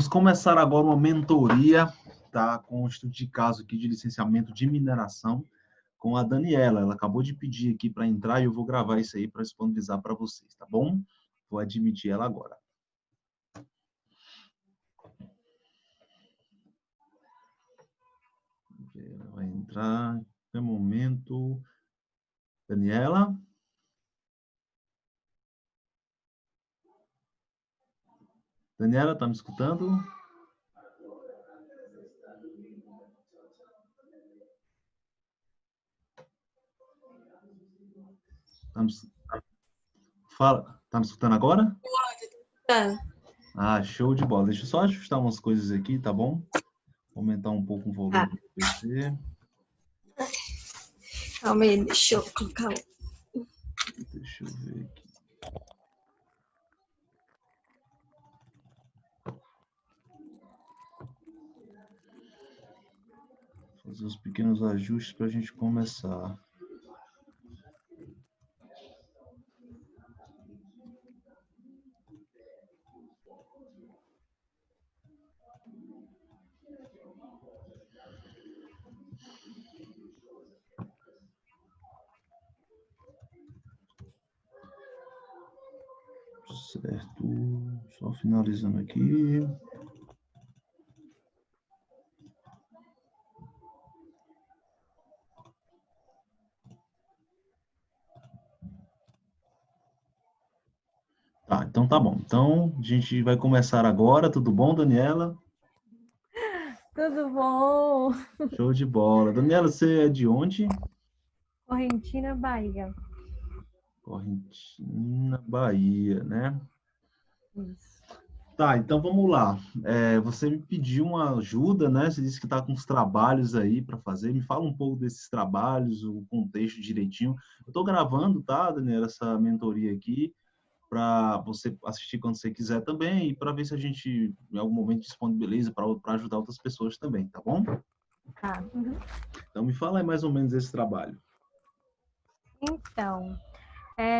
começar agora uma mentoria, tá? Com o estudo de caso aqui de licenciamento de mineração com a Daniela. Ela acabou de pedir aqui para entrar e eu vou gravar isso aí para disponibilizar para vocês, tá bom? Vou admitir ela agora. Ela vai entrar no momento. Daniela? Daniela, tá me escutando? Fala, tá me escutando agora? Tá. Ah, show de bola. Deixa eu só ajustar umas coisas aqui, tá bom? Aumentar um pouco o volume do PC. Calma aí, deixa eu colocar. Deixa eu ver aqui. Fazer os pequenos ajustes para a gente começar. Certo, só finalizando aqui. Tá, então tá bom. Então, a gente vai começar agora. Tudo bom, Daniela? Tudo bom? Show de bola. Daniela, você é de onde? Correntina, Bahia. Correntina, Bahia, né? Isso. Tá, então vamos lá. Você me pediu uma ajuda, né? Você disse que está com uns trabalhos aí para fazer. Me fala um pouco desses trabalhos, o contexto direitinho. Eu estou gravando, tá, Daniela, essa mentoria aqui, para você assistir quando você quiser também e para ver se a gente, em algum momento, disponibiliza para ajudar outras pessoas também, tá bom? Tá. Uhum. Então, me fala aí mais ou menos esse trabalho. Então,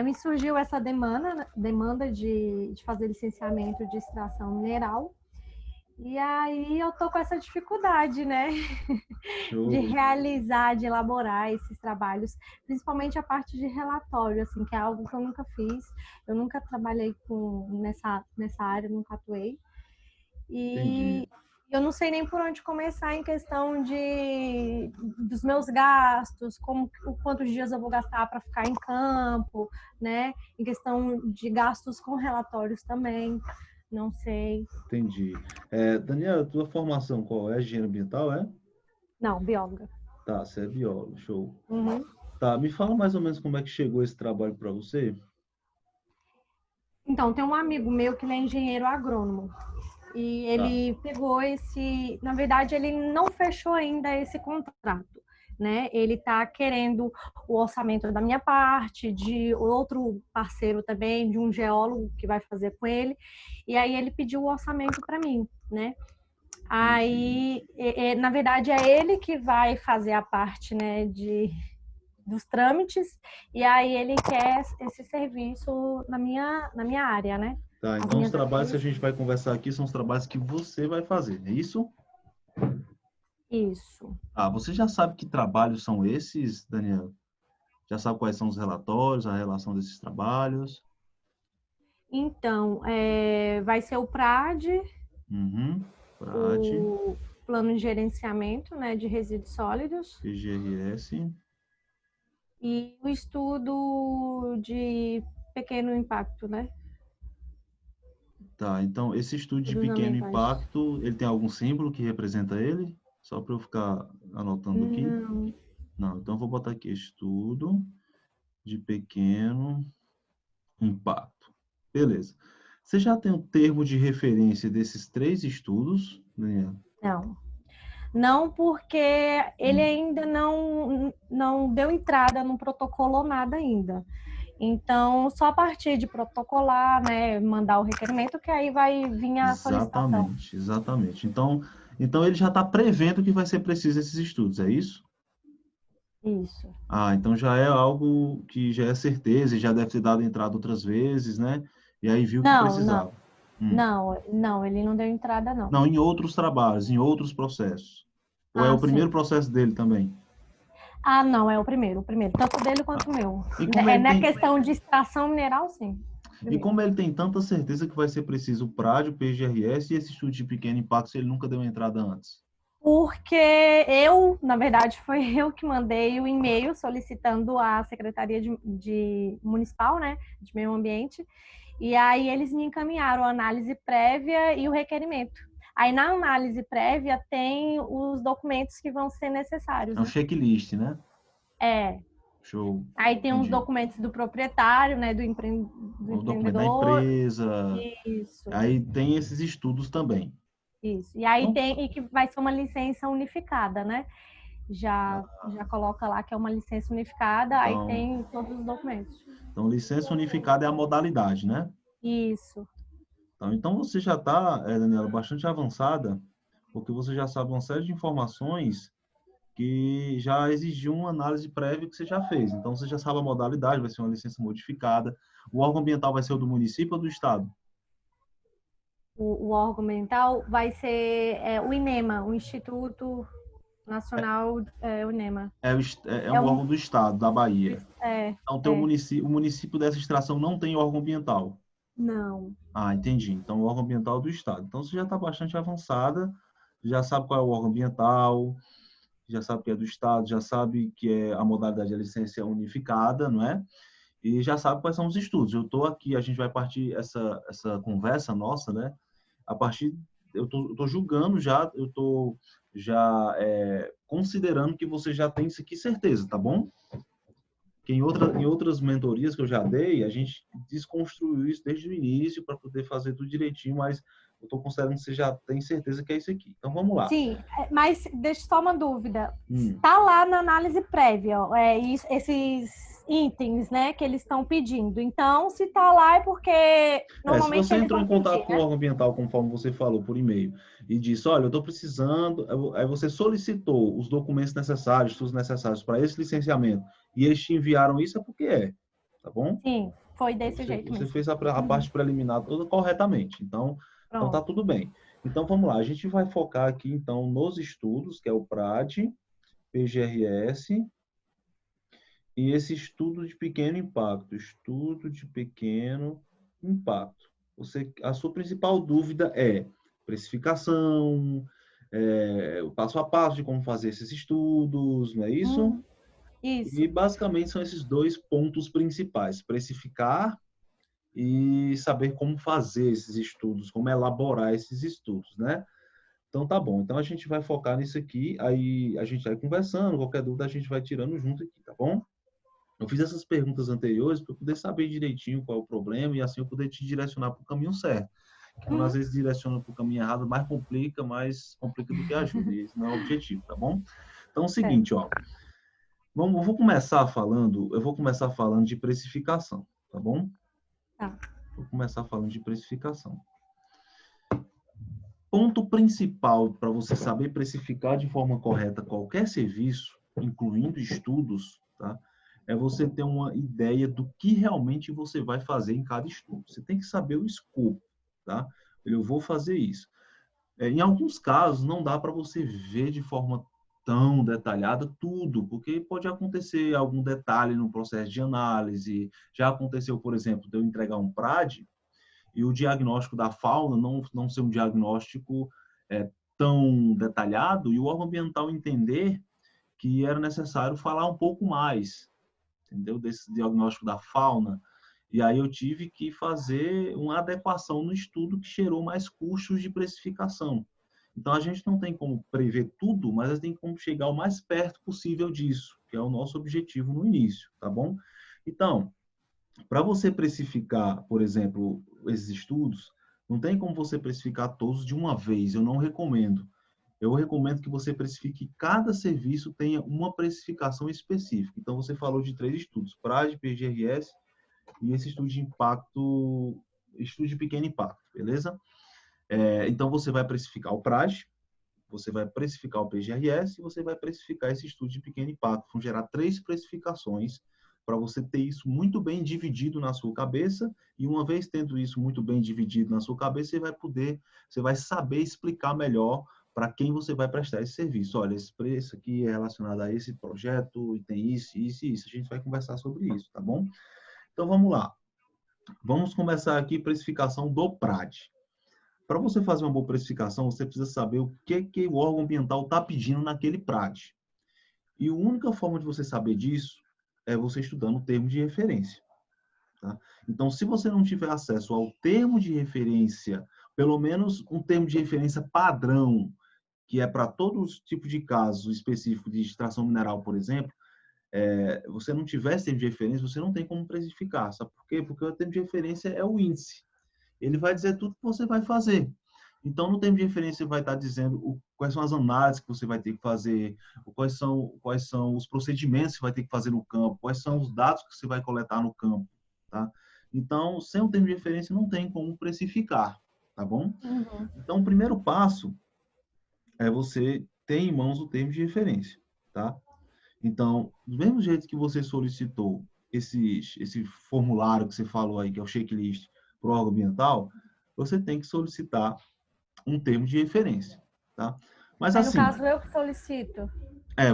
me surgiu essa demanda de fazer licenciamento de extração mineral. E aí eu tô com essa dificuldade, né? Show. De realizar, de elaborar esses trabalhos, principalmente a parte de relatório, assim, que é algo que eu nunca fiz. Eu nunca trabalhei nessa área, nunca atuei. Entendi. E eu não sei nem por onde começar em questão dos meus gastos, quantos dias eu vou gastar para ficar em campo, né? Em questão de gastos com relatórios também, não sei. Entendi. Daniela, tua formação qual é? Engenharia ambiental, é? Não, bióloga. Tá, você é biólogo, show. Uhum. Tá, me fala mais ou menos como é que chegou esse trabalho para você. Então, tem um amigo meu que ele é engenheiro agrônomo. E ele pegou na verdade, ele não fechou ainda esse contrato, né? Ele está querendo o orçamento da minha parte, de outro parceiro também, de um geólogo que vai fazer com ele. E aí ele pediu o orçamento para mim, né? Aí, na verdade, é ele que vai fazer a parte, né, dos trâmites, e aí ele quer esse serviço na minha área, né? Tá, então os trabalhos que a gente vai conversar aqui são os trabalhos que você vai fazer, é isso? Isso. Ah, você já sabe que trabalhos são esses, Daniel? Já sabe quais são os relatórios, a relação desses trabalhos? Então, vai ser o PRAD, PRAD, o Plano de Gerenciamento, né, de Resíduos Sólidos, PGRS, e o estudo de pequeno impacto, né? Tá, então esse estudo de Estudos pequeno ambientais. impacto, ele tem algum símbolo que representa ele? Só para eu ficar anotando aqui? Não, então eu vou botar aqui estudo de pequeno impacto. Beleza. Você já tem o termo de referência desses 3 estudos, Daniela? Não, porque ele ainda não deu entrada no protocolo ou nada ainda. Então, só a partir de protocolar, né, mandar o requerimento, que aí vai vir a solicitação. Exatamente. Então ele já está prevendo que vai ser preciso esses estudos, é isso? Isso. Ah, então já é algo que já é certeza e já deve ter dado entrada outras vezes, né? E aí viu que precisava. Não, ele não deu entrada, não. Não, em outros trabalhos, em outros processos. Ou é Ah, o primeiro sim. processo dele também? Ah, não, é o primeiro, tanto dele quanto o meu. E como É ele na tem, questão de extração mineral, sim. e Primeiro. como ele tem tanta certeza que vai ser preciso o PRAD, o PGRS e esse estudo de pequeno impacto, se ele nunca deu entrada antes? Porque na verdade, foi eu que mandei o e-mail solicitando a Secretaria de Municipal, né, de Meio Ambiente, e aí eles me encaminharam a análise prévia e o requerimento. Aí na análise prévia tem os documentos que vão ser necessários, É um né? checklist, né? É. Show. Aí tem uns Entendi. documentos do proprietário, né, do O documento da empreendedor. empresa. Isso, Aí tem esses estudos também. isso. E aí Então, tem, e que vai ser uma licença unificada, né? Já coloca lá que é uma licença unificada, aí então, tem todos os documentos. então, licença unificada é a modalidade, né? Isso. Então você já está, Daniela, bastante avançada, porque você já sabe uma série de informações que já exigiu uma análise prévia que você já fez. Então você já sabe a modalidade, vai ser uma licença modificada. O órgão ambiental vai ser o do município ou do estado? O órgão ambiental vai ser o INEMA, o Instituto Nacional, o INEMA. É É um um, órgão do estado, da Bahia. é, Então tem é, o município dessa extração não tem órgão ambiental. não. Ah, entendi. Então, o órgão ambiental do Estado. Então, você já está bastante avançada, já sabe qual é o órgão ambiental, já sabe que é do Estado, já sabe que é a modalidade da licença unificada, não é? E já sabe quais são os estudos. Eu estou aqui, a gente vai partir essa conversa nossa, né? A partir, eu tô julgando já, eu estou já considerando que você já tem isso aqui certeza, tá bom? Que em outras mentorias que eu já dei, a gente desconstruiu isso desde o início para poder fazer tudo direitinho, mas eu estou considerando que você já tem certeza que é isso aqui. Então vamos lá. Sim, mas deixa só uma dúvida. Hum. Está lá na análise prévia, esses itens, né, que eles estão pedindo. Então, se está lá é porque Se normalmente você eles entrou vão em contato pedir, com o né? órgão ambiental, conforme você falou por e-mail, e disse, olha, eu estou precisando, aí você solicitou os documentos necessários, os necessários para esse licenciamento, e eles te enviaram isso, é porque tá bom? Sim, foi desse jeito Você mesmo. fez a parte preliminar toda corretamente. Então tá Pronto. tudo bem. Então vamos lá, a gente vai focar aqui então nos estudos, que é o PRAD, PGRS e esse estudo de pequeno impacto, estudo de pequeno impacto. A sua principal dúvida é precificação, o passo a passo de como fazer esses estudos, não é isso? E Isso. basicamente são esses dois pontos principais: precificar e saber como fazer esses estudos, como elaborar esses estudos, né? Então tá bom. Então a gente vai focar nisso aqui, aí a gente vai conversando, qualquer dúvida a gente vai tirando junto aqui, tá bom? Eu fiz essas perguntas anteriores para eu poder saber direitinho qual é o problema e assim eu poder te direcionar para o caminho certo. Quando às vezes direciona para o caminho errado, mais complica do que ajuda, e esse não é o objetivo, tá bom? Então é o Certo. seguinte, ó, eu vou começar falando de precificação, tá bom? Tá. Vou começar falando de precificação. Ponto principal para você saber precificar de forma correta qualquer serviço, incluindo estudos, tá? É você ter uma ideia do que realmente você vai fazer em cada estudo. Você tem que saber o escopo, tá? Eu vou fazer isso. Em alguns casos, não dá para você ver de forma tão detalhada tudo, porque pode acontecer algum detalhe no processo de análise. Já aconteceu, por exemplo, de eu entregar um PRAD e o diagnóstico da fauna não ser um diagnóstico tão detalhado e o órgão ambiental entender que era necessário falar um pouco mais, entendeu? Desse diagnóstico da fauna. E aí eu tive que fazer uma adequação no estudo que gerou mais custos de precificação. Então a gente não tem como prever tudo, mas a gente tem como chegar o mais perto possível disso, que é o nosso objetivo no início, tá bom? Então, para você precificar, por exemplo, esses estudos, não tem como você precificar todos de uma vez, eu não recomendo. Eu recomendo que você precifique cada serviço tenha uma precificação específica. Então, você falou de 3 estudos, PRAD, PGRS e esse estudo de impacto, estudo de pequeno impacto, beleza? Então, você vai precificar o PRAD, você vai precificar o PGRS e você vai precificar esse estudo de pequeno impacto. Vão gerar 3 precificações para você ter isso muito bem dividido na sua cabeça, e uma vez tendo isso muito bem dividido na sua cabeça, você vai saber explicar melhor para quem você vai prestar esse serviço. Olha, esse preço aqui é relacionado a esse projeto, e tem isso, isso e isso. A gente vai conversar sobre isso, tá bom? Então, vamos lá. Vamos começar aqui a precificação do PRAD. Para você fazer uma boa precificação, você precisa saber o que o órgão ambiental está pedindo naquele PRAD. E a única forma de você saber disso é você estudando o termo de referência. Tá? Então, se você não tiver acesso ao termo de referência, pelo menos um termo de referência padrão, que é para todos os tipos de casos específicos de extração mineral, por exemplo, você não tiver esse termo de referência, você não tem como precificar. Sabe por quê? Porque o termo de referência é o índice. Ele vai dizer tudo que você vai fazer. Então, no termo de referência, vai estar dizendo quais são as análises que você vai ter que fazer, quais são os procedimentos que você vai ter que fazer no campo, quais são os dados que você vai coletar no campo. Tá? Então, sem um termo de referência, não tem como precificar. Tá bom? Uhum. Então, o primeiro passo é você ter em mãos o termo de referência. Tá? Então, do mesmo jeito que você solicitou esse formulário que você falou aí, que é o checklist para o órgão ambiental, você tem que solicitar um termo de referência, tá? Mas Aí, assim, no caso, eu que solicito.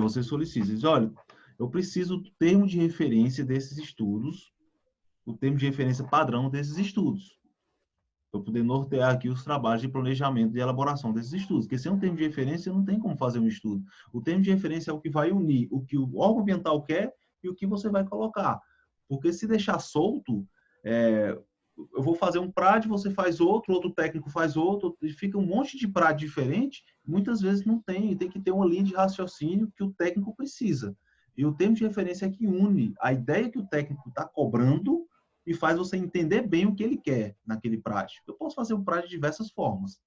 você solicita, diz, olha, eu preciso do termo de referência desses estudos, o termo de referência padrão desses estudos, para poder nortear aqui os trabalhos de planejamento e elaboração desses estudos, porque sem um termo de referência não tem como fazer um estudo. O termo de referência é o que vai unir o que o órgão ambiental quer e o que você vai colocar, porque se deixar solto, eu vou fazer um PRAD, você faz outro técnico faz outro, e fica um monte de PRAD diferente, muitas vezes não tem que ter uma linha de raciocínio que o técnico precisa. E o termo de referência é que une a ideia que o técnico está cobrando e faz você entender bem o que ele quer naquele PRAD. Eu posso fazer um PRAD de diversas formas.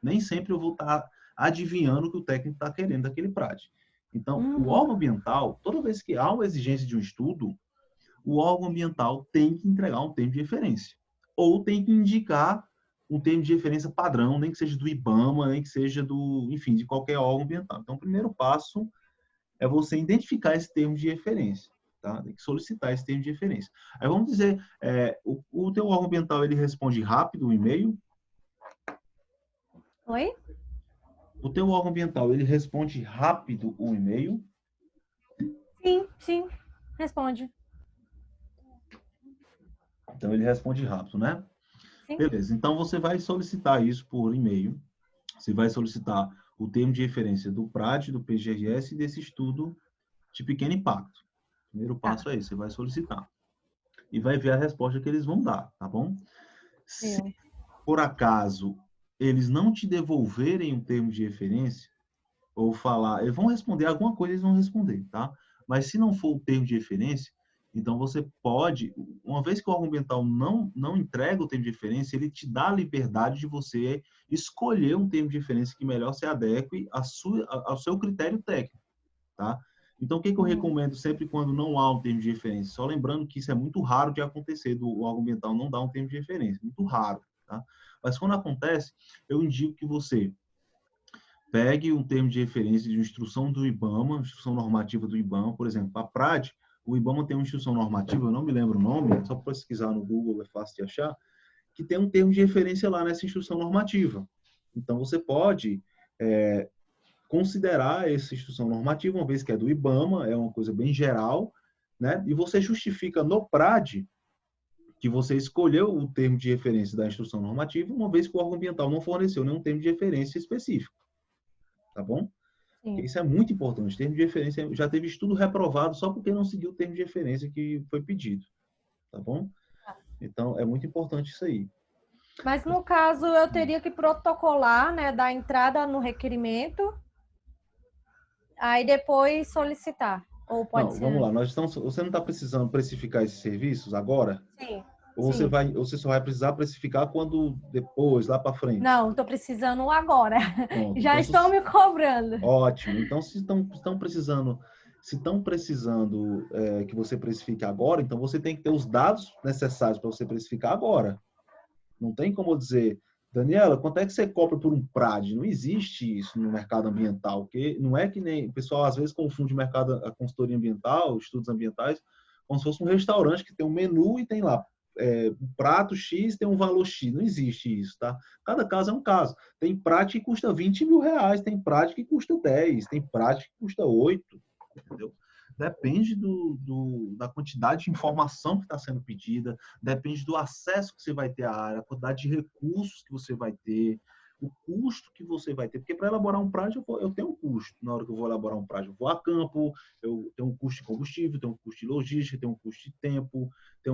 Nem sempre eu vou estar adivinhando o que o técnico está querendo daquele PRAD. Então, o órgão ambiental, toda vez que há uma exigência de um estudo, o órgão ambiental tem que entregar um termo de referência. Ou tem que indicar um termo de referência padrão, nem que seja do IBAMA, nem que seja de qualquer órgão ambiental. Então, o primeiro passo é você identificar esse termo de referência, tá? Tem que solicitar esse termo de referência. Aí vamos dizer, o teu órgão ambiental, ele responde rápido o e-mail? Oi? O teu órgão ambiental, ele responde rápido o e-mail? Sim, responde. Então, ele responde rápido, né? Sim. Beleza. Então, você vai solicitar isso por e-mail. Você vai solicitar o termo de referência do PRAD, do PGRS e desse estudo de pequeno impacto. O primeiro passo é esse, você vai solicitar. E vai ver a resposta que eles vão dar, tá bom? Se por acaso eles não te devolverem um termo de referência, ou falar, eles vão responder alguma coisa, eles vão responder, tá? Mas se não for o termo de referência, então você pode, uma vez que o órgão ambiental não entrega o termo de referência, ele te dá a liberdade de você escolher um termo de referência que melhor se adeque ao seu critério técnico, tá? Então, o que eu recomendo sempre quando não há um termo de referência? Só lembrando que isso é muito raro de acontecer, do órgão ambiental não dar um termo de referência, muito raro, tá? Mas quando acontece, eu indico que você pegue um termo de referência de instrução do IBAMA, instrução normativa do IBAMA, por exemplo, a PRAD, o IBAMA tem uma instrução normativa, eu não me lembro o nome, só pesquisar no Google é fácil de achar, que tem um termo de referência lá nessa instrução normativa. Então, você pode considerar essa instrução normativa, uma vez que é do IBAMA, é uma coisa bem geral, né? E você justifica no PRAD que você escolheu o termo de referência da instrução normativa, uma vez que o órgão ambiental não forneceu nenhum termo de referência específico. Tá bom? Isso é muito importante. Termo de referência, já teve estudo reprovado só porque não seguiu o termo de referência que foi pedido. Tá bom? Então, é muito importante isso aí. Mas, no caso, eu teria que protocolar, né, dar entrada no requerimento, aí depois solicitar. Ou pode ser... Vamos lá. Você não está precisando precificar esses serviços agora? Sim. Ou você só vai precisar precificar quando depois, lá para frente? Não, estou precisando agora. Pronto, já então, estão me cobrando. Ótimo. Então, se estão precisando que você precifique agora, então você tem que ter os dados necessários para você precificar agora. Não tem como eu dizer, Daniela, quanto é que você cobra por um PRAD? Não existe isso no mercado ambiental, porque não é que nem o pessoal às vezes confunde a consultoria ambiental, estudos ambientais, como se fosse um restaurante que tem um menu e tem lá um prato X tem um valor X. Não existe isso, tá? Cada caso é um caso. Tem prato que custa 20 mil reais, tem prato que custa 10, tem prato que custa 8, entendeu? Depende da quantidade de informação que está sendo pedida, depende do acesso que você vai ter à área, a quantidade de recursos que você vai ter, o custo que você vai ter. Porque para elaborar um prazo, eu tenho um custo. Na hora que eu vou elaborar um prazo, eu vou a campo, eu tenho um custo de combustível, tenho um custo de logística, tenho um custo de tempo,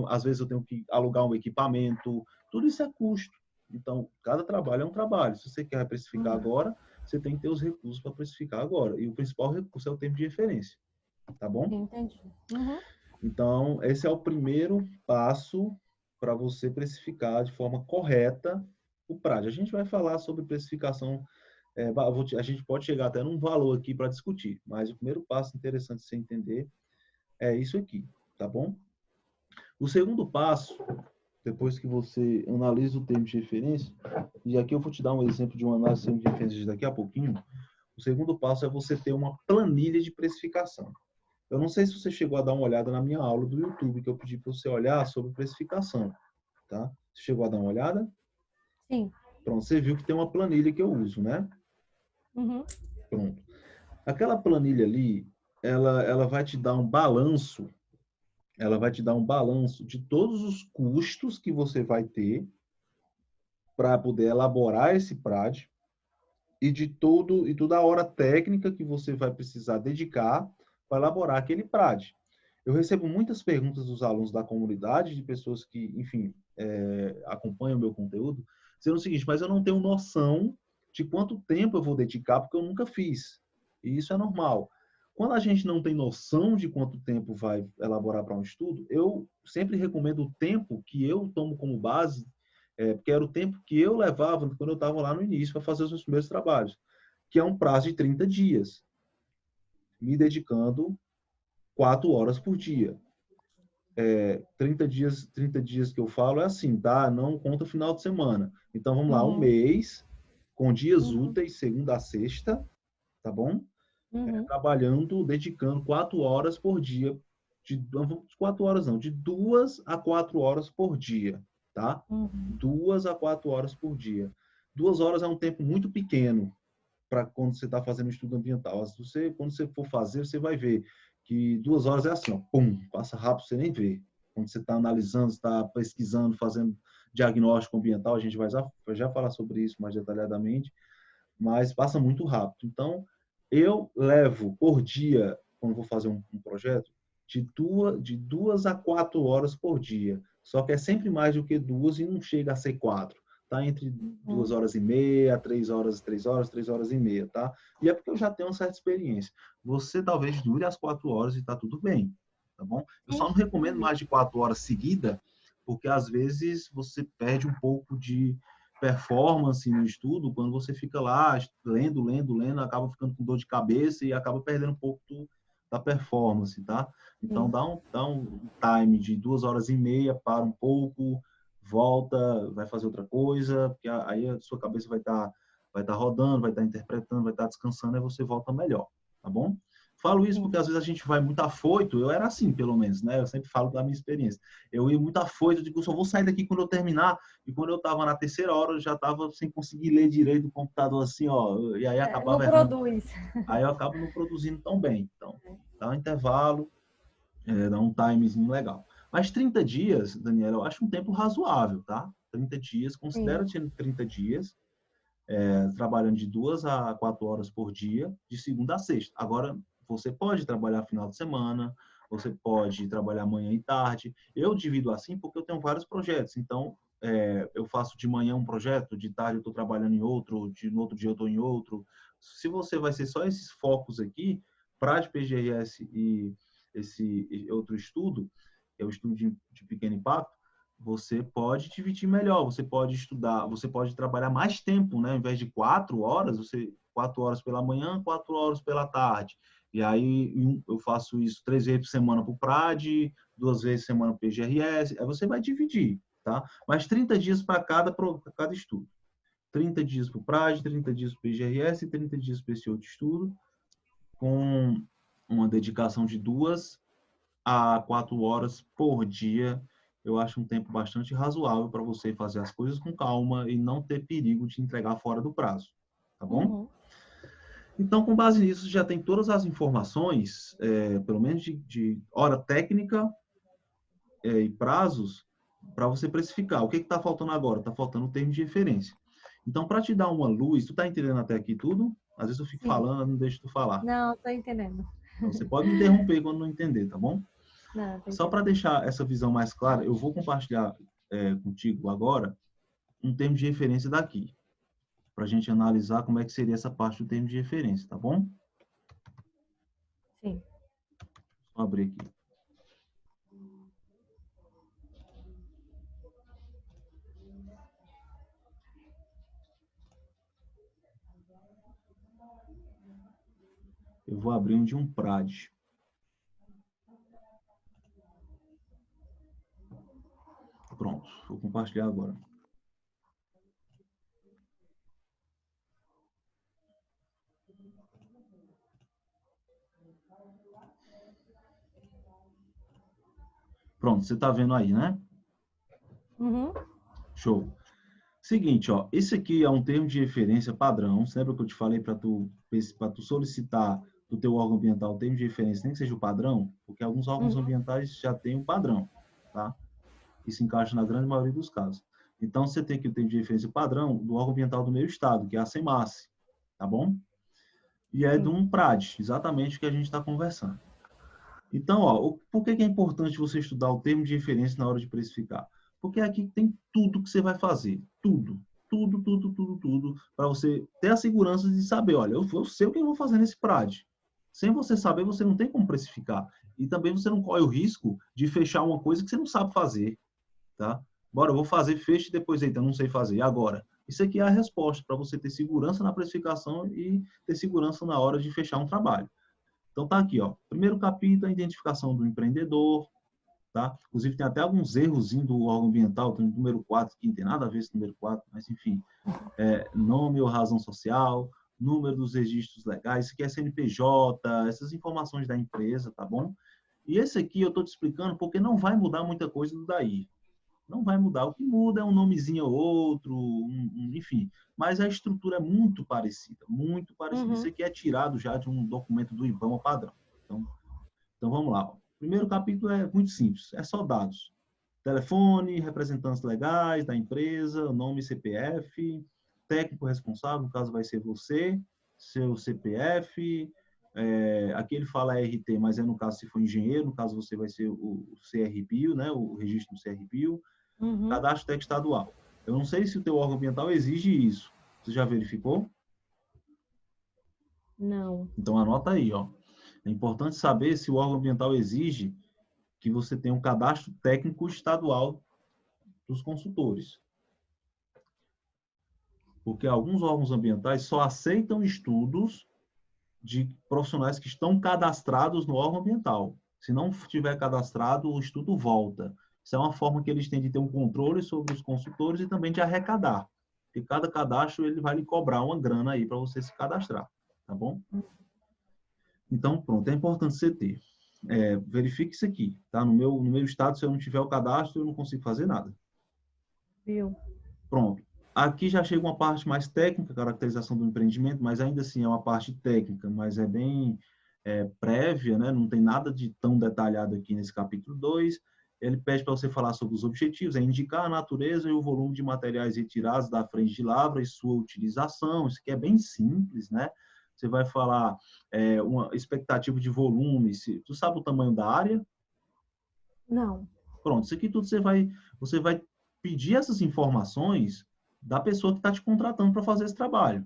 às vezes eu tenho que alugar um equipamento. Tudo isso é custo. Então, cada trabalho é um trabalho. Se você quer precificar agora, você tem que ter os recursos para precificar agora. E o principal recurso é o tempo de referência. Tá bom? Entendi. Uhum. Então, esse é o primeiro passo para você precificar de forma correta o prazo. A gente vai falar sobre precificação, a gente pode chegar até num valor aqui para discutir, mas o primeiro passo interessante você entender é isso aqui, tá bom? O segundo passo, depois que você analisa o termo de referência, e aqui eu vou te dar um exemplo de uma análise de termo de referência daqui a pouquinho, o segundo passo é você ter uma planilha de precificação. Eu não sei se você chegou a dar uma olhada na minha aula do YouTube, que eu pedi para você olhar sobre precificação, tá? Você chegou a dar uma olhada? Sim. Pronto, você viu que tem uma planilha que eu uso, né? Uhum. Pronto. Aquela planilha ali, ela vai te dar um balanço, ela vai te dar um balanço de todos os custos que você vai ter para poder elaborar esse PRAD e de toda a hora técnica que você vai precisar dedicar para elaborar aquele PRAD. Eu recebo muitas perguntas dos alunos da comunidade, de pessoas que, enfim, acompanham o meu conteúdo, dizendo o seguinte, mas eu não tenho noção de quanto tempo eu vou dedicar, porque eu nunca fiz. E isso é normal. Quando a gente não tem noção de quanto tempo vai elaborar para um estudo, eu sempre recomendo o tempo que eu tomo como base, porque era o tempo que eu levava quando eu estava lá no início para fazer os meus primeiros trabalhos, que é um prazo de 30 dias, me dedicando 4 horas por dia. 30 dias que eu falo é assim, tá? Não conta final de semana. Então, vamos lá, um mês, com dias úteis, segunda a sexta, tá bom? Trabalhando, dedicando 4 horas por dia. 4 horas não, de 2 a 4 horas por dia, tá? 2 a 4 horas por dia. 2 horas é um tempo muito pequeno para quando você está fazendo estudo ambiental. Quando você for fazer, você vai ver que 2 horas é assim, ó, pum, passa rápido, você nem vê. Quando você está analisando, está pesquisando, fazendo diagnóstico ambiental, a gente vai já falar sobre isso mais detalhadamente, mas passa muito rápido. Então, eu levo por dia, quando vou fazer um projeto, de 2 a 4 horas por dia. Só que é sempre mais do que 2 e não chega a ser 4. Tá entre 2 horas e meia, 3 horas, 3 horas e meia, tá? E é porque eu já tenho uma certa experiência. Você talvez dure as 4 horas e tá tudo bem, tá bom? Eu só não recomendo mais de 4 horas seguida, porque às vezes você perde um pouco de performance no estudo quando você fica lá lendo, acaba ficando com dor de cabeça e acaba perdendo um pouco da performance, tá? Então, dá um time de 2 horas e meia, para um pouco, volta, vai fazer outra coisa, porque aí a sua cabeça vai tá rodando, vai estar interpretando, vai estar descansando, aí você volta melhor, tá bom? Falo isso porque às vezes a gente vai muito afoito, eu era assim, pelo menos, né? Eu sempre falo da minha experiência. Eu ia muito afoito, eu digo, eu só vou sair daqui quando eu terminar, e quando eu estava na terceira hora, eu já estava sem conseguir ler direito o computador, assim, ó, e aí acabava não errando. produz. Aí eu acabo não produzindo tão bem. Então, dá um intervalo, dá um timezinho legal. Mas 30 dias, Daniela, eu acho um tempo razoável, tá? 30 dias, considera 30 dias, trabalhando de 2 a 4 horas por dia, de segunda a sexta. Agora, você pode trabalhar final de semana, você pode trabalhar manhã e tarde. Eu divido assim porque eu tenho vários projetos. Então, eu faço de manhã um projeto, de tarde eu estou trabalhando em outro, no outro dia eu estou em outro. Se você vai ser só esses focos aqui, PRAD, PGRS e esse outro estudo, que é o estudo de pequeno impacto, você pode dividir melhor, você pode estudar, você pode trabalhar mais tempo, né? Ao invés de 4 horas, 4 horas pela manhã, 4 horas pela tarde. E aí eu faço isso 3 vezes por semana para o PRAD, 2 vezes por semana para o PGRS, aí você vai dividir, tá? Mas 30 dias para cada estudo. 30 dias para o PRAD, 30 dias para o PGRS e 30 dias para esse outro estudo, com uma dedicação de 2 a 4 horas por dia, eu acho um tempo bastante razoável para você fazer as coisas com calma e não ter perigo de entregar fora do prazo, tá bom? Uhum. Então, com base nisso, já tem todas as informações, pelo menos de hora técnica e prazos, para você precificar. O que está faltando agora? Está faltando o termo de referência. Então, para te dar uma luz, tu está entendendo até aqui tudo? Às vezes eu fico Sim. falando, não deixo tu falar. Não, tô entendendo. Então, você pode me interromper quando não entender, tá bom? Não, tô Só para entendendo. deixar essa visão mais clara, eu vou compartilhar contigo agora um termo de referência daqui, para a gente analisar como é que seria essa parte do termo de referência, tá bom? Sim. Vou abrir aqui. Eu vou abrir um de um PRAD. Pronto, vou compartilhar agora. Pronto, você está vendo aí, né? Uhum. Show. Seguinte, ó, esse aqui é um termo de referência padrão. Lembra que eu te falei para tu solicitar do teu órgão ambiental o termo de referência, nem que seja o padrão, porque alguns órgãos Uhum. ambientais já têm um padrão, tá? E se encaixa na grande maioria dos casos. Então, você tem aqui o termo de referência padrão do órgão ambiental do meu estado, que é a SEMASSE, tá bom? E é de Sim. um PRAD, exatamente o que a gente está conversando. Então, ó, por que é importante você estudar o termo de referência na hora de precificar? Porque aqui tem tudo que você vai fazer. Tudo. Tudo, tudo, tudo, tudo. Para você ter a segurança de saber, olha, eu sei o que eu vou fazer nesse PRAD. Sem você saber, você não tem como precificar. E também você não corre o risco de fechar uma coisa que você não sabe fazer. Tá? Bora, eu vou fazer, fecho e depois, eita, não sei fazer. E agora? Isso aqui é a resposta para você ter segurança na precificação e ter segurança na hora de fechar um trabalho. Então tá aqui, ó. Primeiro capítulo, a identificação do empreendedor, tá? Inclusive tem até alguns erros do órgão ambiental, tem o número 4, que não tem nada a ver com o número 4, mas enfim. Nome ou razão social, número dos registros legais, isso aqui é CNPJ, essas informações da empresa, tá bom? E esse aqui eu estou te explicando porque não vai mudar muita coisa do daí. Não vai mudar. O que muda é um nomezinho ou outro, enfim. Mas a estrutura é muito parecida, muito parecida. Isso Uhum. aqui é tirado já de um documento do IBAMA padrão. Então vamos lá. O primeiro capítulo é muito simples, é só dados. Telefone, representantes legais da empresa, nome, CPF, técnico responsável, no caso vai ser você, seu CPF, aqui ele fala RT, mas no caso se for engenheiro, no caso você vai ser o CRBio, né, o registro do CRBio, Uhum. cadastro técnico estadual. Eu não sei se o teu órgão ambiental exige isso. Você já verificou? Não. Então anota aí, ó. É importante saber se o órgão ambiental exige que você tenha um cadastro técnico estadual dos consultores. Porque alguns órgãos ambientais só aceitam estudos de profissionais que estão cadastrados no órgão ambiental. Se não tiver cadastrado, o estudo volta. Isso é uma forma que eles têm de ter um controle sobre os consultores e também de arrecadar. Porque cada cadastro ele vai lhe cobrar uma grana aí para você se cadastrar, tá bom? Então, pronto, é importante você ter. Verifique isso aqui, tá? No meu estado, se eu não tiver o cadastro, eu não consigo fazer nada. Viu? Pronto. Aqui já chega uma parte mais técnica, caracterização do empreendimento, mas ainda assim é uma parte técnica, mas é bem prévia, né? Não tem nada de tão detalhado aqui nesse capítulo 2. Ele pede para você falar sobre os objetivos, indicar a natureza e o volume de materiais retirados da frente de lavra e sua utilização. Isso aqui é bem simples, né? Você vai falar uma expectativa de volume. Tu sabe o tamanho da área? Não. Pronto, isso aqui tudo você vai pedir essas informações da pessoa que está te contratando para fazer esse trabalho.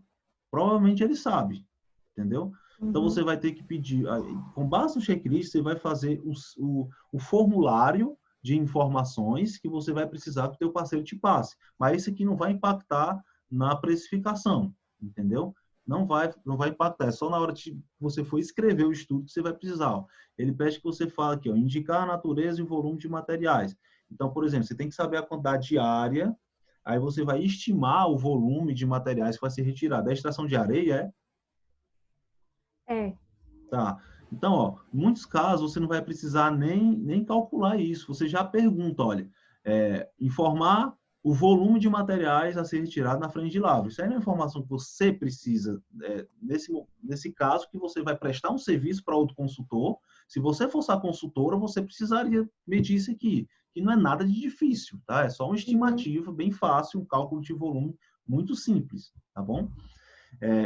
Provavelmente ele sabe, entendeu? Então Uhum. você vai ter que pedir, com base no checklist, você vai fazer o formulário de informações que você vai precisar que o teu parceiro te passe. Mas isso aqui não vai impactar na precificação, entendeu? Não vai impactar, é só na hora que você for escrever o estudo que você vai precisar. Ó. Ele pede que você fale aqui, ó, indicar a natureza e o volume de materiais. Então, por exemplo, você tem que saber a quantidade diária, aí você vai estimar o volume de materiais que vai ser retirado. A extração de areia É. Tá. Então, ó, em muitos casos, você não vai precisar nem calcular isso. Você já pergunta, olha, informar o volume de materiais a ser retirado na frente de lavra. Isso aí é uma informação que você precisa, nesse caso, que você vai prestar um serviço para outro consultor. Se você fosse a consultora, você precisaria medir isso aqui, que não é nada de difícil, tá? É só uma estimativa bem fácil, um cálculo de volume muito simples, tá bom?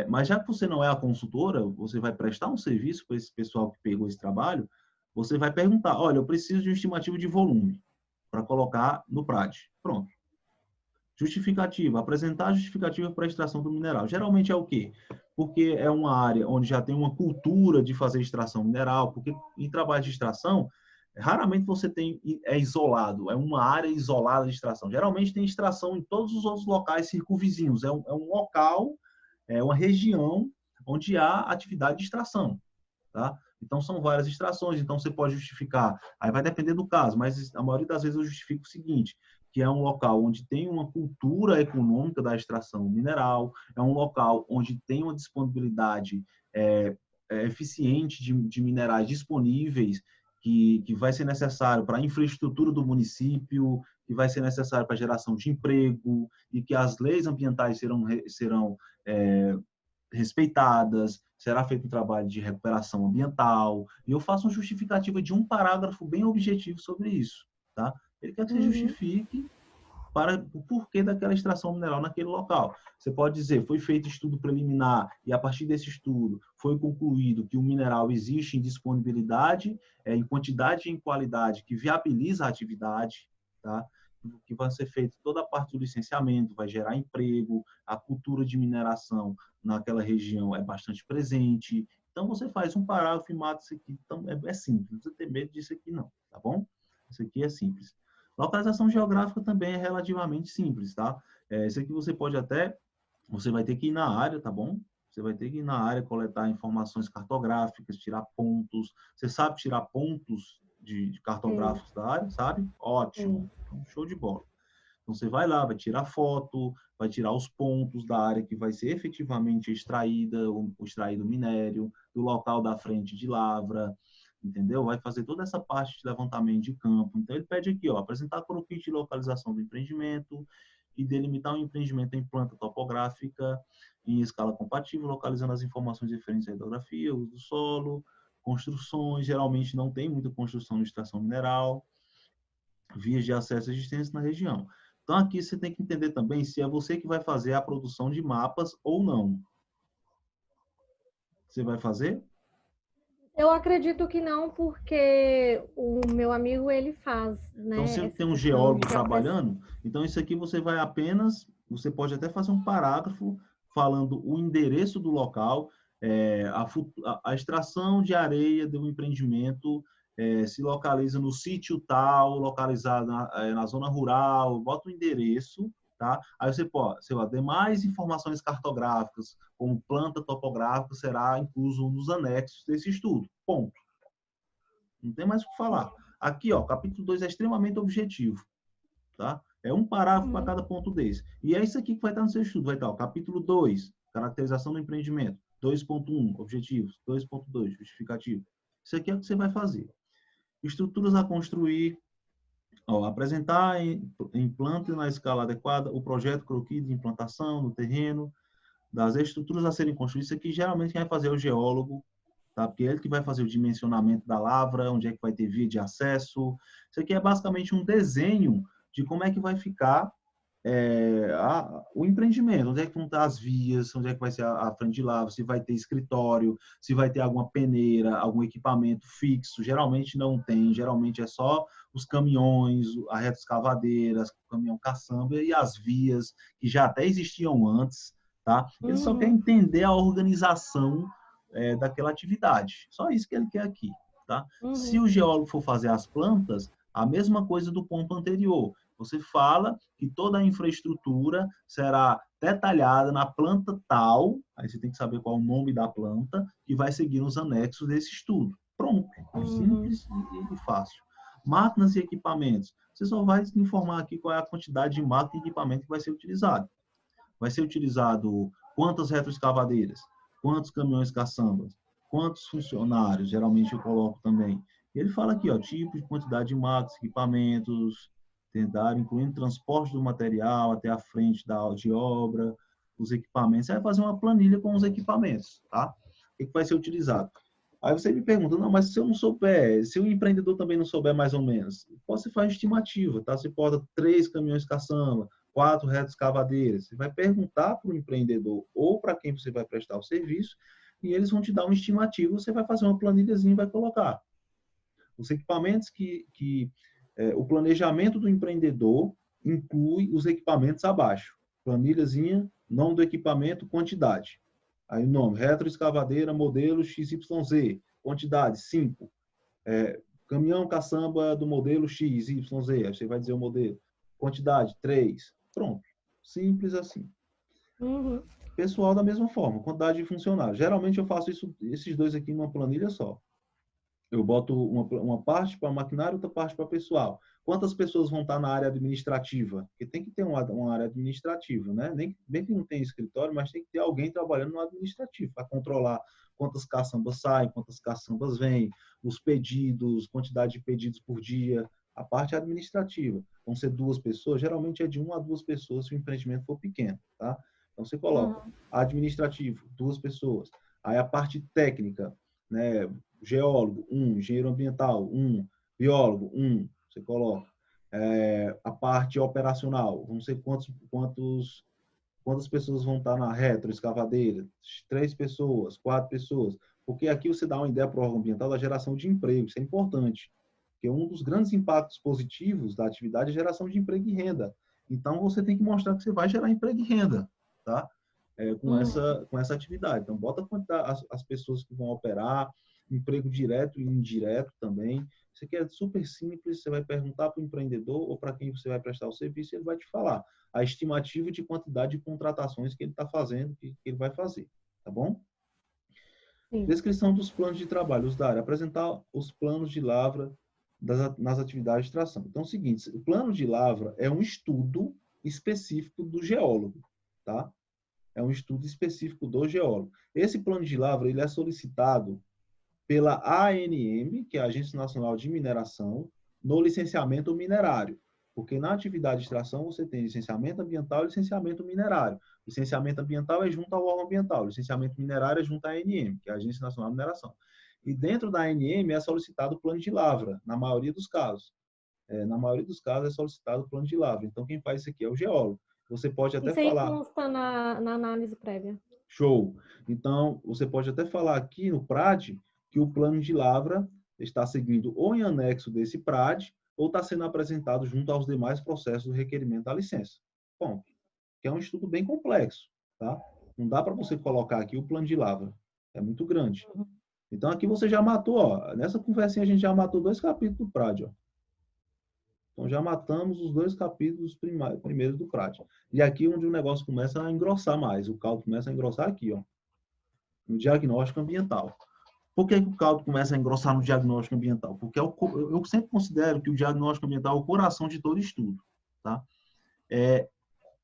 Mas já que você não é a consultora, você vai prestar um serviço para esse pessoal que pegou esse trabalho, você vai perguntar, olha, eu preciso de um estimativo de volume para colocar no PRAD. Pronto. Justificativa. Apresentar a justificativa para a extração do mineral. Geralmente é o quê? Porque é uma área onde já tem uma cultura de fazer extração mineral, porque em trabalho de extração, raramente você é isolado, é uma área isolada de extração. Geralmente tem extração em todos os outros locais circunvizinhos. É um local, é uma região onde há atividade de extração, tá? Então, são várias extrações, então você pode justificar, aí vai depender do caso, mas a maioria das vezes eu justifico o seguinte, que é um local onde tem uma cultura econômica da extração mineral, é um local onde tem uma disponibilidade eficiente de minerais disponíveis, que vai ser necessário para a infraestrutura do município, que vai ser necessário para a geração de emprego, e que as leis ambientais serão respeitadas, será feito um trabalho de recuperação ambiental, e eu faço uma justificativa de um parágrafo bem objetivo sobre isso, tá? Ele quer que você justifique para o porquê daquela extração mineral naquele local. Você pode dizer, foi feito estudo preliminar e a partir desse estudo foi concluído que o mineral existe em disponibilidade, em quantidade e em qualidade que viabiliza a atividade, tá? Que vai ser feito toda a parte do licenciamento, vai gerar emprego, a cultura de mineração naquela região é bastante presente. Então, você faz um parágrafo e mata isso aqui. Então, é simples, não precisa ter medo disso aqui não, tá bom? Isso aqui é simples. Localização geográfica também é relativamente simples, tá? Isso aqui você vai ter que ir na área, tá bom? Você vai ter que ir na área, coletar informações cartográficas, tirar pontos. Você sabe tirar pontos de cartográficos da área, sabe? Ótimo. Então, show de bola. Então, você vai lá, vai tirar foto, vai tirar os pontos da área que vai ser efetivamente extraída, o extraído minério, do local da frente de lavra, entendeu? Vai fazer toda essa parte de levantamento de campo. Então, ele pede aqui, ó, apresentar croquis de localização do empreendimento e delimitar um empreendimento em planta topográfica em escala compatível, localizando as informações referentes à hidrografia, uso do solo, construções, geralmente não tem muita construção de extração mineral, vias de acesso existentes na região. Então, aqui você tem que entender também se é você que vai fazer a produção de mapas ou não. Você vai fazer? Eu acredito que não, porque o meu amigo, ele faz, né? Então, se tem um geólogo trabalhando, então isso aqui você você pode até fazer um parágrafo falando o endereço do local, a extração de areia do empreendimento se localiza no sítio tal, localizado na zona rural, bota o endereço, tá? Aí você pode, sei lá, demais informações cartográficas, como planta topográfica, será incluso nos anexos desse estudo. Ponto. Não tem mais o que falar. Aqui, ó, capítulo 2 é extremamente objetivo, tá? É um parágrafo para cada ponto desse. E é isso aqui que vai estar no seu estudo. Vai estar, ó, capítulo 2, caracterização do empreendimento. 2.1, objetivos. 2.2, justificativo. Isso aqui é o que você vai fazer. Estruturas a construir. Ó, apresentar em planta e na escala adequada o projeto croquis de implantação no terreno, das estruturas a serem construídas. Isso aqui geralmente quem vai fazer é o geólogo, tá? Porque é ele que vai fazer o dimensionamento da lavra, onde é que vai ter via de acesso. Isso aqui é basicamente um desenho de como é que vai ficar o empreendimento, onde é que vão estar as vias, onde é que vai ser a frente de lavra, se vai ter escritório, se vai ter alguma peneira, algum equipamento fixo. Geralmente não tem, geralmente é só os caminhões, a retroescavadeira, o caminhão caçamba e as vias que já até existiam antes, tá? Ele só quer entender a organização daquela atividade. Só isso que ele quer aqui, tá? Se o geólogo for fazer as plantas, a mesma coisa do ponto anterior. Você fala que toda a infraestrutura será detalhada na planta tal, aí você tem que saber qual é o nome da planta, que vai seguir nos anexos desse estudo. Pronto. Simples e fácil. Máquinas e equipamentos. Você só vai informar aqui qual é a quantidade de máquina e equipamento que vai ser utilizado. Vai ser utilizado quantas retroescavadeiras, quantos caminhões caçambas, quantos funcionários, geralmente eu coloco também. E ele fala aqui, ó, tipo de quantidade de máquinas, equipamentos, tentar, incluindo transporte do material até a frente de obra, os equipamentos. Você vai fazer uma planilha com os equipamentos, tá? O que vai ser utilizado? Aí você me pergunta, não, mas se eu não souber, se o empreendedor também não souber mais ou menos, você faz estimativa, tá? Você bota 3 caminhões caçamba, 4 retas cavadeiras. Você vai perguntar para o empreendedor ou para quem você vai prestar o serviço e eles vão te dar uma estimativa, você vai fazer uma planilhazinha e vai colocar. Os equipamentos o planejamento do empreendedor inclui os equipamentos abaixo. Planilhazinha, nome do equipamento, quantidade. Aí o nome, retroescavadeira, modelo XYZ, quantidade, 5. Caminhão caçamba do modelo XYZ, aí você vai dizer o modelo. Quantidade, 3. Pronto. Simples assim. Uhum. Pessoal da mesma forma, quantidade de funcionários. Geralmente eu faço esses dois aqui numa planilha só. Eu boto uma parte para maquinário, outra parte para pessoal. Quantas pessoas vão estar na área administrativa? Porque tem que ter uma área administrativa, né? Bem que não tem escritório, mas tem que ter alguém trabalhando no administrativo para controlar quantas caçambas saem, quantas caçambas vêm, os pedidos, quantidade de pedidos por dia, a parte administrativa. Vão ser 2 pessoas, geralmente é de 1 a 2 pessoas se o empreendimento for pequeno, tá? Então você coloca administrativo, 2 pessoas. Aí a parte técnica, né? Geólogo, 1, engenheiro ambiental, 1, biólogo, 1, você coloca. A parte operacional, não sei quantas pessoas vão estar na retroescavadeira, 3 pessoas, 4 pessoas, porque aqui você dá uma ideia para o órgão ambiental da geração de emprego, isso é importante, porque um dos grandes impactos positivos da atividade é a geração de emprego e renda. Então, você tem que mostrar que você vai gerar emprego e renda, tá? Com essa atividade. Então, bota as pessoas que vão operar, emprego direto e indireto também. Isso aqui é super simples, você vai perguntar para o empreendedor ou para quem você vai prestar o serviço, ele vai te falar a estimativa de quantidade de contratações que ele está fazendo, que ele vai fazer, tá bom? Sim. Descrição dos planos de trabalho, os da área, apresentar os planos de lavra nas atividades de extração. Então é o seguinte, o plano de lavra é um estudo específico do geólogo, tá? É um estudo específico do geólogo. Esse plano de lavra, ele é solicitado pela ANM, que é a Agência Nacional de Mineração, no licenciamento minerário. Porque na atividade de extração você tem licenciamento ambiental e licenciamento minerário. Licenciamento ambiental é junto ao órgão ambiental, licenciamento minerário é junto à ANM, que é a Agência Nacional de Mineração. E dentro da ANM é solicitado o plano de lavra, na maioria dos casos. Na maioria dos casos é solicitado o plano de lavra. Então quem faz isso aqui é o geólogo. Você pode até Isso aí falar... consta na análise prévia. Show! Então, você pode até falar aqui no PRAD que o plano de lavra está seguindo ou em anexo desse PRAD ou está sendo apresentado junto aos demais processos do requerimento da licença. Bom, que é um estudo bem complexo, tá? Não dá para você colocar aqui o plano de lavra. É muito grande. Então, aqui você já matou, ó. Nessa conversinha a gente já matou 2 capítulos do PRAD, ó. Então, já matamos os 2 capítulos primeiros do PRAD. E aqui onde o negócio começa a engrossar mais. O caldo começa a engrossar aqui, ó. No diagnóstico ambiental. Por que o caldo começa a engrossar no diagnóstico ambiental? Porque eu sempre considero que o diagnóstico ambiental é o coração de todo estudo, tá?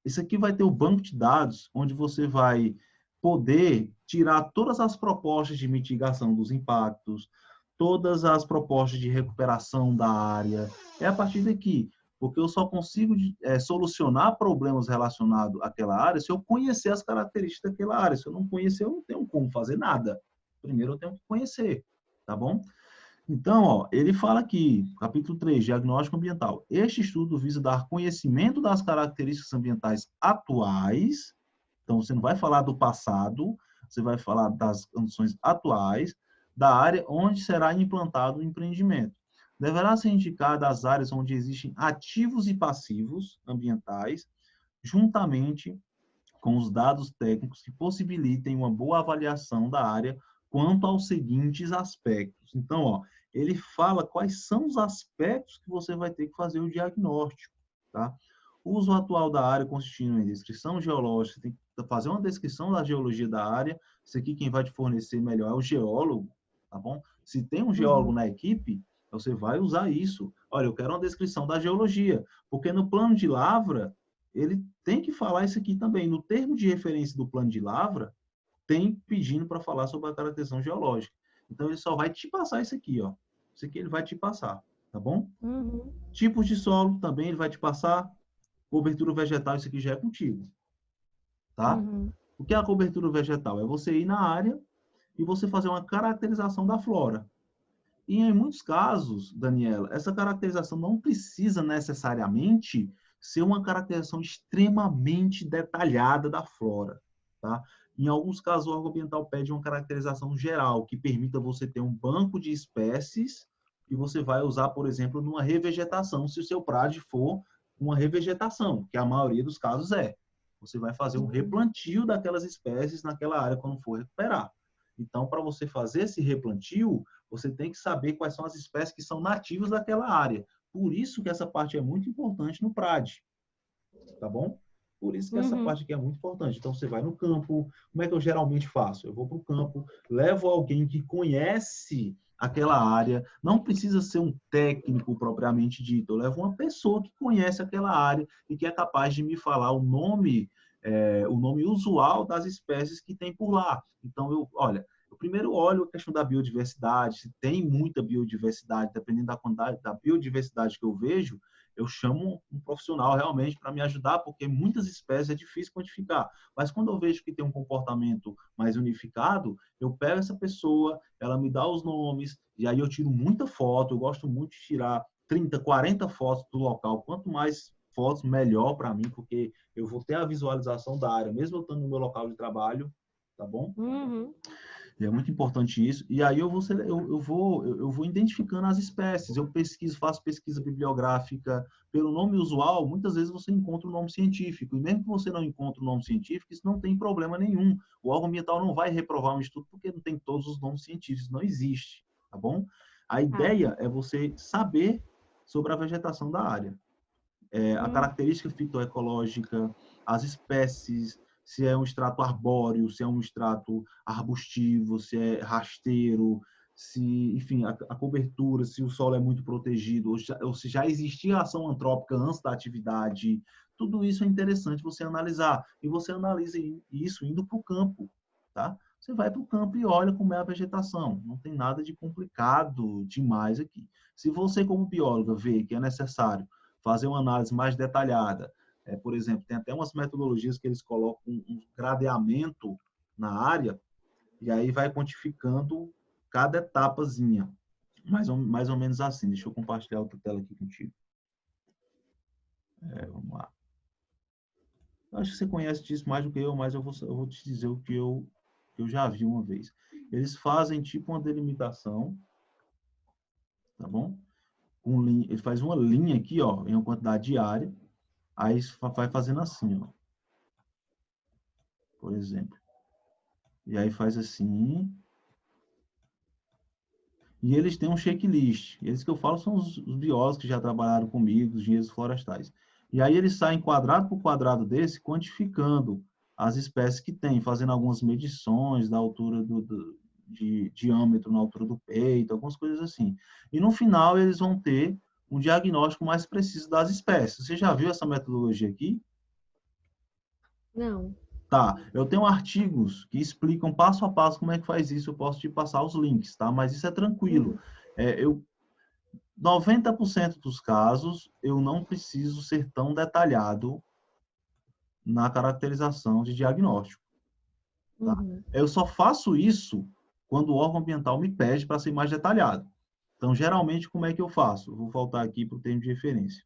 Isso aqui vai ter o banco de dados, onde você vai poder tirar todas as propostas de mitigação dos impactos, todas as propostas de recuperação da área. É a partir daqui, porque eu só consigo solucionar problemas relacionados àquela área se eu conhecer as características daquela área. Se eu não conhecer, eu não tenho como fazer nada. Primeiro eu tenho que conhecer, tá bom? Então, ó, ele fala aqui, capítulo 3, diagnóstico ambiental. Este estudo visa dar conhecimento das características ambientais atuais. Então, você não vai falar do passado, você vai falar das condições atuais da área onde será implantado o empreendimento. Deverá ser indicada as áreas onde existem ativos e passivos ambientais, juntamente com os dados técnicos que possibilitem uma boa avaliação da área quanto aos seguintes aspectos. Então, ó, ele fala quais são os aspectos que você vai ter que fazer o diagnóstico, tá? O uso atual da área consistindo em descrição geológica, você tem que fazer uma descrição da geologia da área. Isso aqui quem vai te fornecer melhor é o geólogo, tá bom? Se tem um geólogo na equipe, você vai usar isso. Olha, eu quero uma descrição da geologia, porque no plano de lavra, ele tem que falar isso aqui também. No termo de referência do plano de lavra, tem pedindo para falar sobre a caracterização geológica. Então, ele só vai te passar isso aqui, ó. Isso aqui ele vai te passar, tá bom? Uhum. Tipos de solo também ele vai te passar. Cobertura vegetal, isso aqui já é contigo, tá? Uhum. O que é a cobertura vegetal? É você ir na área e você fazer uma caracterização da flora. E em muitos casos, Daniela, essa caracterização não precisa necessariamente ser uma caracterização extremamente detalhada da flora, tá? Em alguns casos, o órgão ambiental pede uma caracterização geral, que permita você ter um banco de espécies que você vai usar, por exemplo, numa revegetação, se o seu PRAD for uma revegetação, que a maioria dos casos é. Você vai fazer um replantio daquelas espécies naquela área quando for recuperar. Então, para você fazer esse replantio, você tem que saber quais são as espécies que são nativas daquela área. Por isso que essa parte é muito importante no PRAD, tá bom? Por isso que essa parte aqui é muito importante. Então, você vai no campo. Como é que eu geralmente faço? Eu vou para o campo, levo alguém que conhece aquela área. Não precisa ser um técnico propriamente dito. Eu levo uma pessoa que conhece aquela área e que é capaz de me falar o nome usual das espécies que tem por lá. Então, eu primeiro olho a questão da biodiversidade, se tem muita biodiversidade, dependendo da quantidade da biodiversidade que eu vejo, eu chamo um profissional realmente para me ajudar, porque muitas espécies é difícil quantificar. Mas quando eu vejo que tem um comportamento mais unificado, eu pego essa pessoa, ela me dá os nomes, e aí eu tiro muita foto, eu gosto muito de tirar 30, 40 fotos do local. Quanto mais fotos, melhor para mim, porque eu vou ter a visualização da área, mesmo eu estando no meu local de trabalho, tá bom? Uhum. E é muito importante isso. E aí eu vou identificando as espécies. Eu pesquiso, faço pesquisa bibliográfica pelo nome usual. Muitas vezes você encontra o nome científico. E mesmo que você não encontre o nome científico, isso não tem problema nenhum. O órgão ambiental não vai reprovar um estudo porque não tem todos os nomes científicos. Não existe, tá bom? A ideia é você saber sobre a vegetação da área. A característica fitoecológica, as espécies, se é um extrato arbóreo, se é um extrato arbustivo, se é rasteiro, se, enfim, a cobertura, se o solo é muito protegido, ou se já existia ação antrópica antes da atividade. Tudo isso é interessante você analisar. E você analisa isso indo para o campo, tá? Você vai para o campo e olha como é a vegetação. Não tem nada de complicado demais aqui. Se você, como bióloga, vê que é necessário fazer uma análise mais detalhada. Por exemplo, tem até umas metodologias que eles colocam um gradeamento na área e aí vai quantificando cada etapazinha. Mais ou menos assim. Deixa eu compartilhar outra tela aqui contigo. Vamos lá. Eu acho que você conhece disso mais do que eu, mas eu vou te dizer o que eu já vi uma vez. Eles fazem tipo uma delimitação, tá bom? Ele faz uma linha aqui, ó, em uma quantidade diária. Aí vai fazendo assim, ó. Por exemplo. E aí faz assim. E eles têm um checklist. Eles que eu falo são os biólogos que já trabalharam comigo, os engenheiros florestais. E aí eles saem quadrado por quadrado desse, quantificando as espécies que tem, fazendo algumas medições da altura de diâmetro na altura do peito, algumas coisas assim. E no final eles vão ter um diagnóstico mais preciso das espécies. Você já viu essa metodologia aqui? Não. Tá, eu tenho artigos que explicam passo a passo como é que faz isso, eu posso te passar os links, tá? Mas isso é tranquilo. 90% dos casos, eu não preciso ser tão detalhado na caracterização de diagnóstico, tá? Eu só faço isso quando o órgão ambiental me pede para ser mais detalhado. Então, geralmente, como é que eu faço? Eu vou voltar aqui para o termo de referência.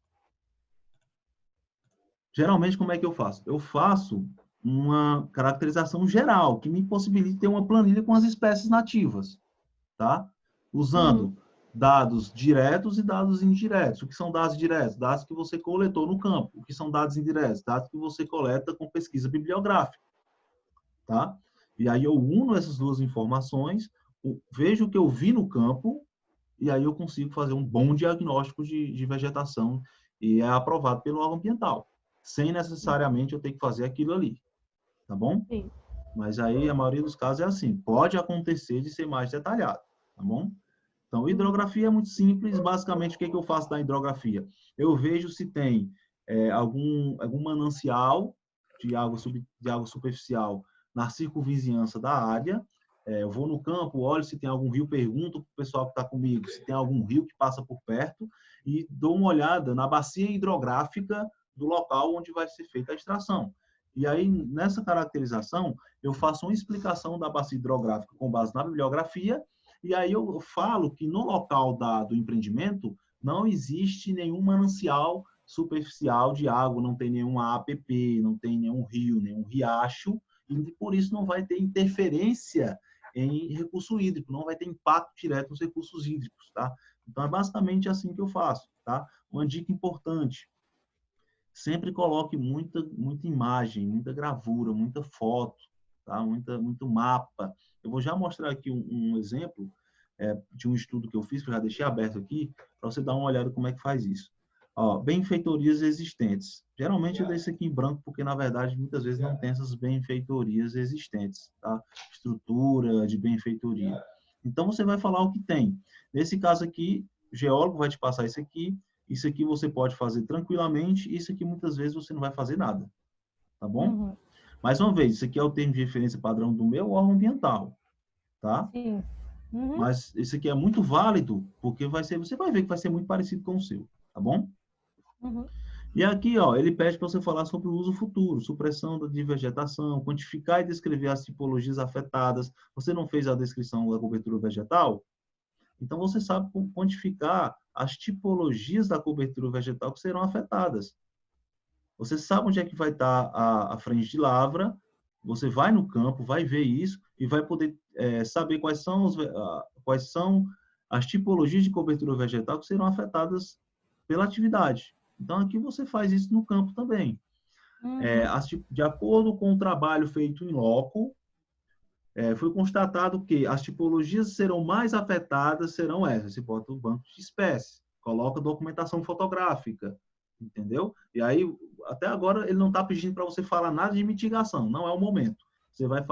Geralmente, como é que eu faço? Eu faço uma caracterização geral, que me possibilite ter uma planilha com as espécies nativas, tá? Usando dados diretos e dados indiretos. O que são dados diretos? Dados que você coletou no campo. O que são dados indiretos? Dados que você coleta com pesquisa bibliográfica, tá? E aí eu uno essas duas informações, vejo o que eu vi no campo, e aí eu consigo fazer um bom diagnóstico de vegetação e é aprovado pelo órgão ambiental, sem necessariamente eu ter que fazer aquilo ali, tá bom? Sim. Mas aí a maioria dos casos é assim, pode acontecer de ser mais detalhado, tá bom? Então, hidrografia é muito simples, basicamente o que eu faço da hidrografia? Eu vejo se tem algum manancial de água superficial na circunvizinhança da área, Eu vou no campo, olho se tem algum rio, pergunto para o pessoal que está comigo se tem algum rio que passa por perto e dou uma olhada na bacia hidrográfica do local onde vai ser feita a extração. E aí, nessa caracterização, eu faço uma explicação da bacia hidrográfica com base na bibliografia, e aí eu falo que no local do empreendimento não existe nenhum manancial superficial de água, não tem nenhuma APP, não tem nenhum rio, nenhum riacho, e por isso não vai ter interferência em recurso hídrico, não vai ter impacto direto nos recursos hídricos, tá? Então, é basicamente assim que eu faço, tá? Uma dica importante, sempre coloque muita imagem, muita gravura, muita foto, tá? Muito mapa. Eu vou já mostrar aqui um exemplo de um estudo que eu fiz, que eu já deixei aberto aqui, para você dar uma olhada como é que faz isso. Ó, benfeitorias existentes. Geralmente eu deixo aqui em branco, porque, na verdade, muitas vezes não tem essas benfeitorias existentes, tá? Estrutura de benfeitoria. Então, você vai falar o que tem. Nesse caso aqui, o geólogo vai te passar isso aqui você pode fazer tranquilamente, isso aqui muitas vezes você não vai fazer nada, tá bom? Uhum. Mais uma vez, isso aqui é o termo de referência padrão do meu órgão ambiental, tá? Sim. Uhum. Mas isso aqui é muito válido, porque você vai ver que vai ser muito parecido com o seu, tá bom? Uhum. E aqui, ó, ele pede para você falar sobre o uso futuro, supressão de vegetação, quantificar e descrever as tipologias afetadas. Você não fez a descrição da cobertura vegetal? Então, você sabe quantificar as tipologias da cobertura vegetal que serão afetadas. Você sabe onde é que vai estar a frente de lavra, você vai no campo, vai ver isso e vai poder saber quais são as tipologias de cobertura vegetal que serão afetadas pela atividade. Então, aqui você faz isso no campo também. Uhum. De acordo com o trabalho feito em loco, foi constatado que as tipologias que serão mais afetadas serão essas. Você bota o banco de espécies, coloca documentação fotográfica, entendeu? E aí, até agora, ele não está pedindo para você falar nada de mitigação, não é o momento.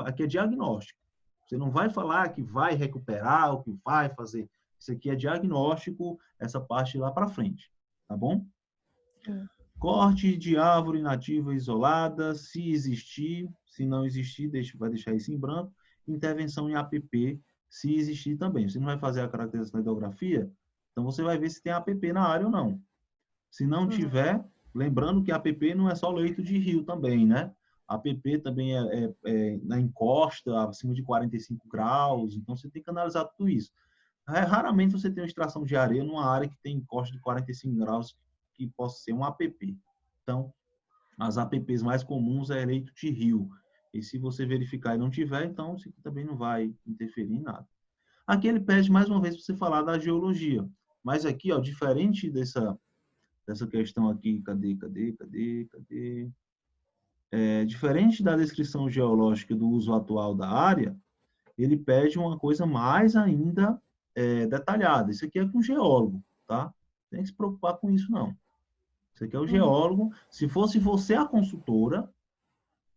Aqui é diagnóstico. Você não vai falar que vai recuperar, o que vai fazer. Isso aqui é diagnóstico, essa parte lá para frente, tá bom? Sim. Corte de árvore nativa isolada, se existir, se não existir, vai deixar isso em branco. Intervenção em APP, se existir também. Você não vai fazer a caracterização da hidrografia, então você vai ver se tem APP na área ou não. Se não tiver, lembrando que APP não é só leito de rio também, né? APP também é na encosta, acima de 45 graus, então você tem que analisar tudo isso. Raramente você tem uma extração de areia numa área que tem encosta de 45 graus, que possa ser um APP. Então, as APPs mais comuns é leito de rio. E se você verificar e não tiver, então isso aqui também não vai interferir em nada. Aqui ele pede mais uma vez para você falar da geologia. Mas aqui, ó, diferente dessa questão aqui, cadê? Diferente da descrição geológica do uso atual da área, ele pede uma coisa mais ainda detalhada. Isso aqui é com o geólogo, tá? Não tem que se preocupar com isso, não. Isso aqui é o geólogo. Se fosse você a consultora,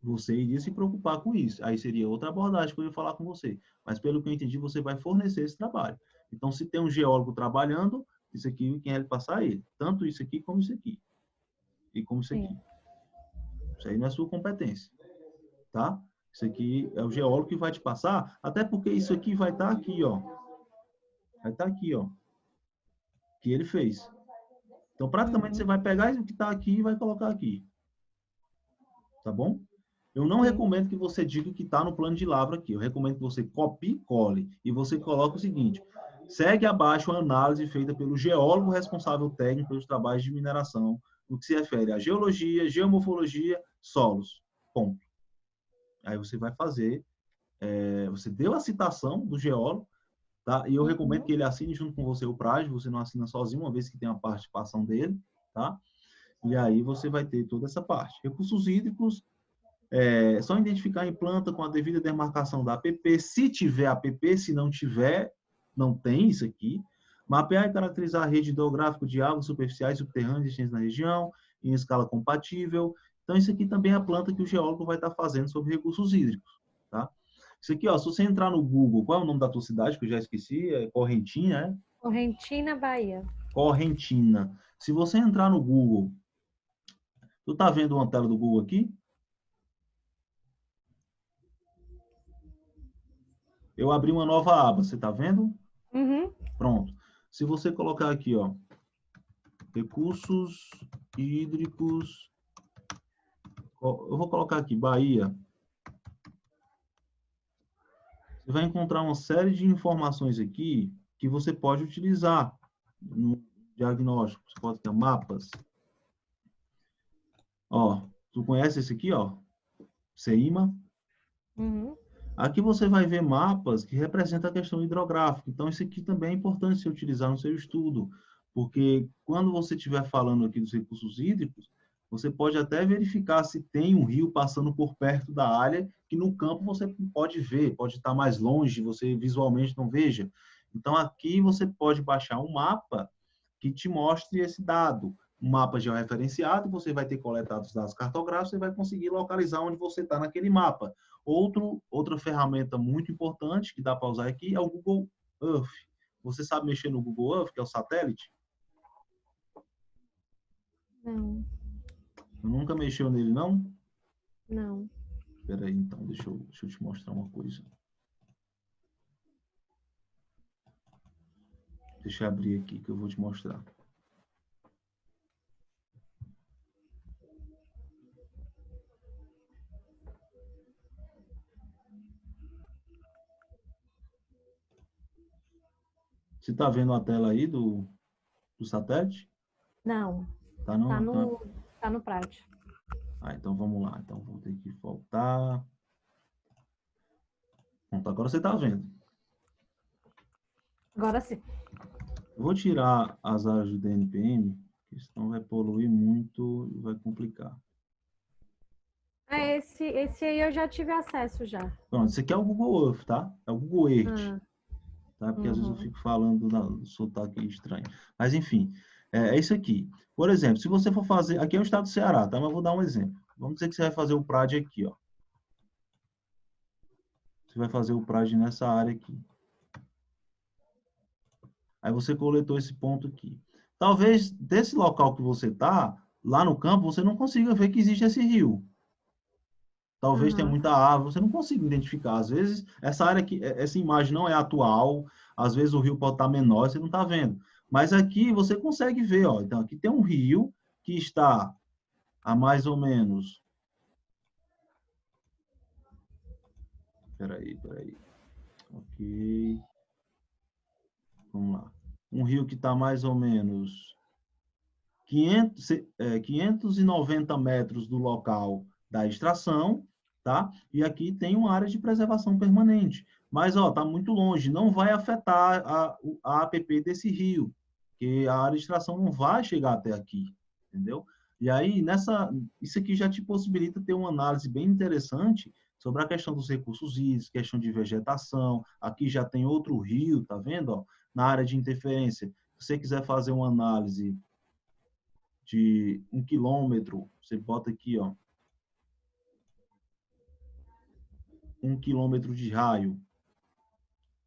você iria se preocupar com isso. Aí seria outra abordagem que eu ia falar com você. Mas, pelo que eu entendi, você vai fornecer esse trabalho. Então, se tem um geólogo trabalhando, isso aqui, quem é ele passar é ele. Tanto isso aqui, como isso aqui. E como isso aqui. Isso aí não é sua competência. Tá? Isso aqui é o geólogo que vai te passar, até porque isso aqui vai estar aqui, ó. Vai estar aqui, ó. Que ele fez. Então, praticamente, você vai pegar o que está aqui e vai colocar aqui. Tá bom? Eu não recomendo que você diga o que está no plano de lavra aqui. Eu recomendo que você copie e cole. E você coloque o seguinte: segue abaixo a análise feita pelo geólogo responsável técnico pelos trabalhos de mineração, no que se refere à geologia, geomorfologia, solos. Ponto. Aí você vai fazer. Você deu a citação do geólogo, tá? E eu recomendo que ele assine junto com você o prágio. Você não assina sozinho, uma vez que tem a participação dele, tá? E aí você vai ter toda essa parte. Recursos hídricos. Só identificar em planta com a devida demarcação da APP. Se tiver APP, se não tiver, não tem isso aqui. Mapear e caracterizar a rede hidrográfica de águas superficiais, subterrâneas existentes na região, em escala compatível. Então, isso aqui também é a planta que o geólogo vai estar fazendo sobre recursos hídricos. Tá? Isso aqui, ó, se você entrar no Google, qual é o nome da tua cidade, que eu já esqueci? É Correntina, é? Correntina, Bahia. Correntina. Se você entrar no Google, tu tá vendo uma tela do Google aqui? Eu abri uma nova aba, você está vendo? Uhum. Pronto. Se você colocar aqui, ó, recursos hídricos, eu vou colocar aqui, Bahia. Você vai encontrar uma série de informações aqui que você pode utilizar no diagnóstico. Você pode ter mapas. Ó, tu conhece esse aqui, ó? CEIMA. Uhum. Aqui você vai ver mapas que representam a questão hidrográfica. Então, isso aqui também é importante você utilizar no seu estudo, porque quando você estiver falando aqui dos recursos hídricos, você pode até verificar se tem um rio passando por perto da área, que no campo você pode ver, pode estar mais longe, você visualmente não veja. Então, aqui você pode baixar um mapa que te mostre esse dado. Um mapa georreferenciado, você vai ter coletado os dados cartográficos, você vai conseguir localizar onde você está naquele mapa. Outra ferramenta muito importante que dá para usar aqui é o Google Earth. Você sabe mexer no Google Earth, que é o satélite? Não, Nunca mexeu nele, não? não. Espera aí, então, deixa eu te mostrar uma coisa. Deixa eu abrir aqui que eu vou te mostrar. Você está vendo a tela aí do satélite? Não. Tá não? Tá no Prate. Ah, então vamos lá. Então vou ter que voltar. Pronto, agora você está vendo. Agora sim. Eu vou tirar as áreas do DNPM, porque senão vai poluir muito e vai complicar. Esse aí eu já tive acesso já. Pronto, esse aqui é o Google Earth, tá? É o Google Earth. Tá? Porque às vezes eu fico falando do sotaque estranho. Mas, enfim, é isso aqui. Por exemplo, se você for fazer... Aqui é o estado do Ceará, tá? Mas eu vou dar um exemplo. Vamos dizer que você vai fazer o PRAD aqui, ó. Você vai fazer o PRAD nessa área aqui. Aí você coletou esse ponto aqui. Talvez desse local que você tá, lá no campo, você não consiga ver que existe esse rio. Talvez tenha muita árvore, você não consiga identificar. Às vezes, essa área aqui, essa imagem não é atual, às vezes o rio pode estar menor, você não está vendo. Mas aqui você consegue ver, ó. Então, aqui tem um rio que está a mais ou menos... Peraí. Ok. Vamos lá. Um rio que está mais ou menos 590 metros do local da extração, tá? E aqui tem uma área de preservação permanente. Mas, ó, tá muito longe, não vai afetar a APP desse rio, porque a área de extração não vai chegar até aqui, entendeu? E aí, isso aqui já te possibilita ter uma análise bem interessante sobre a questão dos recursos hídricos, questão de vegetação. Aqui já tem outro rio, tá vendo? Ó, na área de interferência. Se você quiser fazer uma análise de 1 quilômetro, você bota aqui, ó, 1 quilômetro de raio.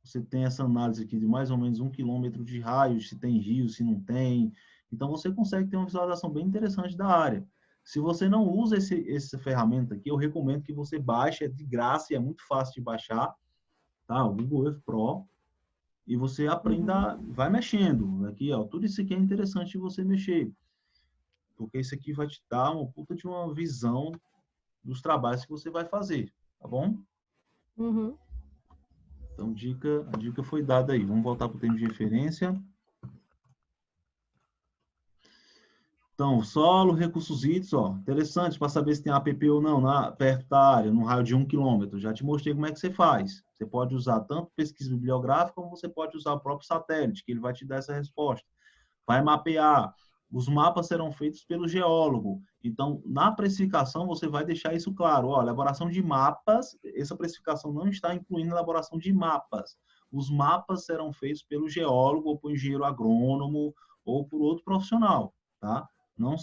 Você tem essa análise aqui de mais ou menos 1 quilômetro de raio, se tem rio, se não tem. Então, você consegue ter uma visualização bem interessante da área. Se você não usa essa ferramenta aqui, eu recomendo que você baixe, é de graça e é muito fácil de baixar, tá? O Google Earth Pro. E você aprenda, vai mexendo. Aqui, ó, tudo isso aqui é interessante de você mexer. Porque isso aqui vai te dar uma puta de uma visão dos trabalhos que você vai fazer, tá bom? Uhum. Então, a dica foi dada aí. Vamos voltar para o tempo de referência. Então, solo, recursos hídricos, ó, interessante para saber se tem APP ou não perto da área, no raio de 1 quilômetro. Já te mostrei como é que você faz. Você pode usar tanto pesquisa bibliográfica, como você pode usar o próprio satélite, que ele vai te dar essa resposta. Vai mapear. Os mapas serão feitos pelo geólogo. Então, na precificação, você vai deixar isso claro. Ó, elaboração de mapas, essa precificação não está incluindo elaboração de mapas. Os mapas serão feitos pelo geólogo, ou por engenheiro agrônomo, ou por outro profissional, tá? Não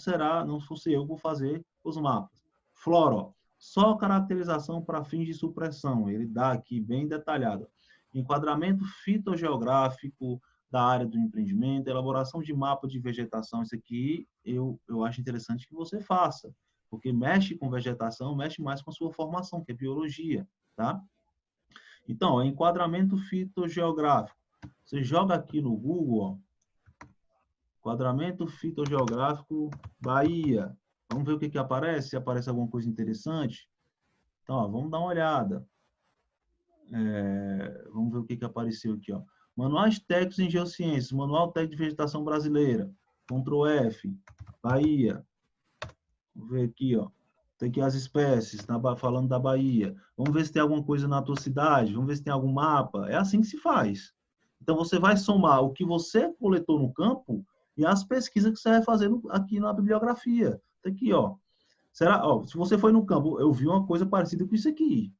fosse eu que vou fazer os mapas. Flora, ó, só caracterização para fins de supressão. Ele dá aqui bem detalhado. Enquadramento fitogeográfico da área do empreendimento, elaboração de mapa de vegetação. Isso aqui eu acho interessante que você faça, porque mexe com vegetação, mexe mais com a sua formação, que é biologia, tá? Então, ó, enquadramento fitogeográfico. Você joga aqui no Google, ó, enquadramento fitogeográfico Bahia. Vamos ver o que que aparece, se aparece alguma coisa interessante. Então, ó, vamos dar uma olhada. Vamos ver o que que apareceu aqui, ó. Manuais técnicos em geociências, Manual Técnico de Vegetação Brasileira, Ctrl F, Bahia. Vamos ver aqui, ó. Tem aqui as espécies, falando da Bahia. Vamos ver se tem alguma coisa na tua cidade, vamos ver se tem algum mapa. É assim que se faz. Então, você vai somar o que você coletou no campo e as pesquisas que você vai fazer aqui na bibliografia. Tá aqui, ó. Será, ó, se você foi no campo, eu vi uma coisa parecida com isso aqui.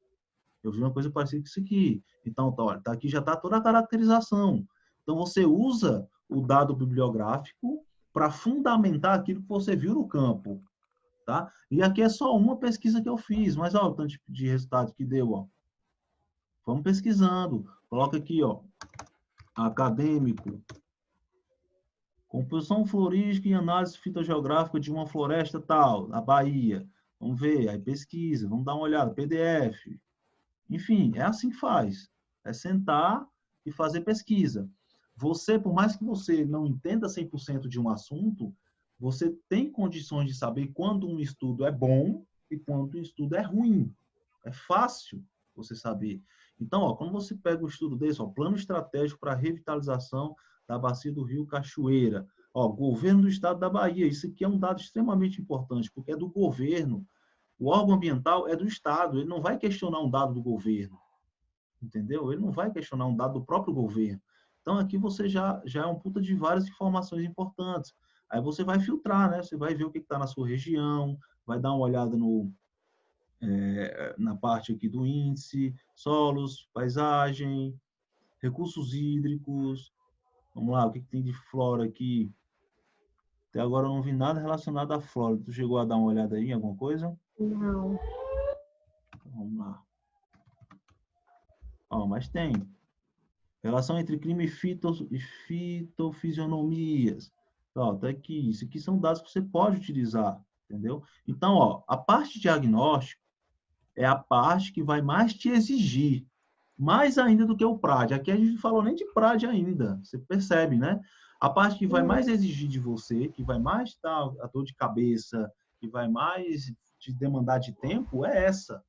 Eu vi uma coisa parecida com isso aqui. Então, tá, olha, tá aqui já está toda a caracterização. Então, você usa o dado bibliográfico para fundamentar aquilo que você viu no campo. Tá? E aqui é só uma pesquisa que eu fiz, mas olha o tanto de resultado que deu. Ó. Vamos pesquisando. Coloca aqui, ó, acadêmico. Composição florística e análise fitogeográfica de uma floresta tal, na Bahia. Vamos ver, aí pesquisa, vamos dar uma olhada, PDF. Enfim, é assim que faz. É sentar e fazer pesquisa. Você, por mais que você não entenda 100% de um assunto, você tem condições de saber quando um estudo é bom e quando um estudo é ruim. É fácil você saber. Então, ó, quando você pega um estudo desse, ó, plano estratégico para a revitalização da bacia do Rio Cachoeira, ó, governo do estado da Bahia, isso aqui é um dado extremamente importante, porque é do governo. O órgão ambiental é do Estado, ele não vai questionar um dado do governo, entendeu? Ele não vai questionar um dado do próprio governo. Então, aqui você já é um puta de várias informações importantes. Aí você vai filtrar, né? Você vai ver o que está na sua região, vai dar uma olhada na parte aqui do índice, solos, paisagem, recursos hídricos. Vamos lá, o que tem de flora aqui? Até agora eu não vi nada relacionado à flora. Tu chegou a dar uma olhada aí em alguma coisa? Não. Vamos lá. Ó, mas tem. Relação entre clima e fitofisionomias. Ó, tá aqui. Isso aqui são dados que você pode utilizar, entendeu? Então, ó, a parte de diagnóstico é a parte que vai mais te exigir, mais ainda do que o PRAD. Aqui a gente não falou nem de PRAD ainda, você percebe, né? A parte que vai mais exigir de você, que vai mais dar a dor de cabeça, que vai mais te demandar de tempo, é essa,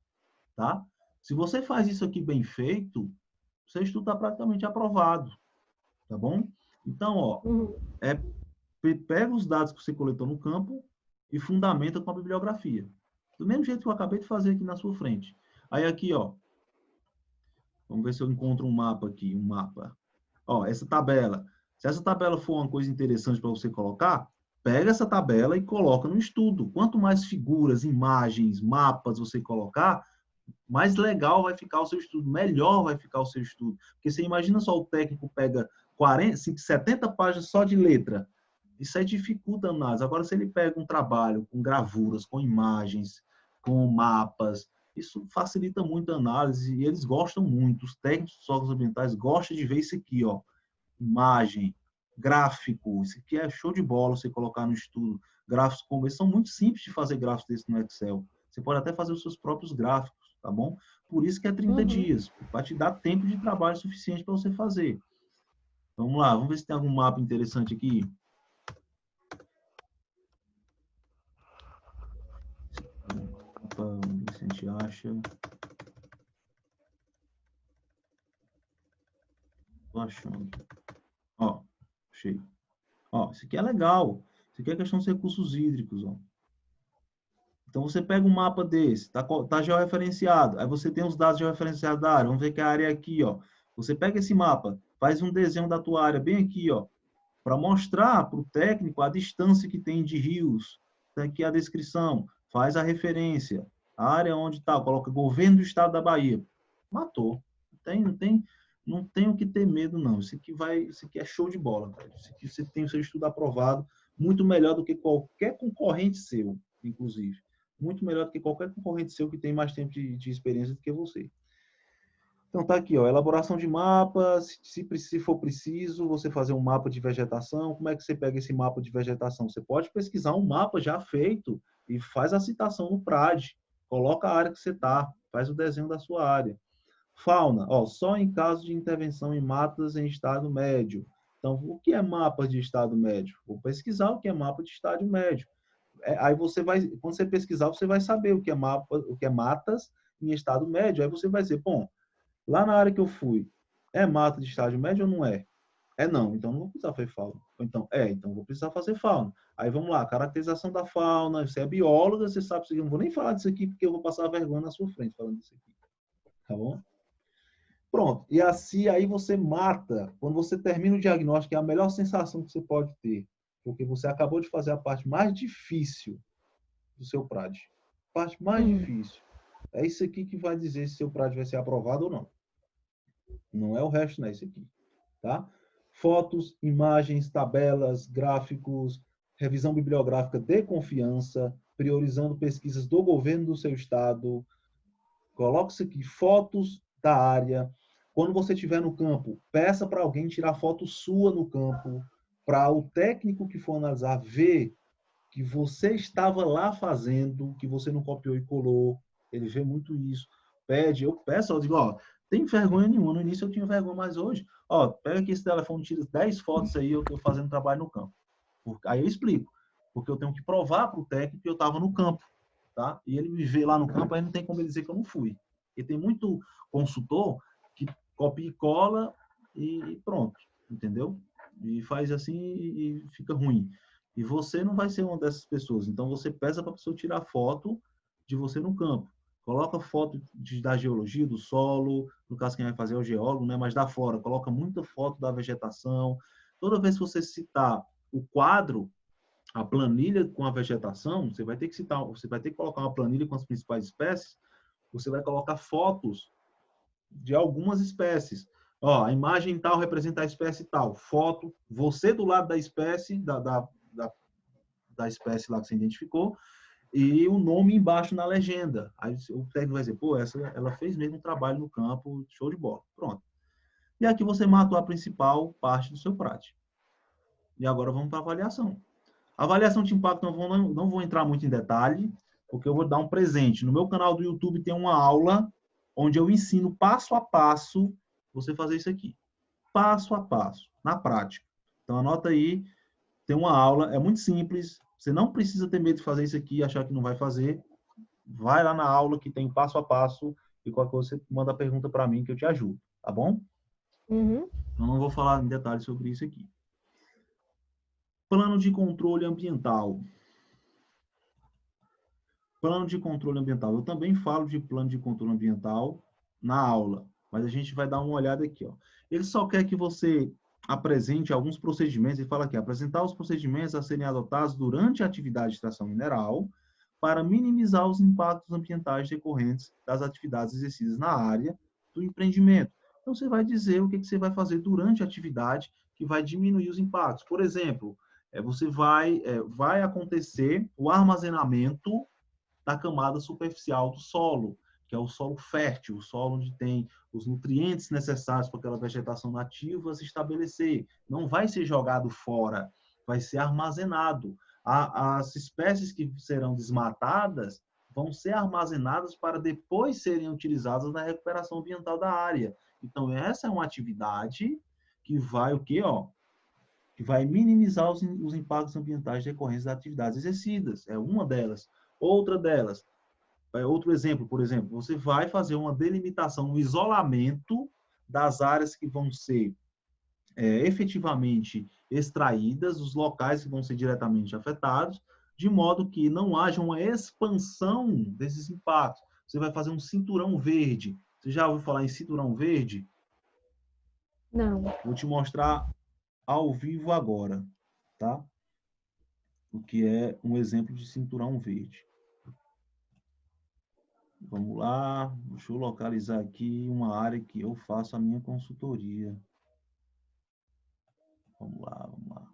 tá? Se você faz isso aqui bem feito, seu estudo está praticamente aprovado, tá bom? Então, ó, pega os dados que você coletou no campo e fundamenta com a bibliografia. Do mesmo jeito que eu acabei de fazer aqui na sua frente. Aí aqui, ó, vamos ver se eu encontro um mapa aqui, um mapa. Ó, essa tabela. Se essa tabela for uma coisa interessante para você colocar, pega essa tabela e coloca no estudo. Quanto mais figuras, imagens, mapas você colocar, mais legal vai ficar o seu estudo, melhor vai ficar o seu estudo. Porque você imagina só o técnico pega 40, 70 páginas só de letra. Isso aí dificulta a análise. Agora, se ele pega um trabalho com gravuras, com imagens, com mapas, isso facilita muito a análise e eles gostam muito. Os técnicos de solos ambientais gostam de ver isso aqui, ó. Imagem, gráfico, isso aqui é show de bola você colocar no estudo. Gráficos como esses são muito simples de fazer gráficos desses no Excel. Você pode até fazer os seus próprios gráficos, tá bom? Por isso que é 30 dias, para te dar tempo de trabalho suficiente para você fazer. Vamos lá, vamos ver se tem algum mapa interessante aqui. Vamos ver se a gente acha. Tô achando. Ó, achei. Ó, isso aqui é legal. Isso aqui é questão dos recursos hídricos, ó. Então, você pega um mapa desse, tá georreferenciado. Aí você tem os dados georreferenciados da área. Vamos ver que a área é aqui, ó. Você pega esse mapa, faz um desenho da tua área bem aqui, ó, para mostrar para o técnico a distância que tem de rios. Tá aqui a descrição. Faz a referência. A área onde está, coloca governo do estado da Bahia. Matou. Não tem o que ter medo, não. Isso aqui é show de bola. Isso aqui você tem o seu estudo aprovado, muito melhor do que qualquer concorrente seu, inclusive. Muito melhor do que qualquer concorrente seu que tem mais tempo de experiência do que você. Então tá aqui, ó, elaboração de mapas, se for preciso, você fazer um mapa de vegetação. Como é que você pega esse mapa de vegetação? Você pode pesquisar um mapa já feito e faz a citação no PRAD. Coloca a área que você está, faz o desenho da sua área. Fauna, ó, só em caso de intervenção em matas em estado médio. Então, o que é mapa de estado médio? Vou pesquisar o que é mapa de estado médio. Aí você vai, quando você pesquisar, você vai saber o que é mapa, o que é matas em estado médio. Aí você vai dizer, bom, lá na área que eu fui, é mata de estágio médio ou não é? É não, então não vou precisar fazer fauna. Ou então, então vou precisar fazer fauna. Aí vamos lá, caracterização da fauna, você é bióloga, você sabe isso aqui. Eu não vou nem falar disso aqui, porque eu vou passar vergonha na sua frente falando disso aqui. Tá bom? Pronto. E assim, aí você mata. Quando você termina o diagnóstico, é a melhor sensação que você pode ter. Porque você acabou de fazer a parte mais difícil do seu PRAD. Parte mais difícil. É isso aqui que vai dizer se seu PRAD vai ser aprovado ou não. Não é o resto, não é isso aqui. Tá? Fotos, imagens, tabelas, gráficos, revisão bibliográfica de confiança, priorizando pesquisas do governo do seu estado. Coloque isso aqui, fotos da área. Quando você estiver no campo, peça para alguém tirar foto sua no campo, para o técnico que for analisar ver que você estava lá fazendo, que você não copiou e colou. Ele vê muito isso. Pede, eu peço, eu digo, ó, tem vergonha nenhuma. No início eu tinha vergonha, mas hoje, ó, pega aqui esse telefone, tira 10 fotos aí, eu estou fazendo trabalho no campo. Aí eu explico, porque eu tenho que provar para o técnico que eu estava no campo, tá? E ele me vê lá no campo, aí não tem como ele dizer que eu não fui. E tem muito consultor que copia e cola e pronto, entendeu? E faz assim e fica ruim. E você não vai ser uma dessas pessoas. Então você pesa para a pessoa tirar foto de você no campo. Coloca foto da geologia, do solo, no caso quem vai fazer é o geólogo, né? Mas da flora, coloca muita foto da vegetação. Toda vez que você citar o quadro, a planilha com a vegetação, você vai ter que citar, você vai ter que colocar uma planilha com as principais espécies, você vai colocar fotos de algumas espécies. Ó, a imagem tal representa a espécie tal. Foto, você do lado da espécie, da espécie lá que você identificou, e o nome embaixo na legenda. Aí o técnico vai dizer, pô, ela fez mesmo um trabalho no campo, show de bola. Pronto. E aqui você matou a principal parte do seu PRAT. E agora vamos para a avaliação. A avaliação de impacto não vou entrar muito em detalhe, porque eu vou dar um presente. No meu canal do YouTube tem uma aula onde eu ensino passo a passo você fazer isso aqui. Passo a passo, na prática. Então anota aí, tem uma aula, é muito simples, você não precisa ter medo de fazer isso aqui e achar que não vai fazer. Vai lá na aula que tem passo a passo e qualquer coisa você manda a pergunta para mim que eu te ajudo, tá bom? Uhum. Eu não vou falar em detalhes sobre isso aqui. Plano de controle ambiental. Plano de controle ambiental. Eu também falo de plano de controle ambiental na aula, mas a gente vai dar uma olhada aqui. Ó. Ele só quer que você apresente alguns procedimentos, ele fala aqui, apresentar os procedimentos a serem adotados durante a atividade de extração mineral para minimizar os impactos ambientais decorrentes das atividades exercidas na área do empreendimento. Então, você vai dizer o que você vai fazer durante a atividade que vai diminuir os impactos. Por exemplo, você vai acontecer o armazenamento da camada superficial do solo, que é o solo fértil, o solo onde tem os nutrientes necessários para aquela vegetação nativa se estabelecer. Não vai ser jogado fora, vai ser armazenado. As espécies que serão desmatadas vão ser armazenadas para depois serem utilizadas na recuperação ambiental da área. Então, essa é uma atividade que vai o quê? Que vai minimizar os impactos ambientais decorrentes das atividades exercidas. É uma delas. Outra delas, outro exemplo, por exemplo, você vai fazer uma delimitação, um isolamento das áreas que vão ser efetivamente extraídas, os locais que vão ser diretamente afetados, de modo que não haja uma expansão desses impactos. Você vai fazer um cinturão verde. Você já ouviu falar em cinturão verde? Não. Vou te mostrar ao vivo agora, tá? O que é um exemplo de cinturão verde. Vamos lá, deixa eu localizar aqui uma área que eu faço a minha consultoria. Vamos lá, vamos lá.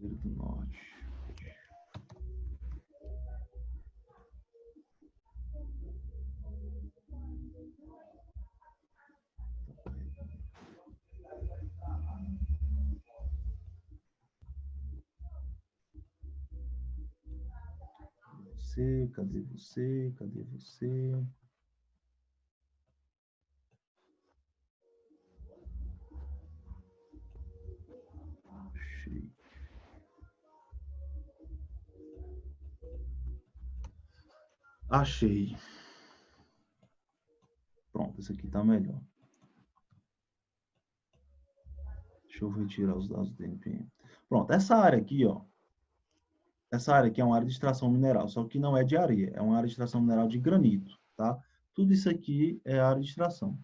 Cruzeiro do Norte. você? Cadê você? Cadê você? Achei. Achei. Pronto, esse aqui tá melhor. Deixa eu retirar os dados do NPM. Pronto, essa área aqui, ó. Essa área aqui é uma área de extração mineral, só que não é de areia, é uma área de extração mineral de granito, tá? Tudo isso aqui é área de extração.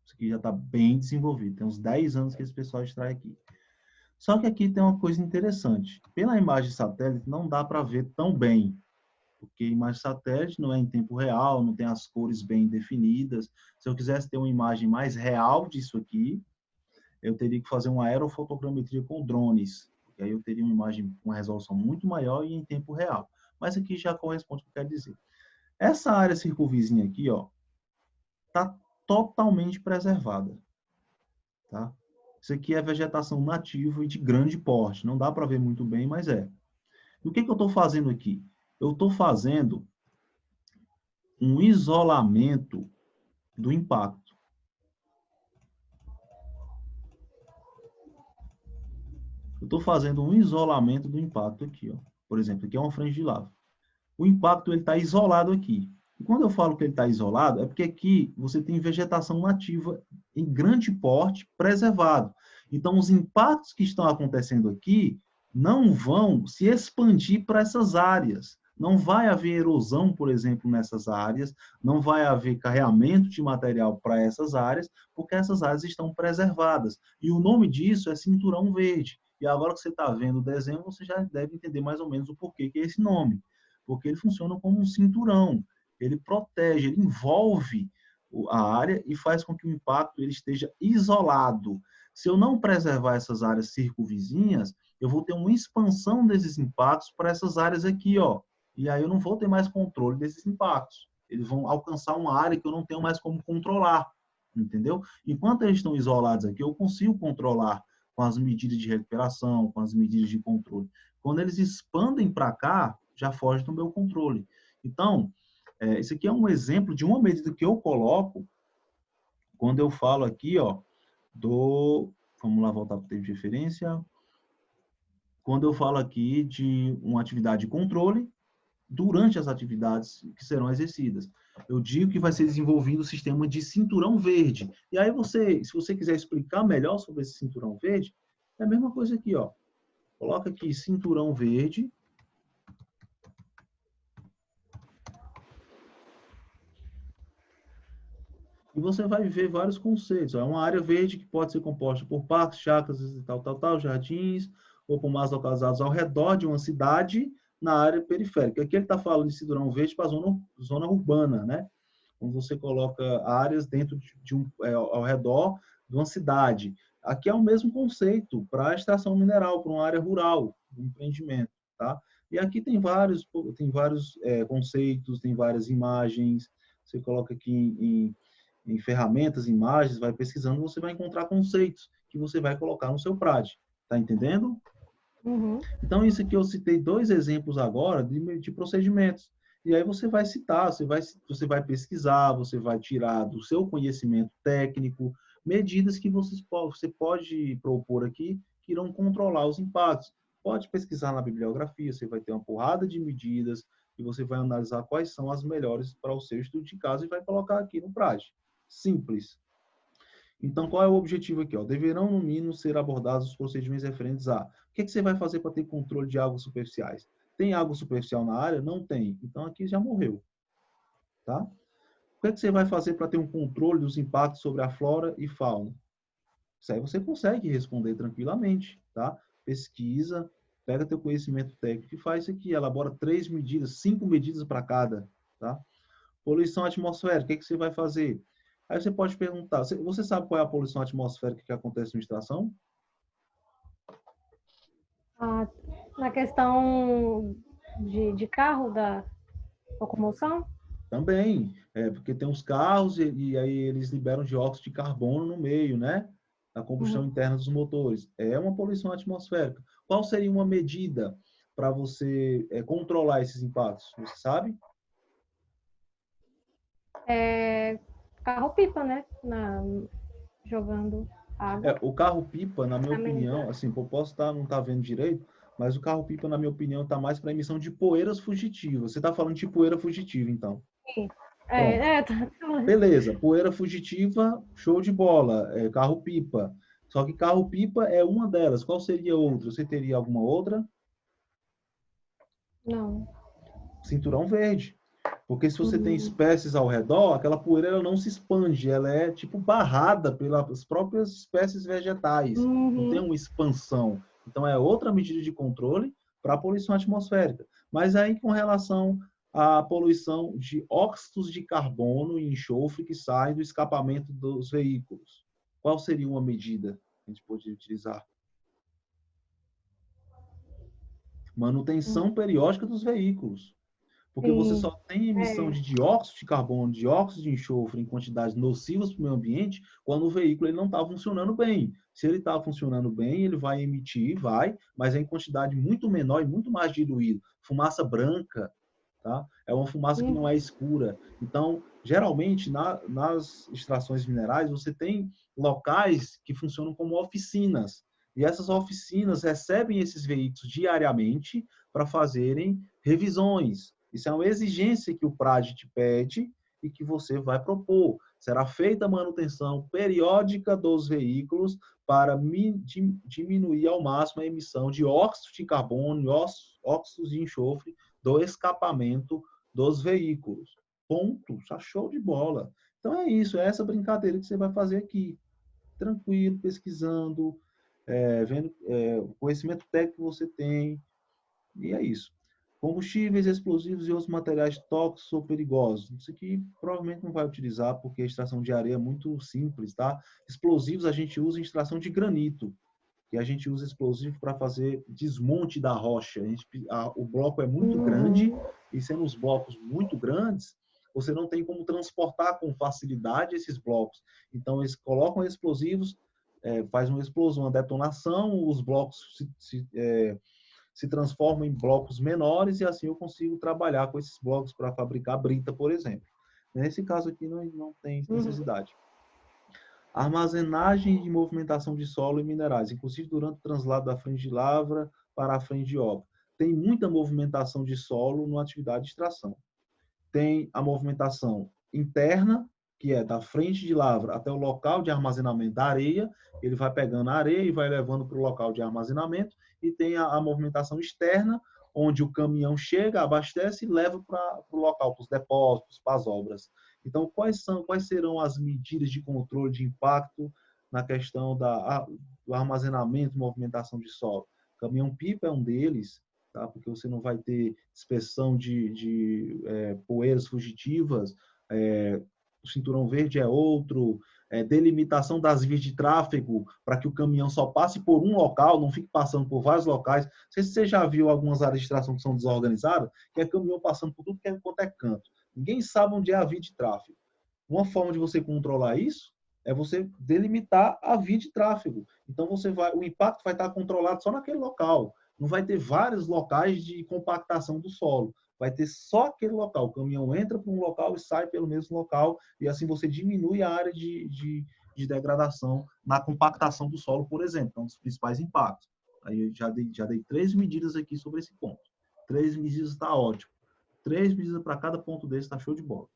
Isso aqui já está bem desenvolvido, tem uns 10 anos que esse pessoal extrai aqui. Só que aqui tem uma coisa interessante. Pela imagem satélite não dá para ver tão bem, porque imagem satélite não é em tempo real, não tem as cores bem definidas. Se eu quisesse ter uma imagem mais real disso aqui, eu teria que fazer uma aerofotogrametria com drones. E aí eu teria uma imagem com uma resolução muito maior e em tempo real. Mas aqui já corresponde ao que eu quero dizer. Essa área circunvizinha aqui, ó, está totalmente preservada, tá? Isso aqui é vegetação nativa e de grande porte. Não dá para ver muito bem, mas é. E o que eu estou fazendo aqui? Eu estou fazendo um isolamento do impacto. Eu estou fazendo um isolamento do impacto aqui, ó. Por exemplo, aqui é uma frente de lava. O impacto ele está isolado aqui. E quando eu falo que ele está isolado, é porque aqui você tem vegetação nativa em grande porte preservado. Então, os impactos que estão acontecendo aqui não vão se expandir para essas áreas. Não vai haver erosão, por exemplo, nessas áreas, não vai haver carreamento de material para essas áreas, porque essas áreas estão preservadas. E o nome disso é cinturão verde. E agora que você está vendo o desenho, você já deve entender mais ou menos o porquê que é esse nome. Porque ele funciona como um cinturão. Ele protege, ele envolve a área e faz com que o impacto ele esteja isolado. Se eu não preservar essas áreas circunvizinhas, eu vou ter uma expansão desses impactos para essas áreas aqui, ó. E aí eu não vou ter mais controle desses impactos. Eles vão alcançar uma área que eu não tenho mais como controlar, entendeu? Enquanto eles estão isolados aqui, eu consigo controlar com as medidas de recuperação, com as medidas de controle. Quando eles expandem para cá, já foge do meu controle. Então, esse aqui é um exemplo de uma medida que eu coloco quando eu falo aqui, ó, vamos lá voltar para o tempo de referência. Quando eu falo aqui de uma atividade de controle durante as atividades que serão exercidas. Eu digo que vai ser desenvolvido o sistema de cinturão verde. E aí se você quiser explicar melhor sobre esse cinturão verde, é a mesma coisa aqui, ó. Coloca aqui cinturão verde. E você vai ver vários conceitos. É uma área verde que pode ser composta por parques, chácaras e tal, jardins, ou pomares localizados ao redor de uma cidade na área periférica. Aqui ele está falando de cinturão verde para a zona urbana, né? Quando você coloca áreas dentro ao redor de uma cidade. Aqui é o mesmo conceito para a extração mineral, para uma área rural, um empreendimento, tá? E aqui tem vários conceitos, tem várias imagens. Você coloca aqui em ferramentas, imagens, vai pesquisando, você vai encontrar conceitos que você vai colocar no seu PRAD. Tá entendendo? Uhum. Então, isso aqui eu citei 2 exemplos agora de procedimentos. E aí você vai citar, você vai pesquisar, você vai tirar do seu conhecimento técnico medidas que você pode propor aqui que irão controlar os impactos. Pode pesquisar na bibliografia, você vai ter uma porrada de medidas e você vai analisar quais são as melhores para o seu estudo de caso e vai colocar aqui no PRAD. Simples. Então, qual é o objetivo aqui? Ó? Deverão, no mínimo, ser abordados os procedimentos referentes a... O que você vai fazer para ter controle de águas superficiais? Tem água superficial na área? Não tem. Então, aqui já morreu. Tá? O que você vai fazer para ter um controle dos impactos sobre a flora e fauna? Isso aí você consegue responder tranquilamente. Tá? Pesquisa, pega teu conhecimento técnico e faz isso aqui. Elabora 3 medidas, 5 medidas para cada. Tá? Poluição atmosférica, o que você vai fazer? Aí você pode perguntar, você sabe qual é a poluição atmosférica que acontece na extração? Na questão de carro, da locomoção? Também, porque tem os carros e aí eles liberam dióxido de carbono no meio, né? Da combustão interna dos motores. É uma poluição atmosférica. Qual seria uma medida para você controlar esses impactos? Você sabe? Carro-pipa, né? Jogando água. O carro-pipa, na minha opinião, Amenizar. assim, eu posso não estar vendo direito, mas o carro-pipa, na minha opinião, está mais para emissão de poeiras fugitivas. Você está falando de poeira fugitiva, então. Sim. Pronto. Tá. Beleza, poeira fugitiva, show de bola, carro-pipa. Só que carro-pipa é uma delas. Qual seria outra? Você teria alguma outra? Não. Cinturão verde. Porque se você tem Uhum. espécies ao redor, aquela poeira ela não se expande, ela é tipo barrada pelas próprias espécies vegetais. Não tem Uhum. uma expansão. Então é outra medida de controle para a poluição atmosférica. Mas aí com relação à poluição de óxidos de carbono e enxofre que saem do escapamento dos veículos, qual seria uma medida que a gente poderia utilizar? Manutenção periódica dos veículos. Porque você Sim. só tem emissão de dióxido de carbono, dióxido de enxofre em quantidades nocivas para o meio ambiente quando o veículo ele não está funcionando bem. Se ele está funcionando bem, ele vai emitir, mas é em quantidade muito menor e muito mais diluído. Fumaça branca, tá? É uma fumaça que não é escura. Então, geralmente, nas extrações minerais, você tem locais que funcionam como oficinas. E essas oficinas recebem esses veículos diariamente para fazerem revisões. Isso é uma exigência que o PRAD te pede e que você vai propor. Será feita a manutenção periódica dos veículos para diminuir ao máximo a emissão de óxidos de carbono e óxidos de enxofre do escapamento dos veículos. Ponto. Tá show de bola. Então é isso, é essa brincadeira que você vai fazer aqui. Tranquilo, pesquisando, vendo o conhecimento técnico que você tem. E é isso. Combustíveis, explosivos e outros materiais tóxicos ou perigosos. Isso aqui provavelmente não vai utilizar porque a extração de areia é muito simples, tá? Explosivos a gente usa em extração de granito, que a gente usa explosivo para fazer desmonte da rocha. O bloco é muito grande e sendo os blocos muito grandes, você não tem como transportar com facilidade esses blocos. Então eles colocam explosivos, faz uma explosão, uma detonação, os blocos se transformam em blocos menores e assim eu consigo trabalhar com esses blocos para fabricar brita, por exemplo. Nesse caso aqui não tem necessidade. Armazenagem e movimentação de solo e minerais, inclusive durante o translado da frente de lavra para a frente de obra. Tem muita movimentação de solo na atividade de extração. Tem a movimentação interna, que é da frente de lavra até o local de armazenamento da areia, ele vai pegando a areia e vai levando para o local de armazenamento, e tem a movimentação externa, onde o caminhão chega, abastece e leva para o local, para os depósitos, para as obras. Então, quais serão as medidas de controle de impacto na questão do armazenamento e movimentação de solo? Caminhão-pipa é um deles, tá? Porque você não vai ter dispersão de poeiras fugitivas, o cinturão verde é outro, delimitação das vias de tráfego para que o caminhão só passe por um local, não fique passando por vários locais. Não sei se você já viu algumas áreas de extração que são desorganizadas, que é caminhão passando por tudo quanto é canto. Ninguém sabe onde é a via de tráfego. Uma forma de você controlar isso é você delimitar a via de tráfego. Então o impacto vai estar controlado só naquele local. Não vai ter vários locais de compactação do solo. Vai ter só aquele local. O caminhão entra para um local e sai pelo mesmo local, e assim você diminui a área de degradação na compactação do solo, por exemplo. É um dos principais impactos. Aí eu já dei 3 medidas aqui sobre esse ponto. 3 medidas está ótimo. 3 medidas para cada ponto desse está show de bola.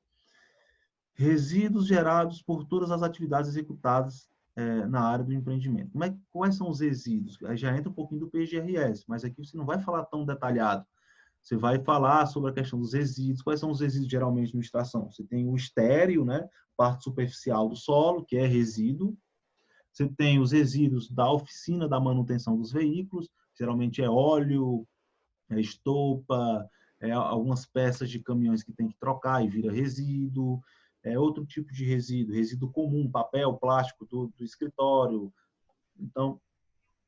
Resíduos gerados por todas as atividades executadas na área do empreendimento. Quais são os resíduos? Aí já entra um pouquinho do PGRS, mas aqui você não vai falar tão detalhado. Você vai falar sobre a questão dos resíduos. Quais são os resíduos geralmente na extração? Você tem o estéreo, né? Parte superficial do solo, que é resíduo. Você tem os resíduos da oficina da manutenção dos veículos, geralmente é óleo, estopa, algumas peças de caminhões que tem que trocar e vira resíduo. Outro tipo de resíduo comum, papel, plástico do escritório. Então,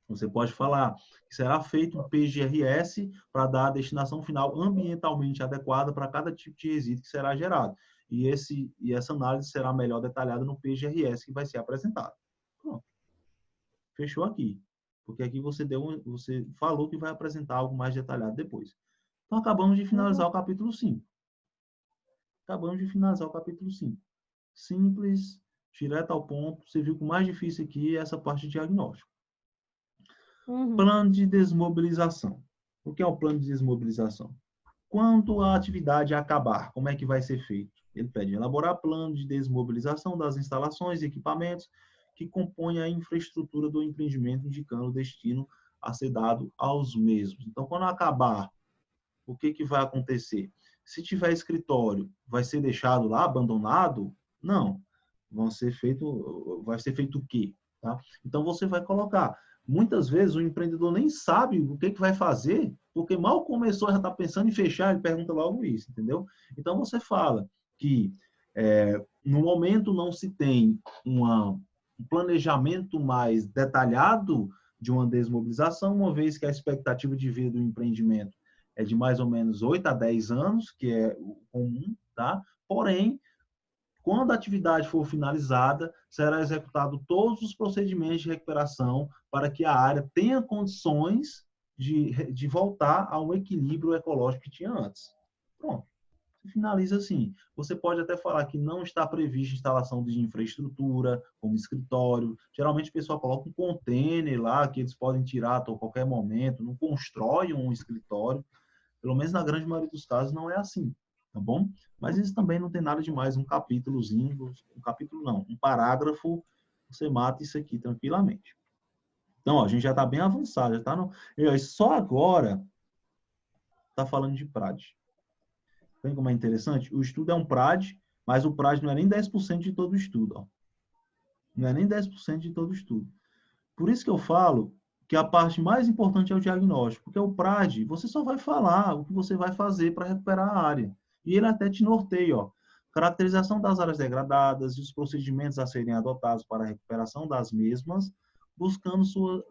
você pode falar que será feito um PGRS para dar a destinação final ambientalmente adequada para cada tipo de resíduo que será gerado. E essa análise será melhor detalhada no PGRS que vai ser apresentado. Pronto. Fechou aqui. Porque aqui você falou que vai apresentar algo mais detalhado depois. Então, acabamos de finalizar o capítulo 5. Acabamos de finalizar o capítulo 5. Simples, direto ao ponto. Você viu que o mais difícil aqui é essa parte de diagnóstico. Plano de desmobilização. O que é o plano de desmobilização? Quando a atividade acabar, como é que vai ser feito? Ele pede elaborar plano de desmobilização das instalações e equipamentos que compõem a infraestrutura do empreendimento, indicando o destino a ser dado aos mesmos. Então, quando acabar, o que vai acontecer? Se tiver escritório, vai ser deixado lá abandonado? Não. Vai ser feito o quê? Tá? Então, você vai colocar. Muitas vezes, o empreendedor nem sabe o que vai fazer, porque mal começou, já está pensando em fechar, ele pergunta logo isso, entendeu? Então, você fala que, no momento, não se tem um planejamento mais detalhado de uma desmobilização, uma vez que a expectativa de vida do empreendimento é de mais ou menos 8 a 10 anos, que é o comum, tá? Porém, quando a atividade for finalizada, será executado todos os procedimentos de recuperação para que a área tenha condições de voltar a um equilíbrio ecológico que tinha antes. Pronto. Finaliza assim. Você pode até falar que não está prevista instalação de infraestrutura, como escritório. Geralmente o pessoal coloca um container lá, que eles podem tirar a qualquer momento, não constrói um escritório. Pelo menos na grande maioria dos casos não é assim, tá bom? Mas isso também não tem nada demais, um capítulozinho, um parágrafo, você mata isso aqui tranquilamente. Então, ó, a gente já está bem avançado, já está no... Só agora está falando de PRAD. Vem como é interessante? O estudo é um PRAD, mas o PRAD não é nem 10% de todo o estudo. Ó. Não é nem 10% de todo o estudo. Por isso que eu falo que a parte mais importante é o diagnóstico, porque o PRAD, você só vai falar o que você vai fazer para recuperar a área. E ele até te norteia, ó. Caracterização das áreas degradadas e os procedimentos a serem adotados para a recuperação das mesmas, buscando sua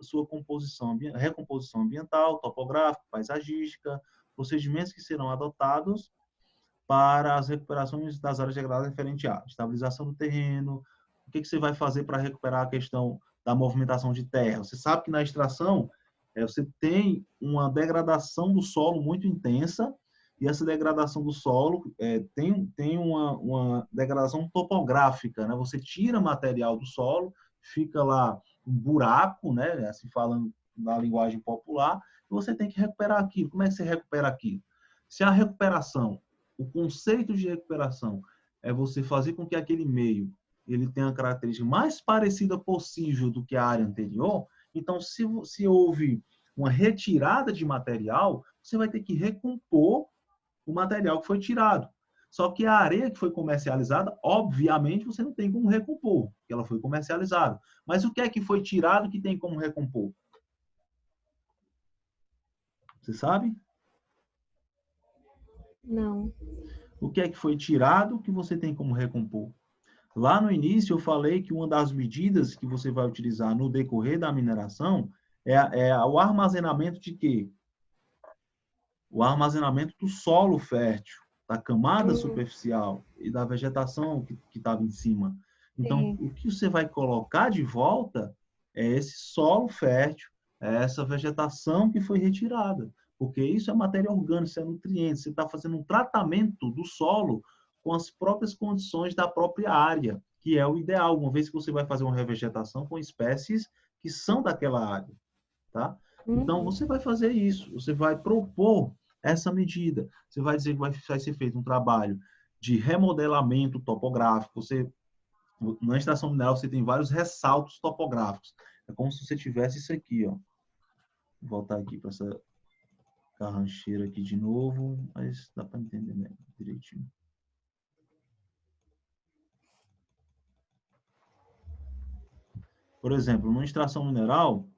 recomposição ambiental, topográfica, paisagística, procedimentos que serão adotados para as recuperações das áreas degradadas referente à estabilização do terreno, o que você vai fazer para recuperar a questão da movimentação de terra. Você sabe que na extração você tem uma degradação do solo muito intensa, e essa degradação do solo tem uma degradação topográfica, né? Você tira material do solo, fica lá um buraco, né? Assim falando na linguagem popular, e você tem que recuperar aquilo. Como é que você recupera aquilo? Se a recuperação, o conceito de recuperação é você fazer com que aquele meio ele tenha a característica mais parecida possível do que a área anterior, então se houve uma retirada de material, você vai ter que recompor o material que foi tirado. Só que a areia que foi comercializada, obviamente, você não tem como recompor, porque ela foi comercializada. Mas o que é que foi tirado que tem como recompor? Você sabe? Não. O que é que foi tirado que você tem como recompor? Lá no início eu falei que uma das medidas que você vai utilizar no decorrer da mineração é o armazenamento de quê? O armazenamento do solo fértil, da camada superficial e da vegetação que estava em cima. Então, o que você vai colocar de volta é esse solo fértil, é essa vegetação que foi retirada. Porque isso é matéria orgânica, isso é nutriente. Você está fazendo um tratamento do solo com as próprias condições da própria área, que é o ideal, uma vez que você vai fazer uma revegetação com espécies que são daquela área. Tá? Então, você vai fazer isso, você vai propor essa medida. Você vai dizer que vai ser feito um trabalho de remodelamento topográfico. Na estação mineral, você tem vários ressaltos topográficos. É como se você tivesse isso aqui, ó. Vou voltar aqui para essa carrancheira aqui de novo, mas dá para entender mesmo, direitinho. Por exemplo, numa extração mineral,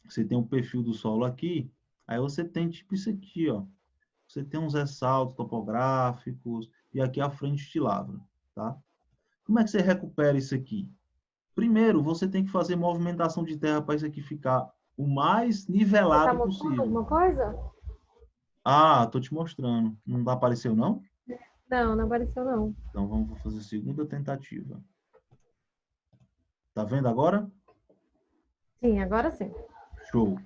você tem um perfil do solo aqui, aí você tem tipo isso aqui, ó. Você tem uns ressaltos topográficos e aqui a frente de lavra, tá? Como é que você recupera isso aqui? Primeiro, você tem que fazer movimentação de terra para isso aqui ficar o mais nivelado possível. Alguma coisa? Ah, tô te mostrando. Não apareceu, não? Não apareceu, não. Então, vamos fazer a segunda tentativa. Tá vendo agora? Sim, agora sim. Show.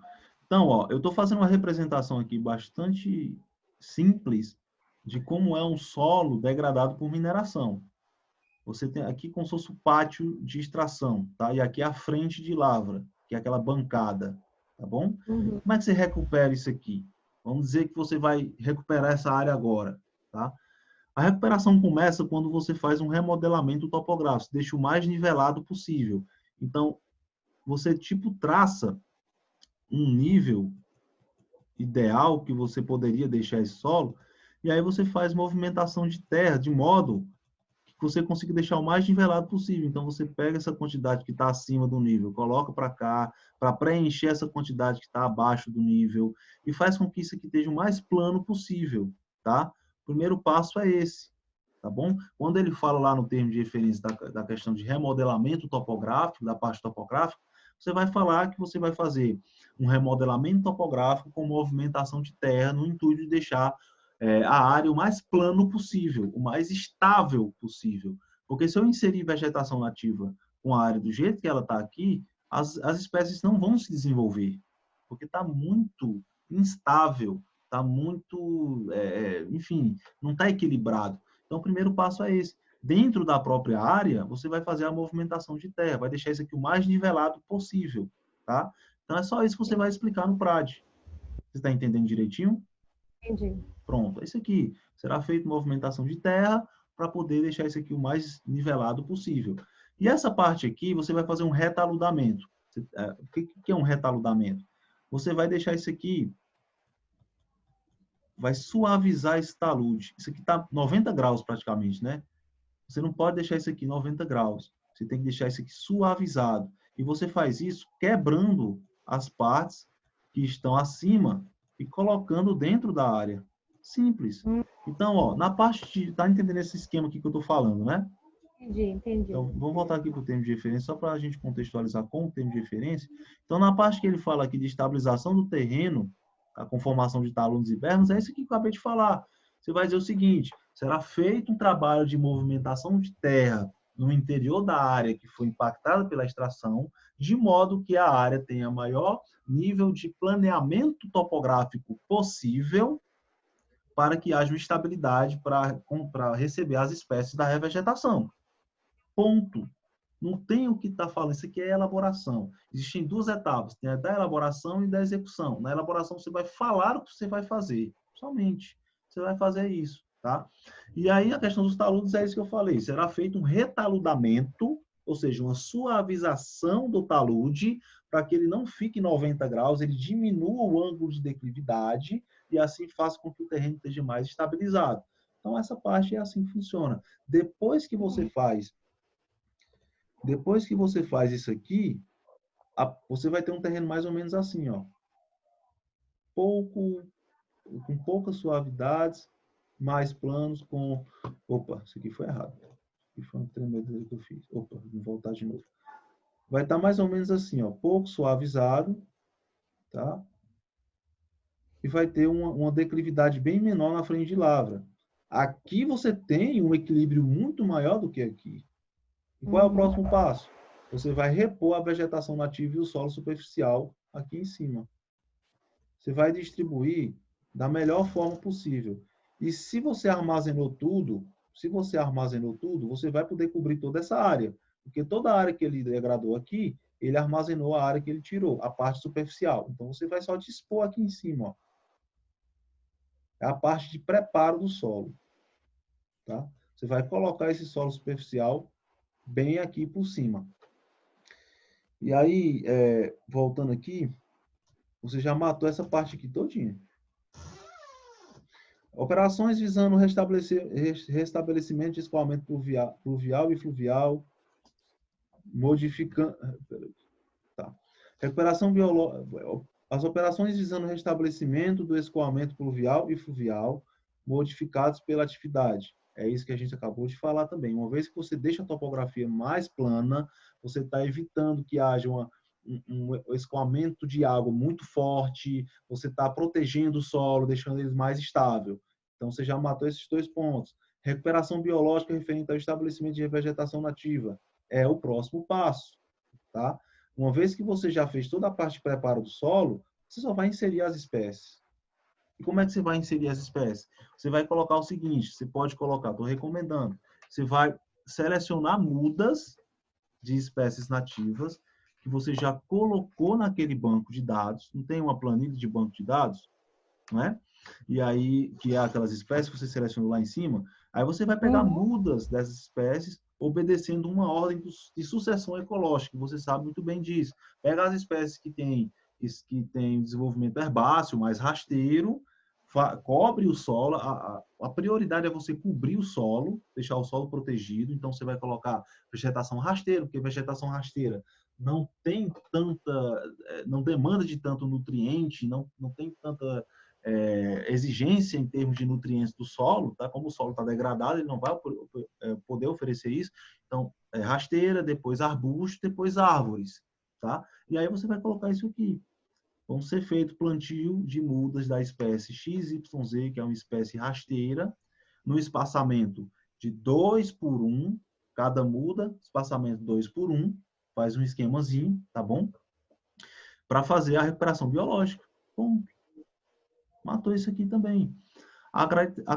Então, ó, eu estou fazendo uma representação aqui bastante simples de como é um solo degradado por mineração. Você tem aqui como se fosse o pátio de extração, tá? E aqui a frente de lavra, que é aquela bancada, tá bom? Uhum. Como é que você recupera isso aqui? Vamos dizer que você vai recuperar essa área agora, tá? A recuperação começa quando você faz um remodelamento topográfico, deixa o mais nivelado possível. Então, você tipo traça um nível ideal que você poderia deixar esse solo, e aí você faz movimentação de terra de modo que você consiga deixar o mais nivelado possível. Então, você pega essa quantidade que está acima do nível, coloca para cá, para preencher essa quantidade que está abaixo do nível, e faz com que isso aqui esteja o mais plano possível, tá? O primeiro passo é esse, tá bom? Quando ele fala lá no termo de referência da questão de remodelamento topográfico, da parte topográfica, você vai falar que você vai fazer um remodelamento topográfico com movimentação de terra no intuito de deixar a área o mais plano possível, o mais estável possível. Porque se eu inserir vegetação nativa com a área do jeito que ela está aqui, as espécies não vão se desenvolver, porque está muito instável, está muito, enfim, não está equilibrado. Então, o primeiro passo é esse. Dentro da própria área, você vai fazer a movimentação de terra, vai deixar isso aqui o mais nivelado possível, tá? Então, é só isso que você vai explicar no PRAD. Você está entendendo direitinho? Entendi. Pronto, isso aqui será feita movimentação de terra para poder deixar isso aqui o mais nivelado possível. E essa parte aqui, você vai fazer um retaludamento. O que é um retaludamento? Você vai deixar isso aqui, vai suavizar esse talude. Isso aqui está 90 graus praticamente, né? Você não pode deixar isso aqui 90 graus. Você tem que deixar isso aqui suavizado. E você faz isso quebrando as partes que estão acima e colocando dentro da área. Simples. Então, ó, na parte de... Tá entendendo esse esquema aqui que eu estou falando, né? Entendi. Então, vamos voltar aqui para o termo de referência, só para a gente contextualizar com o termo de referência. Então, na parte que ele fala aqui de estabilização do terreno, a conformação de taludes e bermas, é isso aqui que eu acabei de falar. Você vai dizer o seguinte, será feito um trabalho de movimentação de terra no interior da área que foi impactada pela extração, de modo que a área tenha maior nível de planeamento topográfico possível para que haja uma estabilidade para receber as espécies da revegetação. Ponto. Não tem o que está falando, isso aqui é elaboração. Existem duas etapas, tem a da elaboração e da execução. Na elaboração você vai falar o que você vai fazer, somente. Você vai fazer isso, tá? E aí a questão dos taludes é isso que eu falei, será feito um retaludamento, ou seja, uma suavização do talude, para que ele não fique 90 graus, ele diminua o ângulo de declividade e assim faça com que o terreno esteja mais estabilizado. Então essa parte é assim que funciona. Depois que você faz isso aqui, você vai ter um terreno mais ou menos assim, ó. Com poucas suavidades, mais planos, com... Opa, isso aqui foi errado. Isso aqui foi uma tremedeira que eu fiz. Opa, vou voltar de novo. Vai estar mais ou menos assim, ó. Pouco suavizado, tá? E vai ter uma declividade bem menor na frente de lavra. Aqui você tem um equilíbrio muito maior do que aqui. E qual é o próximo passo? Você vai repor a vegetação nativa e o solo superficial aqui em cima. Você vai distribuir da melhor forma possível. E se você armazenou tudo, você vai poder cobrir toda essa área. Porque toda a área que ele degradou aqui, ele armazenou a área que ele tirou, a parte superficial. Então, você vai só dispor aqui em cima, ó. É a parte de preparo do solo. Tá? Você vai colocar esse solo superficial bem aqui por cima. E aí, voltando aqui, você já matou essa parte aqui todinha. Operações visando restabelecimento de escoamento pluvial e fluvial, modificando... Tá. Recuperação biológica... As operações visando restabelecimento do escoamento pluvial e fluvial, modificados pela atividade. É isso que a gente acabou de falar também. Uma vez que você deixa a topografia mais plana, você está evitando que haja um escoamento de água muito forte, você está protegendo o solo, deixando ele mais estável. Então, você já matou esses dois pontos. Recuperação biológica referente ao estabelecimento de vegetação nativa. É o próximo passo. Tá? Uma vez que você já fez toda a parte de preparo do solo, você só vai inserir as espécies. E como é que você vai inserir as espécies? Você vai colocar o seguinte, você pode colocar, estou recomendando, você vai selecionar mudas de espécies nativas que você já colocou naquele banco de dados. Não tem uma planilha de banco de dados, não é? E aí, que é aquelas espécies que você selecionou lá em cima, aí você vai pegar mudas dessas espécies obedecendo uma ordem de sucessão ecológica, você sabe muito bem disso. Pega as espécies que têm desenvolvimento herbáceo, mais rasteiro, cobre o solo, a prioridade é você cobrir o solo, deixar o solo protegido, então você vai colocar vegetação rasteira, porque vegetação rasteira não tem tanta, não demanda de tanto nutriente, não tem tanta exigência em termos de nutrientes do solo, tá? Como o solo está degradado, ele não vai poder oferecer isso. Então, rasteira, depois arbusto, depois árvores, tá? E aí você vai colocar isso aqui. Vão ser feito plantio de mudas da espécie XYZ, que é uma espécie rasteira, no espaçamento de 2 por 1, cada muda, espaçamento 2 por 1, faz um esquemazinho, tá bom? Para fazer a recuperação biológica. Ponto. Matou isso aqui também. A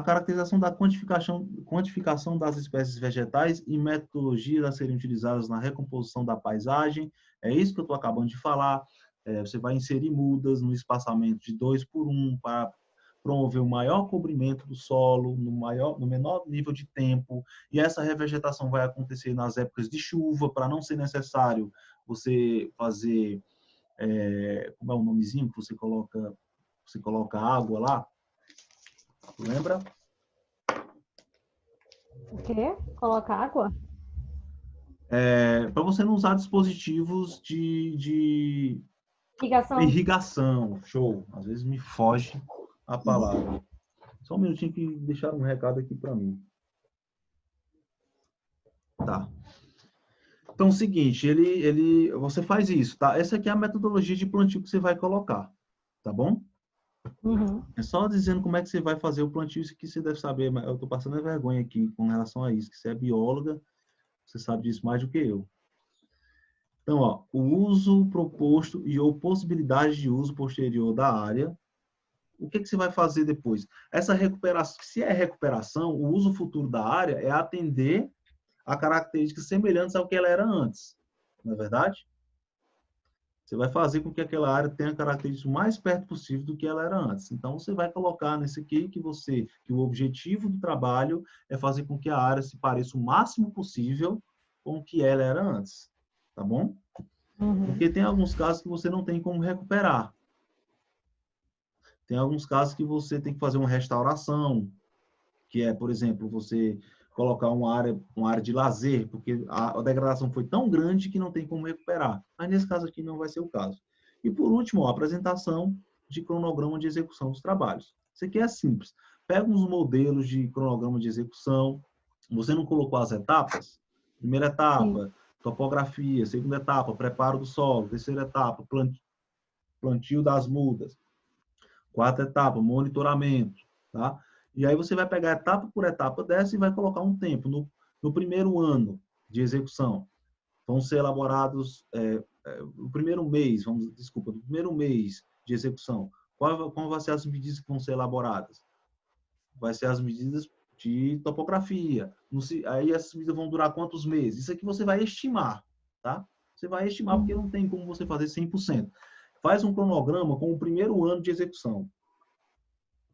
caracterização da quantificação das espécies vegetais e metodologias a serem utilizadas na recomposição da paisagem. É isso que eu estou acabando de falar. Você vai inserir mudas no espaçamento de 2 por 1 para promover o maior cobrimento do solo, no menor nível de tempo. E essa revegetação vai acontecer nas épocas de chuva, para não ser necessário você fazer... como é o nomezinho que você coloca água lá? Lembra? O quê? Coloca água? Para você não usar dispositivos de Irrigação. irrigação. Show. Às vezes me foge a palavra. Só um minutinho que deixaram um recado aqui para mim. Tá. Então, é o seguinte, você faz isso, tá? Essa aqui é a metodologia de plantio que você vai colocar, tá bom? Uhum. É só dizendo como é que você vai fazer o plantio, isso que você deve saber, mas eu estou passando vergonha aqui com relação a isso, que você é bióloga, você sabe disso mais do que eu. Então, ó, o uso proposto e ou possibilidade de uso posterior da área. O que você vai fazer depois? Essa recuperação, se é recuperação, o uso futuro da área é atender a características semelhantes ao que ela era antes. Não é verdade? Você vai fazer com que aquela área tenha características mais perto possível do que ela era antes. Então, você vai colocar nesse aqui que o objetivo do trabalho é fazer com que a área se pareça o máximo possível com o que ela era antes. Tá bom? Uhum. Porque tem alguns casos que você não tem como recuperar. Tem alguns casos que você tem que fazer uma restauração, que é, por exemplo, você colocar uma área de lazer, porque a degradação foi tão grande que não tem como recuperar. Mas nesse caso aqui não vai ser o caso. E por último, a apresentação de cronograma de execução dos trabalhos. Isso aqui é simples. Pega uns modelos de cronograma de execução. Você não colocou as etapas? Primeira etapa, topografia. Segunda etapa, preparo do solo. Terceira etapa, plantio das mudas. Quarta etapa, monitoramento, tá? E aí você vai pegar etapa por etapa dessa e vai colocar um tempo. No primeiro ano de execução, vão ser elaborados, no primeiro mês, no primeiro mês de execução, qual vão ser as medidas que vão ser elaboradas? Vai ser as medidas de topografia. Aí essas medidas vão durar quantos meses? Isso aqui você vai estimar, tá? Você vai estimar porque não tem como você fazer 100%. Faz um cronograma com o primeiro ano de execução.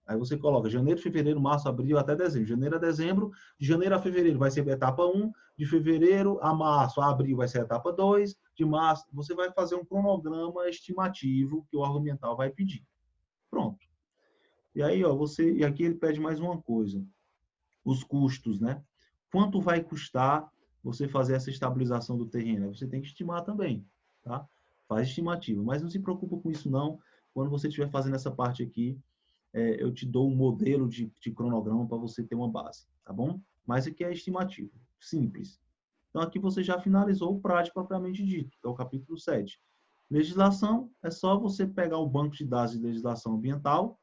Aí você coloca janeiro, fevereiro, março, abril até dezembro. Janeiro a dezembro, de janeiro a fevereiro vai ser a etapa 1, de fevereiro a março, a abril vai ser a etapa 2, de março, você vai fazer um cronograma estimativo que o órgão ambiental vai pedir. Pronto. E aí, ó, e aqui ele pede mais uma coisa. Os custos, né? Quanto vai custar você fazer essa estabilização do terreno? Você tem que estimar também, tá? Faz estimativa, mas não se preocupa com isso não. Quando você estiver fazendo essa parte aqui, eu te dou um modelo de cronograma para você ter uma base, tá bom? Mas aqui é estimativo, simples. Então, aqui você já finalizou o prático propriamente dito, que é o capítulo 7. Legislação, é só você pegar o banco de dados de legislação ambiental,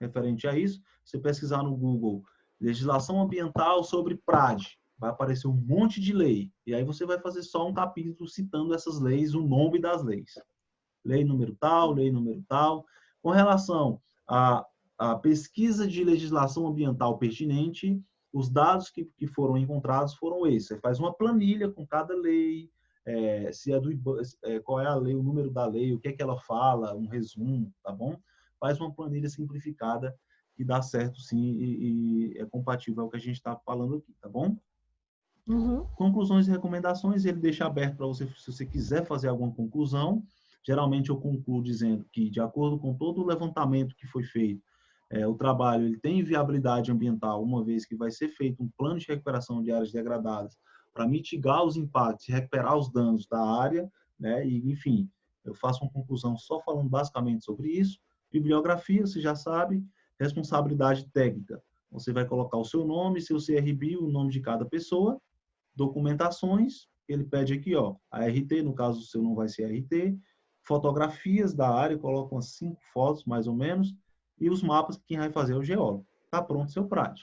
referente a isso, você pesquisar no Google, legislação ambiental sobre PRAD. vai aparecer um monte de lei. E aí você vai fazer só um capítulo citando essas leis, o nome das leis. Lei número tal, lei número tal. Com relação à pesquisa de legislação ambiental pertinente, os dados que foram encontrados foram esses. Você faz uma planilha com cada lei, se é qual é a lei, o número da lei, o que é que ela fala, um resumo, tá bom? Faz uma planilha simplificada que dá certo sim e é compatível ao que a gente está falando aqui, tá bom? Uhum. Conclusões e recomendações, ele deixa aberto para você, se você quiser fazer alguma conclusão. Geralmente eu concluo dizendo que, de acordo com todo o levantamento que foi feito, o trabalho ele tem viabilidade ambiental, uma vez que vai ser feito um plano de recuperação de áreas degradadas para mitigar os impactos e recuperar os danos da área, né? E, enfim, eu faço uma conclusão só falando basicamente sobre isso. Bibliografia, você já sabe. Responsabilidade técnica, você vai colocar o seu nome, seu CRB, o nome de cada pessoa. Documentações, ele pede aqui, ó, a RT, no caso o seu não vai ser a RT, fotografias da área, coloca umas 5 fotos, mais ou menos, e os mapas que quem vai fazer é o geólogo. Tá pronto o seu PRAD,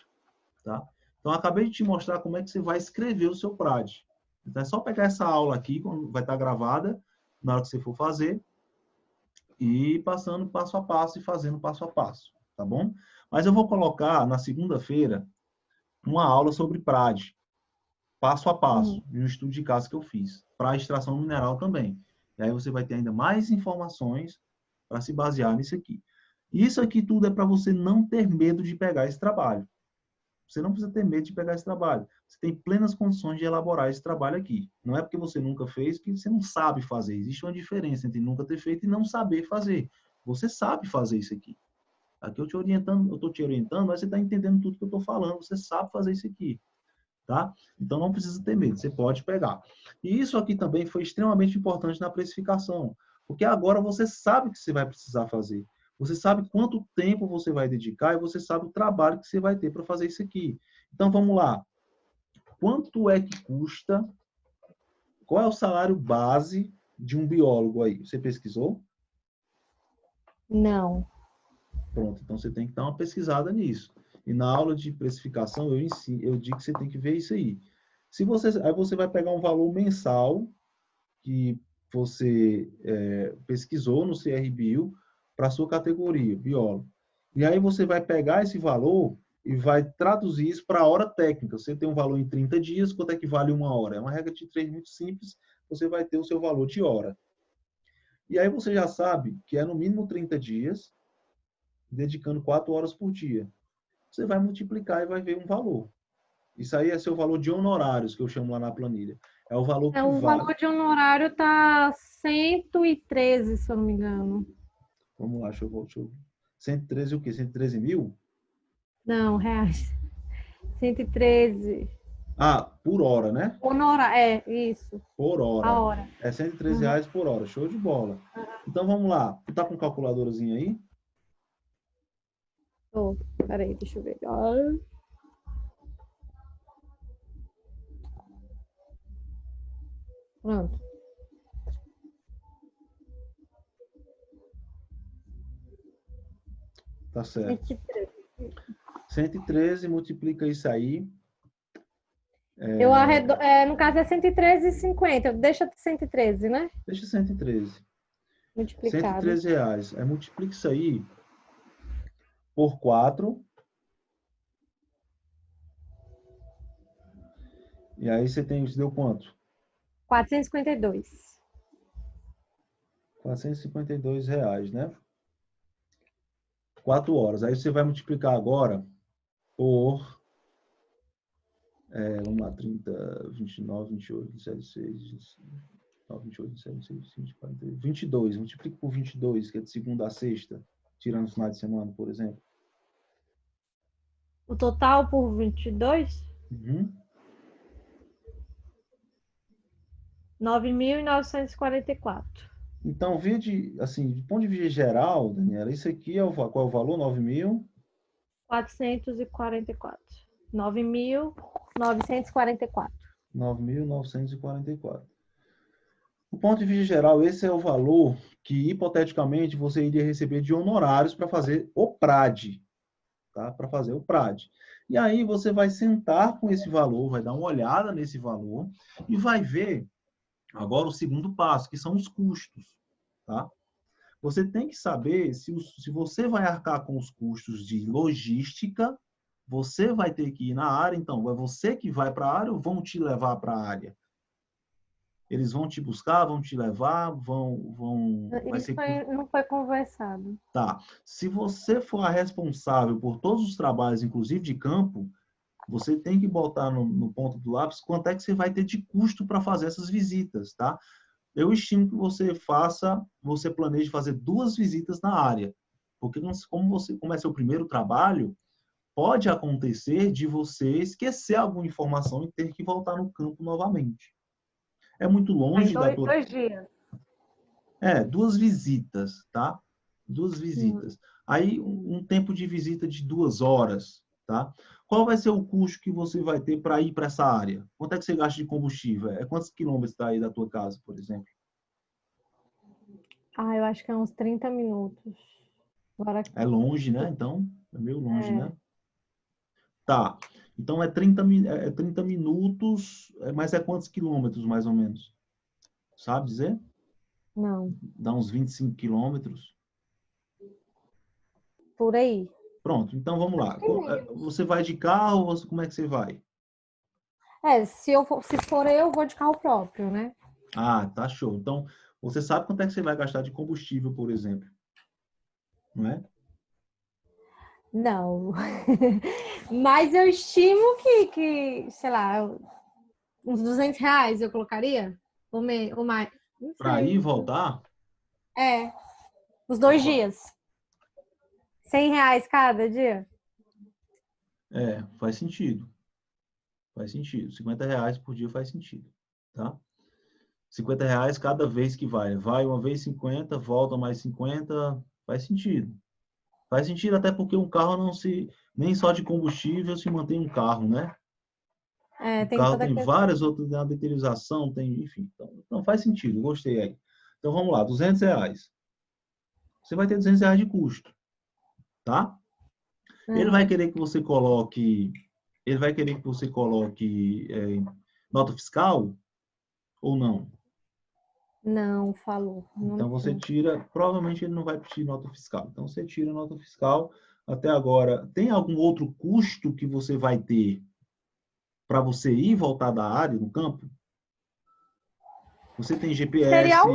tá? Então, acabei de te mostrar como é que você vai escrever o seu PRAD. Então, é só pegar essa aula aqui, vai estar gravada, na hora que você for fazer, e ir passando passo a passo e fazendo passo a passo, tá bom? Mas eu vou colocar, na segunda-feira, uma aula sobre PRAD, passo a passo, em um estudo de caso que eu fiz, para extração mineral também. E aí você vai ter ainda mais informações para se basear nisso aqui. Isso aqui tudo é para você não ter medo de pegar esse trabalho. Você não precisa ter medo de pegar esse trabalho. Você tem plenas condições de elaborar esse trabalho aqui. Não é porque você nunca fez que você não sabe fazer. Existe uma diferença entre nunca ter feito e não saber fazer. Você sabe fazer isso aqui. Aqui eu estou te orientando, mas você está entendendo tudo que eu estou falando. Você sabe fazer isso aqui. Tá? Então não precisa ter medo, você pode pegar. E isso aqui também foi extremamente importante na precificação, porque agora você sabe o que você vai precisar fazer. Você sabe quanto tempo você vai dedicar e você sabe o trabalho que você vai ter para fazer isso aqui. Então vamos lá. Quanto é que custa? Qual é o salário base de um biólogo aí? Você pesquisou? Não. Pronto, então você tem que dar uma pesquisada nisso. E na aula de precificação eu digo que você tem que ver isso aí. Aí você vai pegar um valor mensal que você pesquisou no CRBio para a sua categoria, biólogo. E aí você vai pegar esse valor e vai traduzir isso para a hora técnica. Você tem um valor em 30 dias, quanto é que vale uma hora? É uma regra de 3 muito simples, você vai ter o seu valor de hora. E aí você já sabe que é no mínimo 30 dias, dedicando 4 horas por dia. Você vai multiplicar e vai ver um valor. Isso aí é seu valor de honorários, que eu chamo lá na planilha. É o valor que O vale. valor de honorário tá 113, se eu não me engano. Vamos lá, deixa eu... 113 o quê? 113 mil? Não, reais. 113. Ah, por hora, né? Honorário, isso. Por hora. A hora. É 113 reais por hora. Show de bola. Então vamos lá. Tu tá com calculadorazinha aí? Oh, peraí, deixa eu ver. Pronto. Tá certo. 113. 113, multiplica isso aí. Eu no caso é 113,50. Deixa 113, né? Deixa 113. Multiplicado. 113 reais. Aí multiplica isso aí por 4. E aí você deu quanto? 452. 452 reais, né? 4 horas. Aí você vai multiplicar agora por... vamos lá, 30, 29, 28, 27, 6, 29, 28, 27, 6, 20, 40, 22. Multiplica por 22, que é de segunda a sexta, tirando os finais de semana, por exemplo. O total por 22? Uhum. 9.944. Então, assim, de ponto de vista geral, Daniela, isso aqui qual é o valor? 9.000? 444. 9.944. 9.944. Do ponto de vista geral, esse é o valor que, hipoteticamente, você iria receber de honorários para fazer o PRAD. tá? Para fazer o PRAD. E aí você vai sentar com esse valor, vai dar uma olhada nesse valor e vai ver agora o segundo passo, que são os custos, tá? Você tem que saber se você vai arcar com os custos de logística, você vai ter que ir na área, então é você que vai para a área ou vão te levar para a área? Eles vão te buscar, vão te levar, vai Isso ser não foi conversado. tá. Se você for a responsável por todos os trabalhos, inclusive de campo, você tem que botar no ponto do lápis quanto é que você vai ter de custo para fazer essas visitas, tá? Eu estimo que você planeje fazer 2 visitas na área, porque como é seu primeiro trabalho, pode acontecer de você esquecer alguma informação e ter que voltar no campo novamente. É muito Em longe da tua... 2 dias. 2 visitas, tá? 2 visitas. Aí, um tempo de visita de 2 horas, tá? Qual vai ser o custo que você vai ter para ir para essa área? Quanto é que você gasta de combustível? Quantos quilômetros está aí da tua casa, por exemplo? Eu acho que é uns 30 minutos. Agora, É longe, né? Então, é meio longe, é, né? Tá. Então, é 30 minutos, mas é quantos quilômetros, mais ou menos? Sabe dizer? não, Dá uns 25 quilômetros. por aí. Pronto, então vamos lá. Você vai de carro ou como é que você vai? Se for eu, vou de carro próprio, né? Ah, tá show. Então, você sabe quanto é que você vai gastar de combustível, por exemplo, não é? Não. Mas eu estimo sei lá, uns R$ 200 eu colocaria? Ou mais? Não Para ir e sei. voltar, É, os é, 2 dias. R$ 100 cada dia? faz sentido. Faz sentido. R$ 50 por dia faz sentido, tá? R$ 50 cada vez que vai. Vai uma vez 50, volta mais 50, faz sentido. Faz sentido até porque um carro nem só de combustível se mantém um carro, né? O Tem carro toda a tem questão. várias outras, né, detilização, tem, enfim. Então faz sentido, gostei aí. Então vamos lá, R$ 200. Você vai ter R$ 200 de custo, tá? Ele vai Aham. querer que você coloque, ele vai querer que você coloque nota fiscal ou não? Não, falou. Então Não você tem. tira, provavelmente ele não vai pedir nota fiscal. Então você tira a nota fiscal. Até agora, tem algum outro custo que você vai ter para você ir e voltar da área, no campo? Você tem Seria GPS?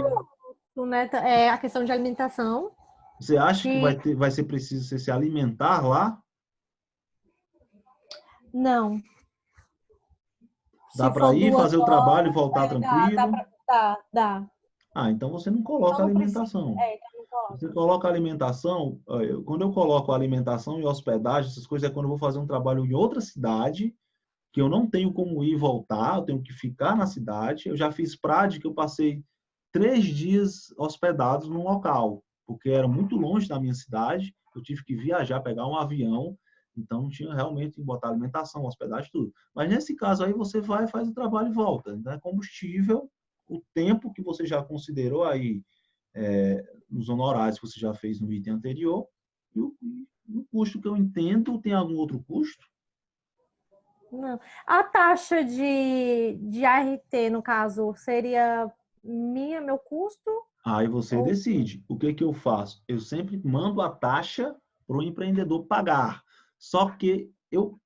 o né? É a questão de alimentação, Você acha que que vai ser preciso você se alimentar lá? não. Dá Se para for ir, duas fazer o trabalho e horas, voltar dá tranquilo? pra, dá. Ah, então você não coloca Então não precisa. alimentação. Então não coloca. Você coloca alimentação, quando eu coloco alimentação e hospedagem, essas coisas é quando eu vou fazer um trabalho em outra cidade, que eu não tenho como ir e voltar, eu tenho que ficar na cidade. Eu já fiz prática, eu passei 3 dias hospedados num local, porque era muito longe da minha cidade, eu tive que viajar, pegar um avião, então não tinha realmente que botar alimentação, hospedagem, tudo. Mas nesse caso aí você vai, faz o trabalho e volta. Então é combustível, o tempo que você já considerou aí nos honorários que você já fez no item anterior, e o custo que eu entendo, tem algum outro custo? Não. A taxa de ART, no caso, seria meu custo? Aí você Ou... decide. O que que eu faço? Eu sempre mando a taxa para o empreendedor pagar. Só que eu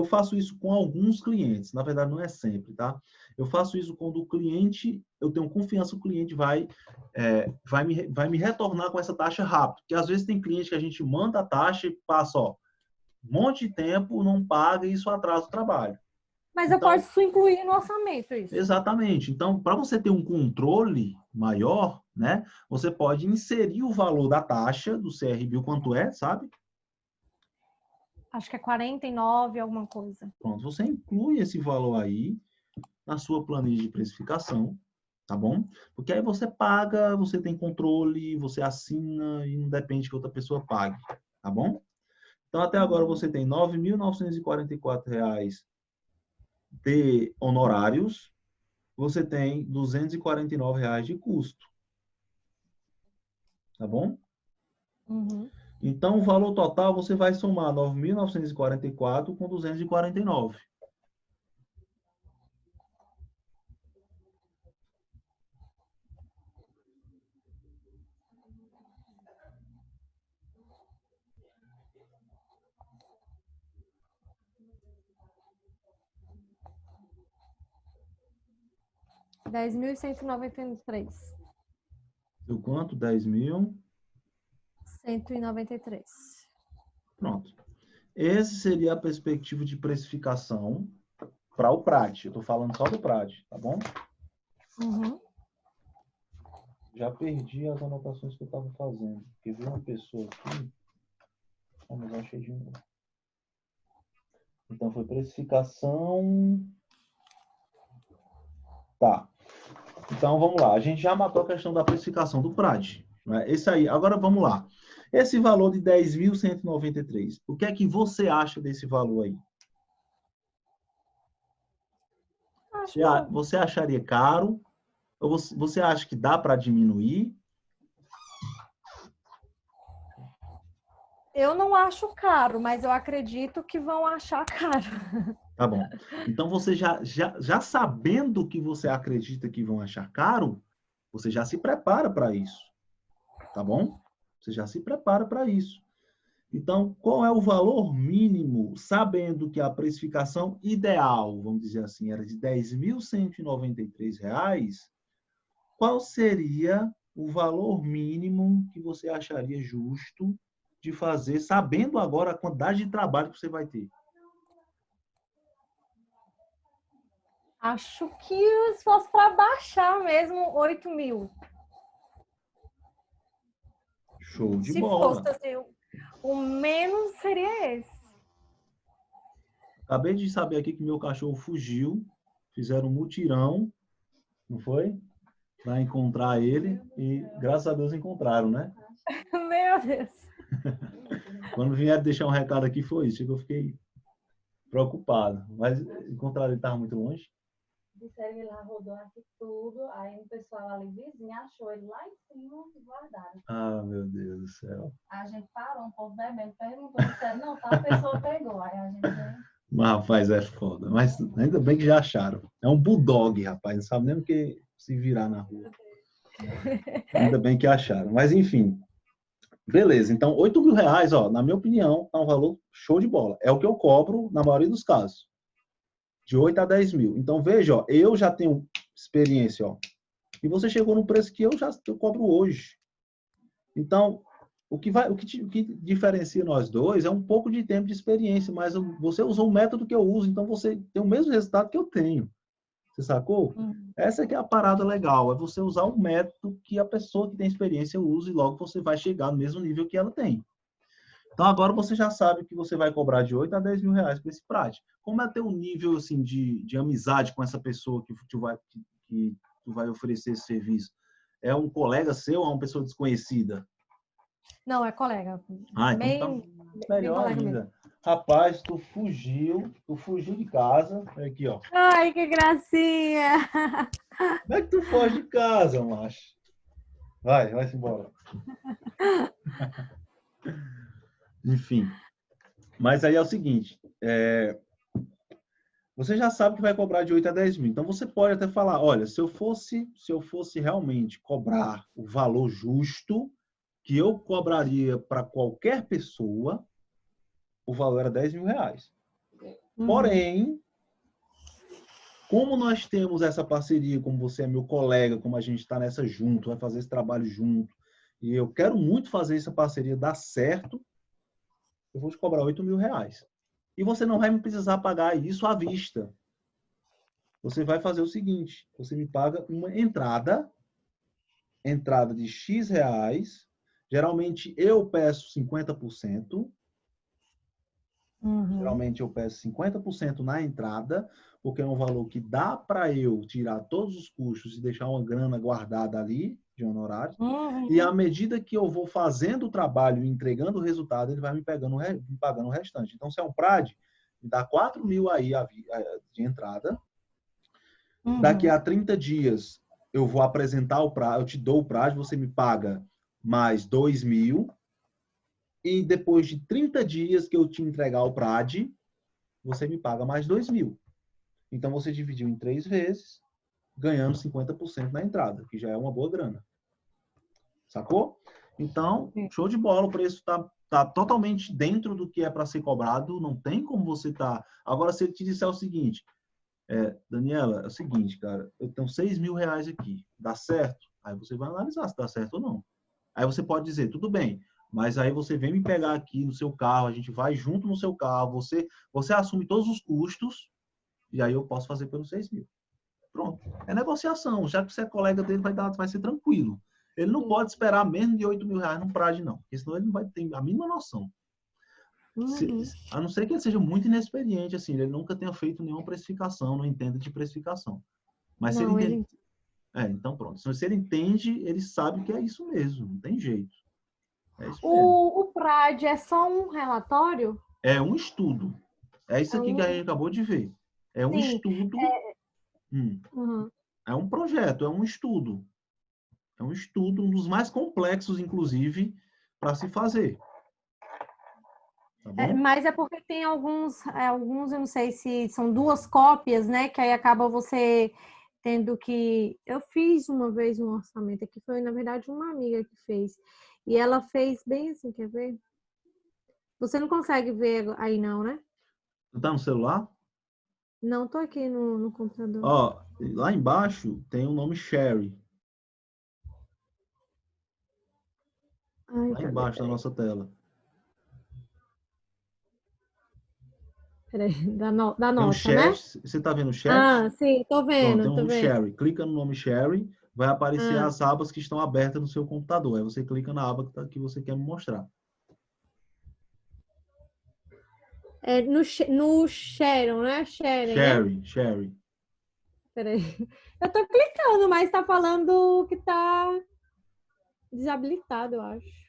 faço isso com alguns clientes. Na verdade, não é sempre, tá? Eu faço isso quando o cliente, eu tenho confiança que o cliente vai me retornar com essa taxa rápido. Porque às vezes tem cliente que a gente manda a taxa e passa, ó, um monte de tempo, não paga e isso atrasa o trabalho. Mas eu Então, posso incluir no orçamento isso. exatamente. Então, para você ter um controle maior, né, você pode inserir o valor da taxa do CRBio, quanto é, sabe? Acho que é 49, alguma coisa. Pronto, você inclui esse valor aí na sua planilha de precificação, tá bom? Porque aí você paga, você tem controle, você assina e não depende que outra pessoa pague, tá bom? Então, até agora você tem R$ 9.944 de honorários, você tem R$ 249 de custo, tá bom? Uhum. Então, o valor total, você vai somar 9.944 com 249. R$ 10.193. Deu quanto? 10.000. 193. Pronto. Esse seria a perspectiva de precificação para o PRAD. Eu estou falando só do PRAD, tá bom? Uhum. Já perdi as anotações que eu estava fazendo. Porque veio uma pessoa aqui. Mas eu achei de novo. Então, foi precificação. Tá. Então, vamos lá. A gente já matou a questão da precificação do PRAD. Né? Esse aí. Agora, vamos lá. Esse valor de 10.193, o que é que você acha desse valor aí? Você acharia caro? Ou você acha que dá para diminuir? Eu não acho caro, mas eu acredito que vão achar caro. Tá bom. Então, você já sabendo que você acredita que vão achar caro, você já se prepara para isso. Tá bom? Você já se prepara para isso. Então, qual é o valor mínimo, sabendo que a precificação ideal, vamos dizer assim, era de R$ 10.193, qual seria o valor mínimo que você acharia justo de fazer, sabendo agora a quantidade de trabalho que você vai ter? Acho que se fosse para baixar mesmo, 8.000. Show de Se bola. fosse assim, o menos seria esse. Acabei de saber aqui que meu cachorro fugiu, fizeram um mutirão, não foi? Para encontrar ele e graças a Deus encontraram, né? Meu Deus. Quando vieram deixar um recado aqui foi isso, eu fiquei preocupado. Mas encontraram ele estava muito longe. Disseram que ele lá rodou aqui tudo, aí o pessoal ali vizinho achou ele lá em cima e guardaram. Ah, meu Deus do céu. A gente parou, um pouco bebendo, perguntou, disseram, não, tal pessoa pegou. Aí a gente veio. Mas, rapaz, é foda. Mas ainda bem que já acharam. É um bulldog, rapaz. Não sabe nem o que se virar na rua. Ainda bem que acharam. Mas, enfim. Beleza. Então, R$ 8.000, ó, na minha opinião, é um valor show de bola. É o que eu cobro na maioria dos casos. De 8 a 10 mil. Então, veja, ó, eu já tenho experiência, ó. E você chegou no preço que eu cobro hoje. Então, o que diferencia nós dois é um pouco de tempo de experiência, mas você usou o método que eu uso, então você tem o mesmo resultado que eu tenho. Você sacou? Essa que é a parada legal, é você usar um método que a pessoa que tem experiência usa e logo você vai chegar no mesmo nível que ela tem. Então, agora você já sabe que você vai cobrar de 8 a 10 mil reais por esse prático. Como é teu nível assim, de amizade com essa pessoa que tu vai oferecer esse serviço? É um colega seu ou é uma pessoa desconhecida? Não, é colega. Ah, então bem, tá melhor bem ainda. Rapaz, tu fugiu de casa. Aqui, ó. Ai, que gracinha! Como é que tu foge de casa, macho? Vai-se embora. Enfim. Mas aí é o seguinte, você já sabe que vai cobrar de 8 a 10 mil. Então você pode até falar, olha, se eu fosse realmente cobrar o valor justo que eu cobraria para qualquer pessoa, o valor era 10 mil reais. Porém, como nós temos essa parceria, como você é meu colega, como a gente está nessa junto, vai fazer esse trabalho junto, e eu quero muito fazer essa parceria dar certo, eu vou te cobrar 8 mil reais. E você não vai me precisar pagar isso à vista. Você vai fazer o seguinte, você me paga uma entrada de X reais, geralmente eu peço 50%, geralmente eu peço 50% na entrada, porque é um valor que dá para eu tirar todos os custos e deixar uma grana guardada ali, de honorários, e à medida que eu vou fazendo o trabalho e entregando o resultado, ele vai me pagando o restante. Então, se é um PRAD, me dá 4 mil aí de entrada. Daqui a 30 dias, eu vou apresentar o PRAD, eu te dou o PRAD, você me paga mais 2 mil. e depois de 30 dias que eu te entregar o PRAD, você me paga mais 2.000. Então, você dividiu em 3 vezes, ganhando 50% na entrada, que já é uma boa grana. Sacou? Então, show de bola, o preço tá totalmente dentro do que é para ser cobrado, não tem como você tá... Agora, se ele te disser o seguinte, Daniela, é o seguinte, cara, eu tenho 6.000 reais aqui, dá certo? Aí você vai analisar se dá certo ou não. Aí você pode dizer, tudo bem, mas aí você vem me pegar aqui no seu carro, a gente vai junto no seu carro, você assume todos os custos, e aí eu posso fazer pelos 6.000. Pronto. É negociação. Já que você é colega dele, vai ser tranquilo. Ele não pode esperar menos de 8.000 reais no PRAD, não. Porque senão ele não vai ter a mínima noção. A não ser que ele seja muito inexperiente, assim, ele nunca tenha feito nenhuma precificação, não entenda de precificação. Mas se ele entende... então pronto. Se ele entende, ele sabe que é isso mesmo, não tem jeito. É isso mesmo. O PRAD é só um relatório? É um estudo. É isso aqui que a gente acabou de ver. É um estudo. É um projeto, é um estudo. É um estudo, um dos mais complexos, inclusive, para se fazer. Tá bom? Mas é porque tem alguns, eu não sei se são 2 cópias, né? Que aí acaba você tendo que... Eu fiz uma vez um orçamento aqui, foi na verdade uma amiga que fez. E ela fez bem assim, quer ver? Você não consegue ver aí não, né? Tu tá no celular? Não, tô aqui no computador. Ó, lá embaixo tem o nome Sherry. Lá embaixo da nossa tela. Peraí, da nossa, um chat, né? você tá vendo o chat? Ah, sim, tô vendo, Pronto, tem tô um vendo. Sherry. Clica no nome Sherry, vai aparecer as abas que estão abertas no seu computador. Aí você clica na aba que você quer me mostrar. É no Sharon, né? Sharon, né? Sherry. Peraí. Eu tô clicando, mas tá falando que tá desabilitado, eu acho.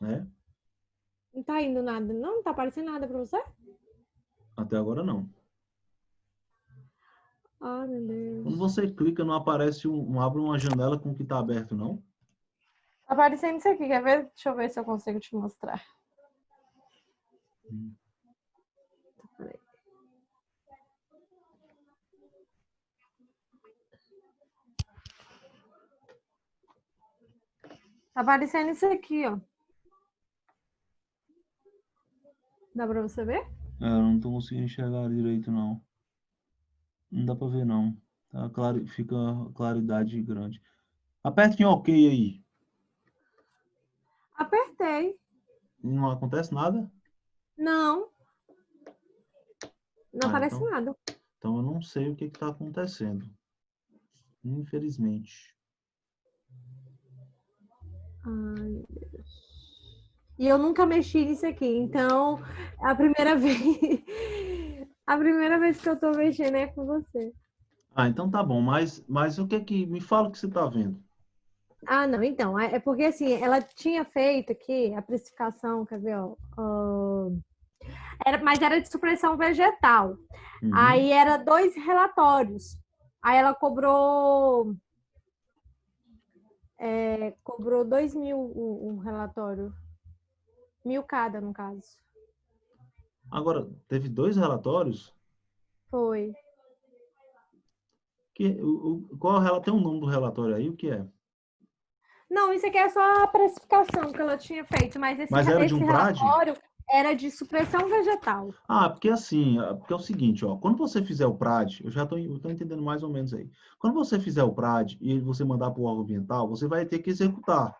É? Não tá indo nada, não tá aparecendo nada pra você? Até agora não. Ai, meu Deus. Quando você clica, não aparece abre uma janela com o que está aberto, não? Tá aparecendo isso aqui, quer ver? Deixa eu ver se eu consigo te mostrar. Peraí. Tá aparecendo isso aqui, ó. Dá pra você ver? Eu não tô conseguindo enxergar direito, não. Não dá pra ver, não. Tá claro, fica claridade grande. Aperte em OK aí. Apertei. Não acontece nada? Não. Não aparece então, nada. Então eu não sei o que está acontecendo. Infelizmente. Ai, meu Deus. E eu nunca mexi nisso aqui, então é a primeira vez. A primeira vez que eu tô mexendo é com você. Então tá bom, mas o que que... Me fala o que você tá vendo. Ah, não, então, é porque assim, ela tinha feito aqui a precificação, quer ver, ó, mas era de supressão vegetal. Uhum. Aí era 2 relatórios. Aí ela cobrou 2.000 o relatório. 1.000 cada, no caso. Agora, teve 2 relatórios? Foi. Tem um nome do relatório aí? O que é? Não, isso aqui é só a precificação que ela tinha feito, mas Era de um PRAD? relatório era de supressão vegetal. Porque assim, porque é o seguinte, ó, quando você fizer o PRAD, eu tô entendendo mais ou menos aí. Quando você fizer o PRAD e você mandar para o órgão ambiental, você vai ter que executar.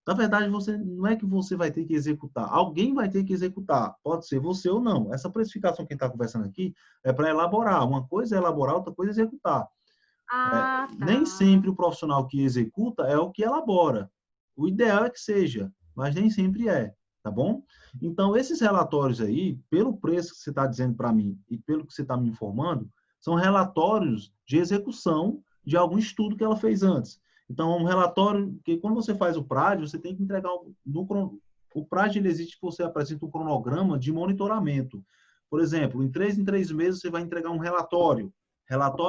Na verdade, não é que você vai ter que executar, alguém vai ter que executar. Pode ser você ou não. Essa precificação que a gente está conversando aqui é para elaborar. Uma coisa é elaborar, outra coisa é executar. Tá. Nem sempre o profissional que executa é o que elabora. O ideal é que seja, mas nem sempre é, tá bom? Então, esses relatórios aí, pelo preço que você está dizendo para mim e pelo que você está me informando, são relatórios de execução de algum estudo que ela fez antes. Então, é um relatório que, quando você faz o PRAD, você tem que entregar o PRAD, ele existe que você apresenta um cronograma de monitoramento. Por exemplo, em 3 meses, você vai entregar um relatório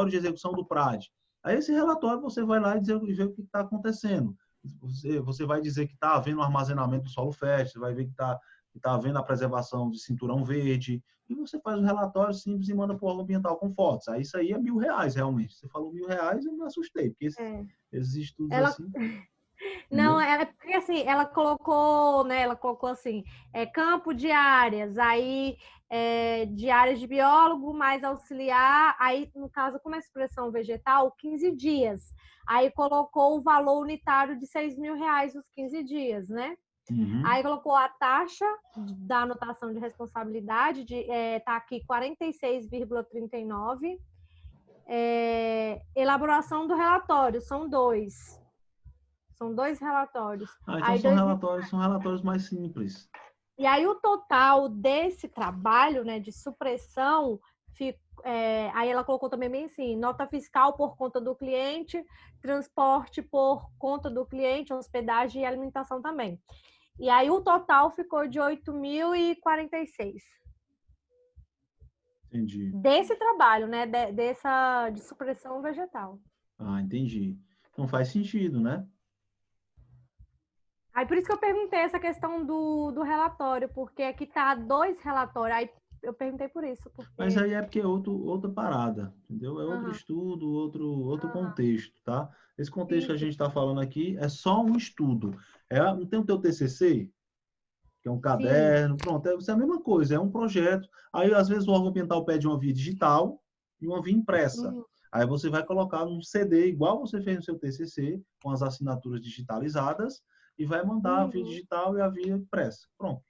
de execução do PRAD. Aí, esse relatório, você vai lá e ver o que está acontecendo. você vai dizer que está havendo armazenamento do solo fértil, você vai ver que está havendo a preservação de cinturão verde, e você faz um relatório simples e manda para o órgão ambiental com fotos. Aí isso aí é R$ 1.000, realmente. Você falou R$ 1.000, eu me assustei, porque esses estudos Ela, assim... não, Entendeu? ela, porque assim, ela colocou, né? Ela colocou assim, campo de áreas, aí de áreas de biólogo mais auxiliar, aí no caso, como é expressão vegetal, 15 dias. Aí colocou o valor unitário de R$ 6.000 os 15 dias, né? Uhum. Aí colocou a taxa da anotação de responsabilidade, tá aqui 46,39. Elaboração do relatório, são dois. São dois relatórios. Então Aí, são relatórios mais simples. E aí o total desse trabalho, né, de supressão, aí ela colocou também bem assim, nota fiscal por conta do cliente, transporte por conta do cliente, hospedagem e alimentação também. E aí o total ficou de 8.046. Entendi. Desse trabalho, né, de supressão vegetal. Entendi. Não faz sentido, né? Aí por isso que eu perguntei essa questão do relatório, porque aqui tá 2 relatórios. Aí eu perguntei por isso. Mas aí é porque é outra parada, entendeu? É outro Uhum. estudo, outro contexto, tá? Esse contexto que a Isso. gente está falando aqui é só um estudo. Não tem o teu TCC, que é um caderno, pronto, é a mesma coisa, é um projeto. Aí, às vezes, o órgão ambiental pede uma via digital e uma via impressa. Uhum. Aí você vai colocar num CD, igual você fez no seu TCC, com as assinaturas digitalizadas, e vai mandar a via digital e a via impressa. Pronto.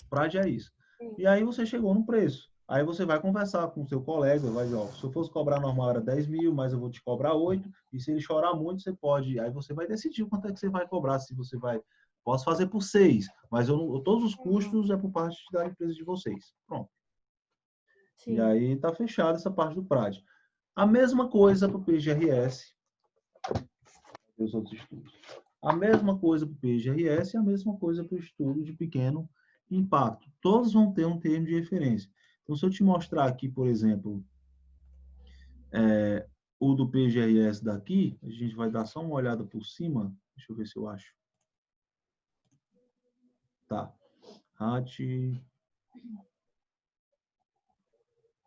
PRAD é isso. E aí você chegou no preço. Aí você vai conversar com o seu colega, vai dizer, se eu fosse cobrar normal era 10.000, mas eu vou te cobrar 8, e se ele chorar muito, você pode, aí você vai decidir quanto é que você vai cobrar, se você vai, posso fazer por 6, mas todos os custos é por parte da empresa de vocês. Pronto. Sim. E aí está fechada essa parte do PRAD. A mesma coisa para o PGRS, os outros estudos. A mesma coisa para o PGRS e a mesma coisa para o estudo de pequeno impacto. Todos vão ter um termo de referência. Então, se eu te mostrar aqui, por exemplo, o do PGRS daqui, a gente vai dar só uma olhada por cima. Deixa eu ver se eu acho. Tá. RAT.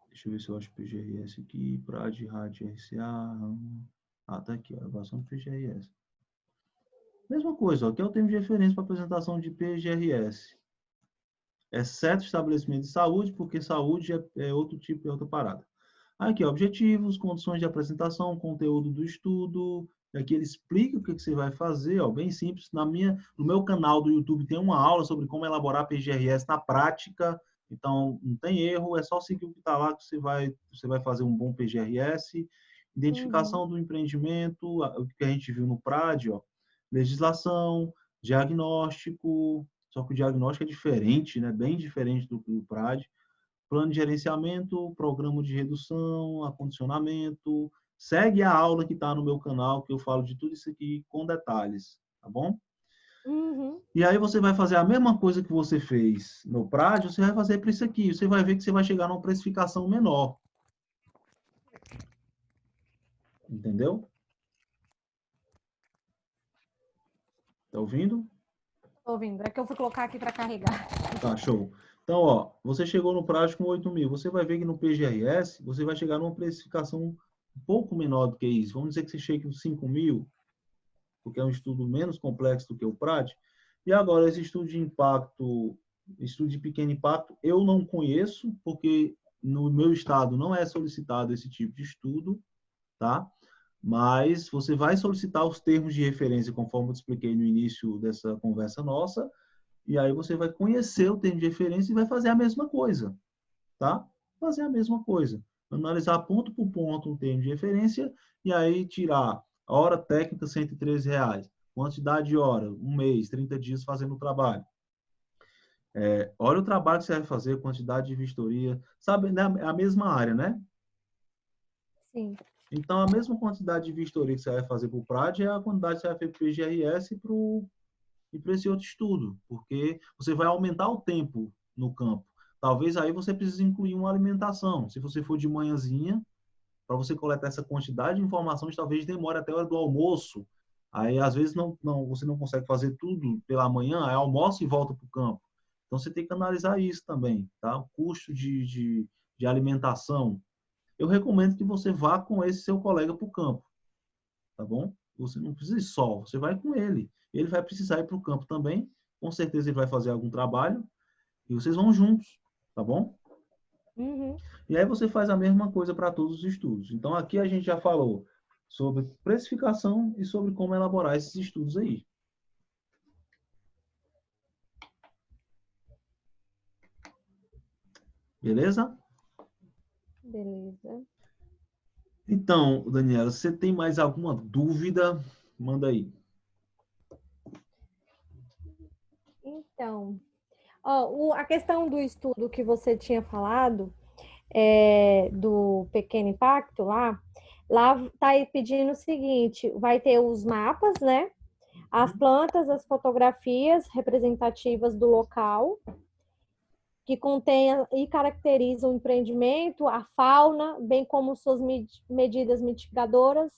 Deixa eu ver se eu acho PGRS aqui. PRAD, RAT, RCA. Tá aqui, ó. Evaluação do PGRS. Mesma coisa, ó. Aqui é o termo de referência para apresentação de PGRS. Exceto estabelecimento de saúde, porque saúde é outro tipo, é outra parada. Aqui, objetivos, condições de apresentação, conteúdo do estudo. Aqui ele explica o que você vai fazer, ó, bem simples. No meu canal do YouTube tem uma aula sobre como elaborar PGRS na prática. Então, não tem erro, é só seguir o que está lá que você vai fazer um bom PGRS. Identificação do empreendimento, o que a gente viu no PRAD, ó. Legislação, diagnóstico, só que o diagnóstico é diferente, né? Bem diferente do PRAD. Plano de gerenciamento, programa de redução, acondicionamento. Segue a aula que está no meu canal, que eu falo de tudo isso aqui com detalhes, tá bom? Uhum. E aí você vai fazer a mesma coisa que você fez no PRAD, você vai fazer para isso aqui. Você vai ver que você vai chegar numa precificação menor. Entendeu? Tá ouvindo? Tô ouvindo. É que eu fui colocar aqui para carregar. Tá, show. Então, ó, você chegou no PRAD com 8.000. Você vai ver que no PGRS, você vai chegar numa precificação um pouco menor do que isso. Vamos dizer que você chegue com 5.000, porque é um estudo menos complexo do que o PRAD. E agora, esse estudo de impacto, estudo de pequeno impacto, eu não conheço, porque no meu estado não é solicitado esse tipo de estudo, tá? Mas você vai solicitar os termos de referência, conforme eu te expliquei no início dessa conversa nossa, e aí você vai conhecer o termo de referência e vai fazer a mesma coisa, tá? Fazer a mesma coisa. Analisar ponto por ponto um termo de referência e aí tirar a hora técnica, R$ 113. Quantidade de hora, 1 mês, 30 dias fazendo o trabalho. Olha o trabalho que você vai fazer, quantidade de vistoria. Sabe, né? É a mesma área, né? Sim. Então, a mesma quantidade de vistoria que você vai fazer para o PRAD é a quantidade que você vai fazer para o PGRS e para esse outro estudo, porque você vai aumentar o tempo no campo. Talvez aí você precise incluir uma alimentação. Se você for de manhãzinha, para você coletar essa quantidade de informações, talvez demore até a hora do almoço. Aí, às vezes, você não consegue fazer tudo pela manhã, aí almoça e volta para o campo. Então, você tem que analisar isso também, tá? O custo de alimentação. Eu recomendo que você vá com esse seu colega para o campo, tá bom? Você não precisa ir só, você vai com ele. Ele vai precisar ir para o campo também. Com certeza ele vai fazer algum trabalho e vocês vão juntos, tá bom? Uhum. E aí você faz a mesma coisa para todos os estudos. Então, aqui a gente já falou sobre precificação e sobre como elaborar esses estudos aí. Beleza? Beleza. Então, Daniela, você tem mais alguma dúvida? Manda aí. Então, a questão do estudo que você tinha falado, do pequeno impacto lá está pedindo o seguinte, vai ter os mapas, né? As plantas, as fotografias representativas do local, que contém e caracteriza o empreendimento, a fauna, bem como suas medidas mitigadoras,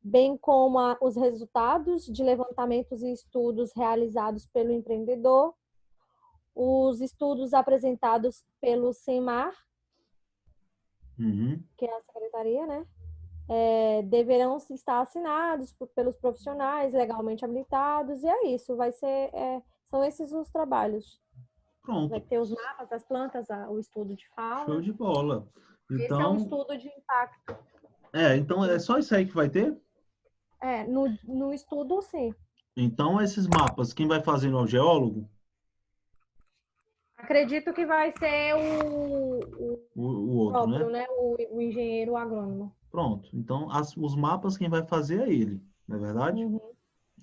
bem como os resultados de levantamentos e estudos realizados pelo empreendedor, os estudos apresentados pelo SEMAR, que é a secretaria, né? Deverão estar assinados pelos profissionais legalmente habilitados, e é isso, são esses os trabalhos. Pronto. Vai ter os mapas das plantas, o estudo de fauna. Show de bola. Esse é um estudo de impacto. Então é só isso aí que vai ter? No estudo, sim. Então, esses mapas, quem vai fazer é o geólogo? Acredito que vai ser O outro, próprio, né? né? O engenheiro agrônomo. Pronto. Então, os mapas quem vai fazer é ele, não é verdade? Uhum.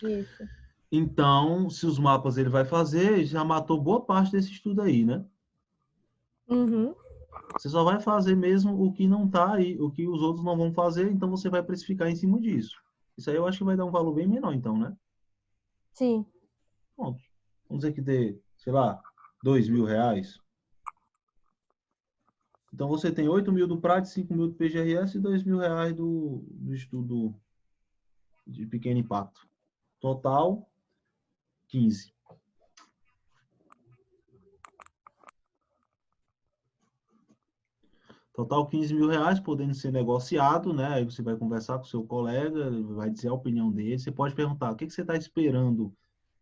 Isso. Então, se os mapas ele vai fazer, já matou boa parte desse estudo aí, né? Uhum. Você só vai fazer mesmo o que não está aí, o que os outros não vão fazer, então você vai precificar em cima disso. Isso aí eu acho que vai dar um valor bem menor, então, né? Sim. Pronto. Vamos dizer que dê, sei lá, R$ 2.000. Então você tem 8.000 do PRAT, 5.000 do PGRS e R$ 2.000 do estudo de pequeno impacto. Total, 15. Total, R$ 15.000, podendo ser negociado, né? Aí você vai conversar com o seu colega, ele vai dizer a opinião dele. Você pode perguntar, o que você está esperando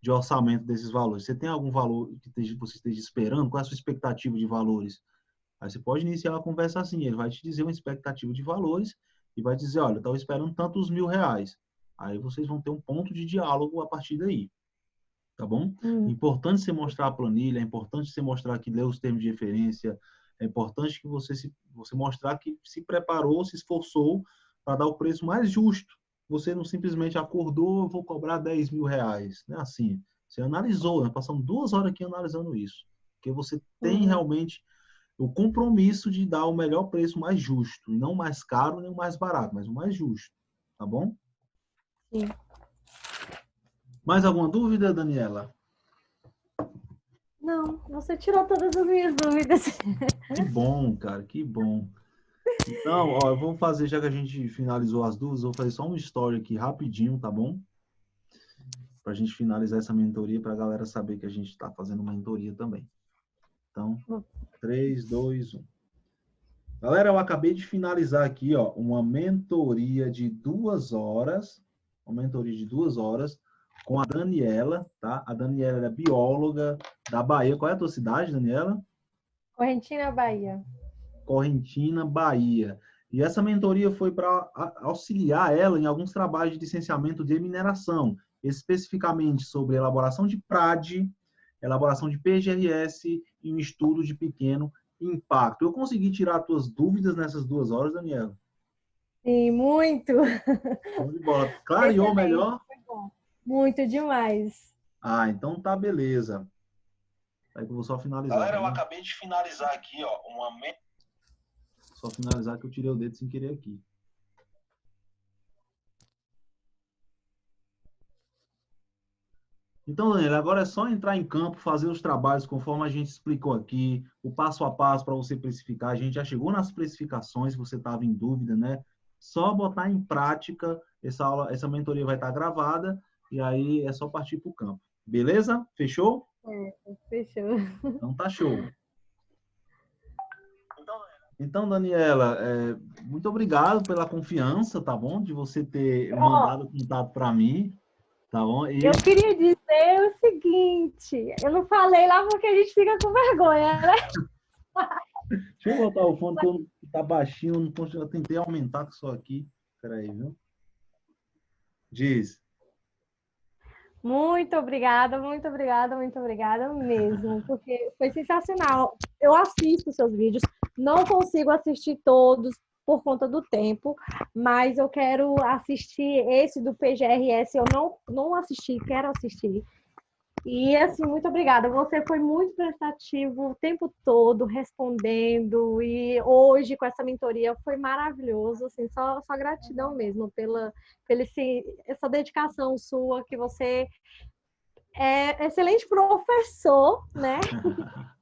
de orçamento desses valores? Você tem algum valor que você esteja esperando? Qual é a sua expectativa de valores? Aí você pode iniciar a conversa assim, ele vai te dizer uma expectativa de valores e vai dizer, olha, eu estava esperando tantos R$ 1.000. Aí vocês vão ter um ponto de diálogo a partir daí, tá bom? É importante você mostrar a planilha, é importante você mostrar que leu os termos de referência, é importante que você mostrar que se preparou, se esforçou para dar o preço mais justo. Você não simplesmente acordou, eu vou cobrar R$ 10.000, não é assim. Você analisou, nós passamos 2 horas aqui analisando isso, porque você tem realmente o compromisso de dar o melhor preço mais justo, e não o mais caro nem o mais barato, mas o mais justo, tá bom? Sim. Mais alguma dúvida, Daniela? Não, você tirou todas as minhas dúvidas. Que bom, cara, que bom. Então, ó, eu vou fazer, já que a gente finalizou as dúvidas, eu vou fazer só uma história aqui rapidinho, tá bom? Pra gente finalizar essa mentoria, pra galera saber que a gente tá fazendo mentoria também. Então, 3, 2, 1. Galera, eu acabei de finalizar aqui, ó, uma mentoria de 2 horas, com a Daniela, tá? A Daniela é bióloga da Bahia. Qual é a tua cidade, Daniela? Correntina, Bahia. Correntina, Bahia. E essa mentoria foi para auxiliar ela em alguns trabalhos de licenciamento de mineração, especificamente sobre elaboração de PRAD, elaboração de PGRS e um estudo de pequeno impacto. Eu consegui tirar tuas dúvidas nessas 2 horas, Daniela? Sim, muito. Show de bola. Clareou melhor? Foi bom. Muito demais. Ah, então tá beleza. Aí que eu vou só finalizar. Galera, eu né? acabei de finalizar aqui, ó, Só finalizar que eu tirei o dedo sem querer aqui. Então, Daniela, agora é só entrar em campo, fazer os trabalhos conforme a gente explicou aqui, o passo a passo para você precificar. A gente já chegou nas precificações, se você estava em dúvida, né? Só botar em prática essa mentoria vai estar gravada e aí é só partir para o campo. Beleza? Fechou? Fechou. Então tá show. Então, Daniela, muito obrigado pela confiança, tá bom? De você ter mandado o contato para mim, tá bom? E Eu queria dizer o seguinte, eu não falei lá porque a gente fica com vergonha, né? deixa eu botar o fone, que tá baixinho, eu tentei aumentar só aqui. Peraí, viu? Diz. Muito obrigada, muito obrigada, muito obrigada mesmo, porque foi sensacional. Eu assisto seus vídeos, não consigo assistir todos por conta do tempo, mas eu quero assistir esse do PGRS, eu não assisti, quero assistir. E assim, muito obrigada. Você foi muito prestativo o tempo todo, respondendo, e hoje com essa mentoria foi maravilhoso, assim, só gratidão mesmo pela essa dedicação sua, que você é excelente professor, né?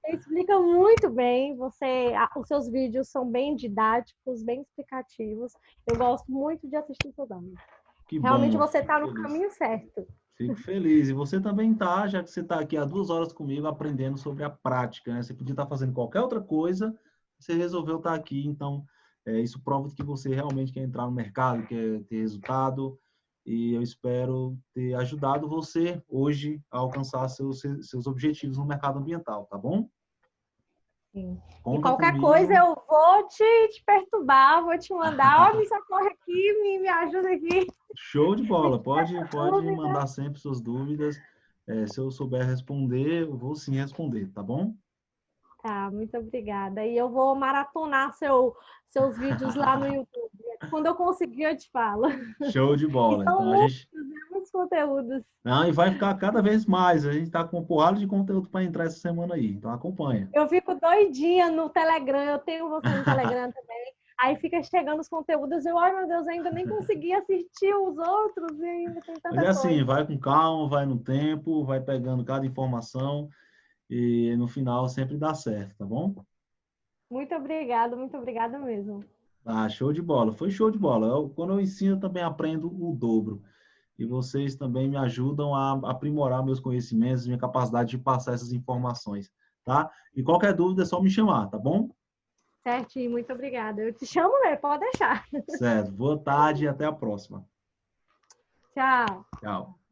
Você explica muito bem, os seus vídeos são bem didáticos, bem explicativos. Eu gosto muito de assistir seus vídeos. Que Realmente bom. você está no Feliz. caminho certo. Fico feliz. E você também tá, já que você está aqui há 2 horas comigo aprendendo sobre a prática, né? Você podia estar fazendo qualquer outra coisa, você resolveu estar aqui. Então, isso prova que você realmente quer entrar no mercado, quer ter resultado. E eu espero ter ajudado você hoje a alcançar seus objetivos no mercado ambiental, tá bom? Sim. E Conta qualquer comigo. coisa eu vou te perturbar, vou te mandar, ó, me socorre aqui, me ajuda aqui. Show de bola. Pode Dúvida. mandar sempre suas dúvidas. Se eu souber responder, eu vou sim responder, tá bom? Tá, muito obrigada. E eu vou maratonar seus vídeos lá no YouTube. Quando eu conseguir, eu te falo. Show de bola. Então, Então a gente. muitos conteúdos. Não, e vai ficar cada vez mais. A gente está com uma porrada de conteúdo para entrar essa semana aí. Então acompanha. Eu fico doidinha no Telegram, eu tenho você no Telegram também. Aí fica chegando os conteúdos, eu, ai meu Deus, eu ainda nem consegui assistir os outros e ainda tem tanta Mas é assim, coisa. vai com calma, vai no tempo, vai pegando cada informação e no final sempre dá certo, tá bom? Muito obrigada mesmo. Ah, show de bola. Foi show de bola. Quando eu ensino, eu também aprendo o dobro. E vocês também me ajudam a aprimorar meus conhecimentos, minha capacidade de passar essas informações, tá? E qualquer dúvida é só me chamar, tá bom? Certinho, muito obrigada. Eu te chamo, né? Pode deixar. Certo. Boa tarde e até a próxima. Tchau. Tchau.